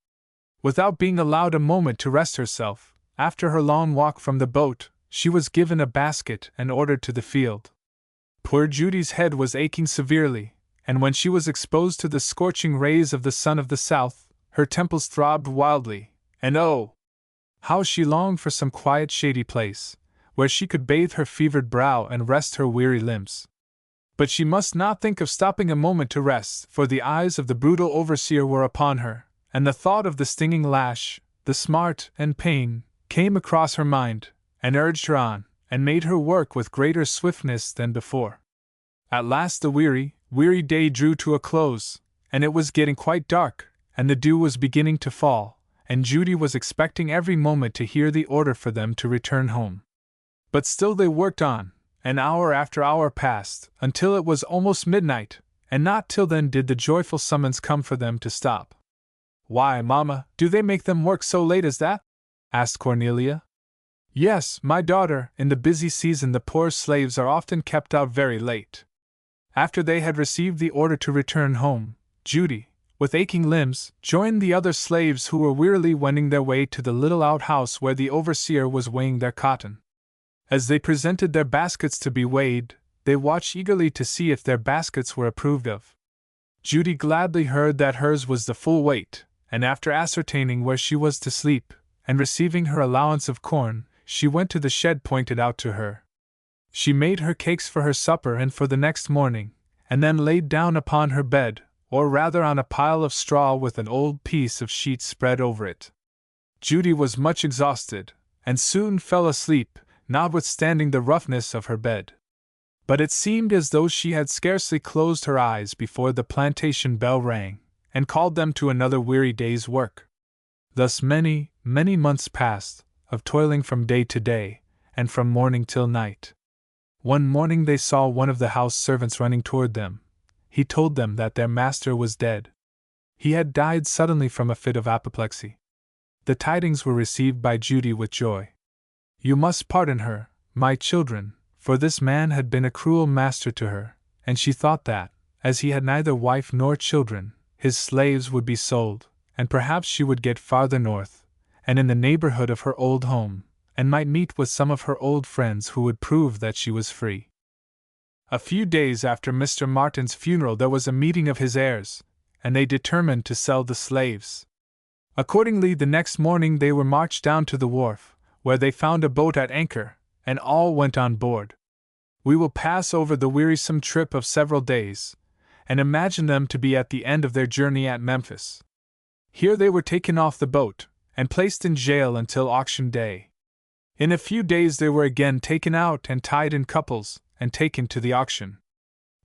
[SPEAKER 1] Without being allowed a moment to rest herself, after her long walk from the boat, she was given a basket and ordered to the field. Poor Judy's head was aching severely, and when she was exposed to the scorching rays of the sun of the south, her temples throbbed wildly, and oh! how she longed for some quiet shady place, where she could bathe her fevered brow and rest her weary limbs. But she must not think of stopping a moment to rest, for the eyes of the brutal overseer were upon her, and the thought of the stinging lash, the smart and pain, came across her mind, and urged her on, and made her work with greater swiftness than before. At last the weary day drew to a close, and it was getting quite dark, and the dew was beginning to fall, and Judy was expecting every moment to hear the order for them to return home. But still they worked on, and hour after hour passed, until it was almost midnight, and not till then did the joyful summons come for them to stop. "Why, Mamma, do they make them work so late as that?" asked Cornelia. "Yes, my daughter, in the busy season the poor slaves are often kept out very late." After they had received the order to return home, Judy, with aching limbs, joined the other slaves who were wearily wending their way to the little outhouse where the overseer was weighing their cotton. As they presented their baskets to be weighed, they watched eagerly to see if their baskets were approved of. Judy gladly heard that hers was the full weight, and after ascertaining where she was to sleep, and receiving her allowance of corn, she went to the shed pointed out to her. She made her cakes for her supper and for the next morning, and then laid down upon her bed, or rather on a pile of straw with an old piece of sheet spread over it. Judy was much exhausted, and soon fell asleep, notwithstanding the roughness of her bed. But it seemed as though she had scarcely closed her eyes before the plantation bell rang, and called them to another weary day's work. Thus many, many months passed, of toiling from day to day, and from morning till night. One morning they saw one of the house servants running toward them. He told them that their master was dead. He had died suddenly from a fit of apoplexy. The tidings were received by Judy with joy. "You must pardon her, my children, for this man had been a cruel master to her, and she thought that, as he had neither wife nor children, his slaves would be sold, and perhaps she would get farther north, and in the neighborhood of her old home, and might meet with some of her old friends who would prove that she was free. A few days after Mr. Martin's funeral there was a meeting of his heirs, and they determined to sell the slaves. Accordingly, the next morning they were marched down to the wharf, where they found a boat at anchor, and all went on board. We will pass over the wearisome trip of several days, and imagine them to be at the end of their journey at Memphis. Here they were taken off the boat, and placed in jail until auction day. In a few days they were again taken out and tied in couples, and taken to the auction.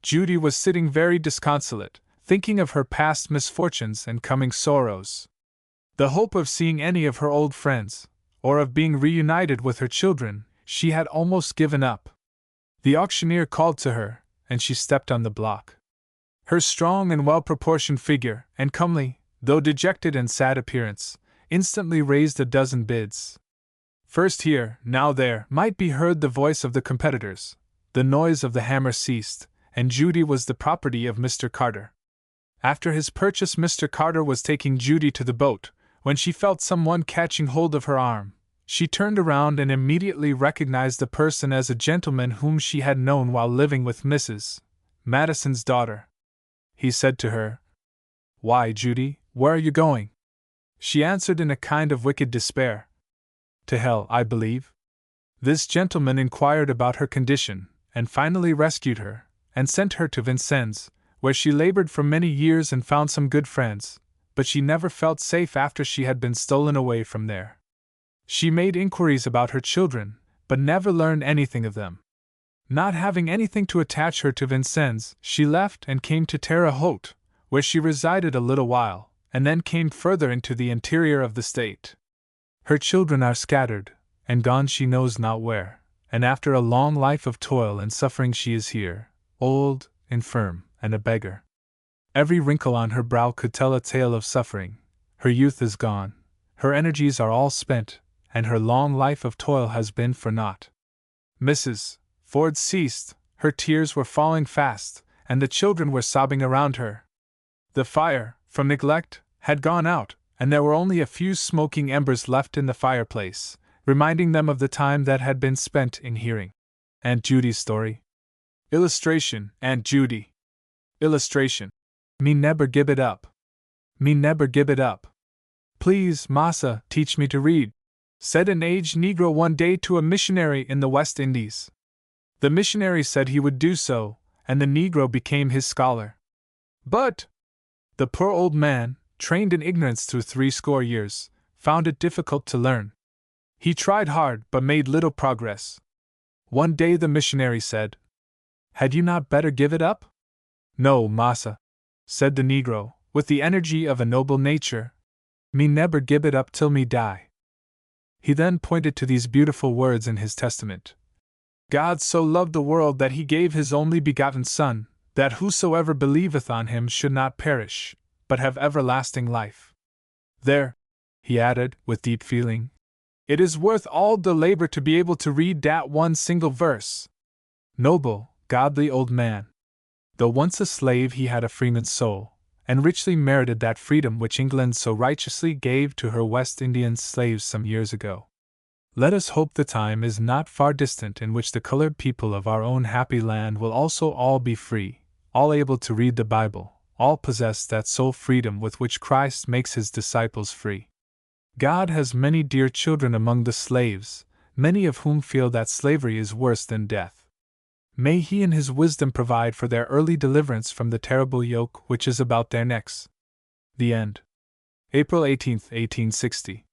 [SPEAKER 1] Judy was sitting very disconsolate, thinking of her past misfortunes and coming sorrows. The hope of seeing any of her old friends, or of being reunited with her children, she had almost given up. The auctioneer called to her, and she stepped on the block. Her strong and well-proportioned figure, and comely, though dejected and sad appearance, instantly raised a dozen bids. First here, now there, might be heard the voice of the competitors. The noise of the hammer ceased, and Judy was the property of Mr. Carter. After his purchase, Mr. Carter was taking Judy to the boat, when she felt someone catching hold of her arm. She turned around and immediately recognized the person as a gentleman whom she had known while living with Mrs. Madison's daughter. He said to her, "Why, Judy, where are you going?" She answered in a kind of wicked despair, "To hell, I believe." This gentleman inquired about her condition, and finally rescued her, and sent her to Vincennes, where she labored for many years and found some good friends, but she never felt safe after she had been stolen away from there. She made inquiries about her children, but never learned anything of them. Not having anything to attach her to Vincennes, she left and came to Terre Haute, where she resided a little while, and then came further into the interior of the state. Her children are scattered, and gone she knows not where, and after a long life of toil and suffering she is here, old, infirm, and a beggar. Every wrinkle on her brow could tell a tale of suffering. Her youth is gone, her energies are all spent, and her long life of toil has been for naught. Mrs. Ford ceased, her tears were falling fast, and the children were sobbing around her. The fire, from neglect, had gone out, and there were only a few smoking embers left in the fireplace, reminding them of the time that had been spent in hearing Aunt Judy's story. Illustration: Aunt Judy. Illustration: Me neber give it up. Me neber give it up. Please, massa, teach me to read, said an aged Negro one day to a missionary in the West Indies. The missionary said he would do so, and the Negro became his scholar. But the poor old man, trained in ignorance through 80 years, found it difficult to learn. He tried hard but made little progress. One day the missionary said, "Had you not better give it up?" "No, massa," said the Negro, with the energy of a noble nature. "Me neber give it up till me die." He then pointed to these beautiful words in his testament: "God so loved the world that he gave his only begotten Son, that whosoever believeth on him should not perish, but have everlasting life." There, he added, with deep feeling, "it is worth all the labor to be able to read that one single verse." Noble, godly old man. Though once a slave, he had a freeman's soul, and richly merited that freedom which England so righteously gave to her West Indian slaves some years ago. Let us hope the time is not far distant in which the colored people of our own happy land will also all be free, all able to read the Bible, all possess that sole freedom with which Christ makes his disciples free. God has many dear children among the slaves, many of whom feel that slavery is worse than death. May he in his wisdom provide for their early deliverance from the terrible yoke which is about their necks. The End. April 18, 1860.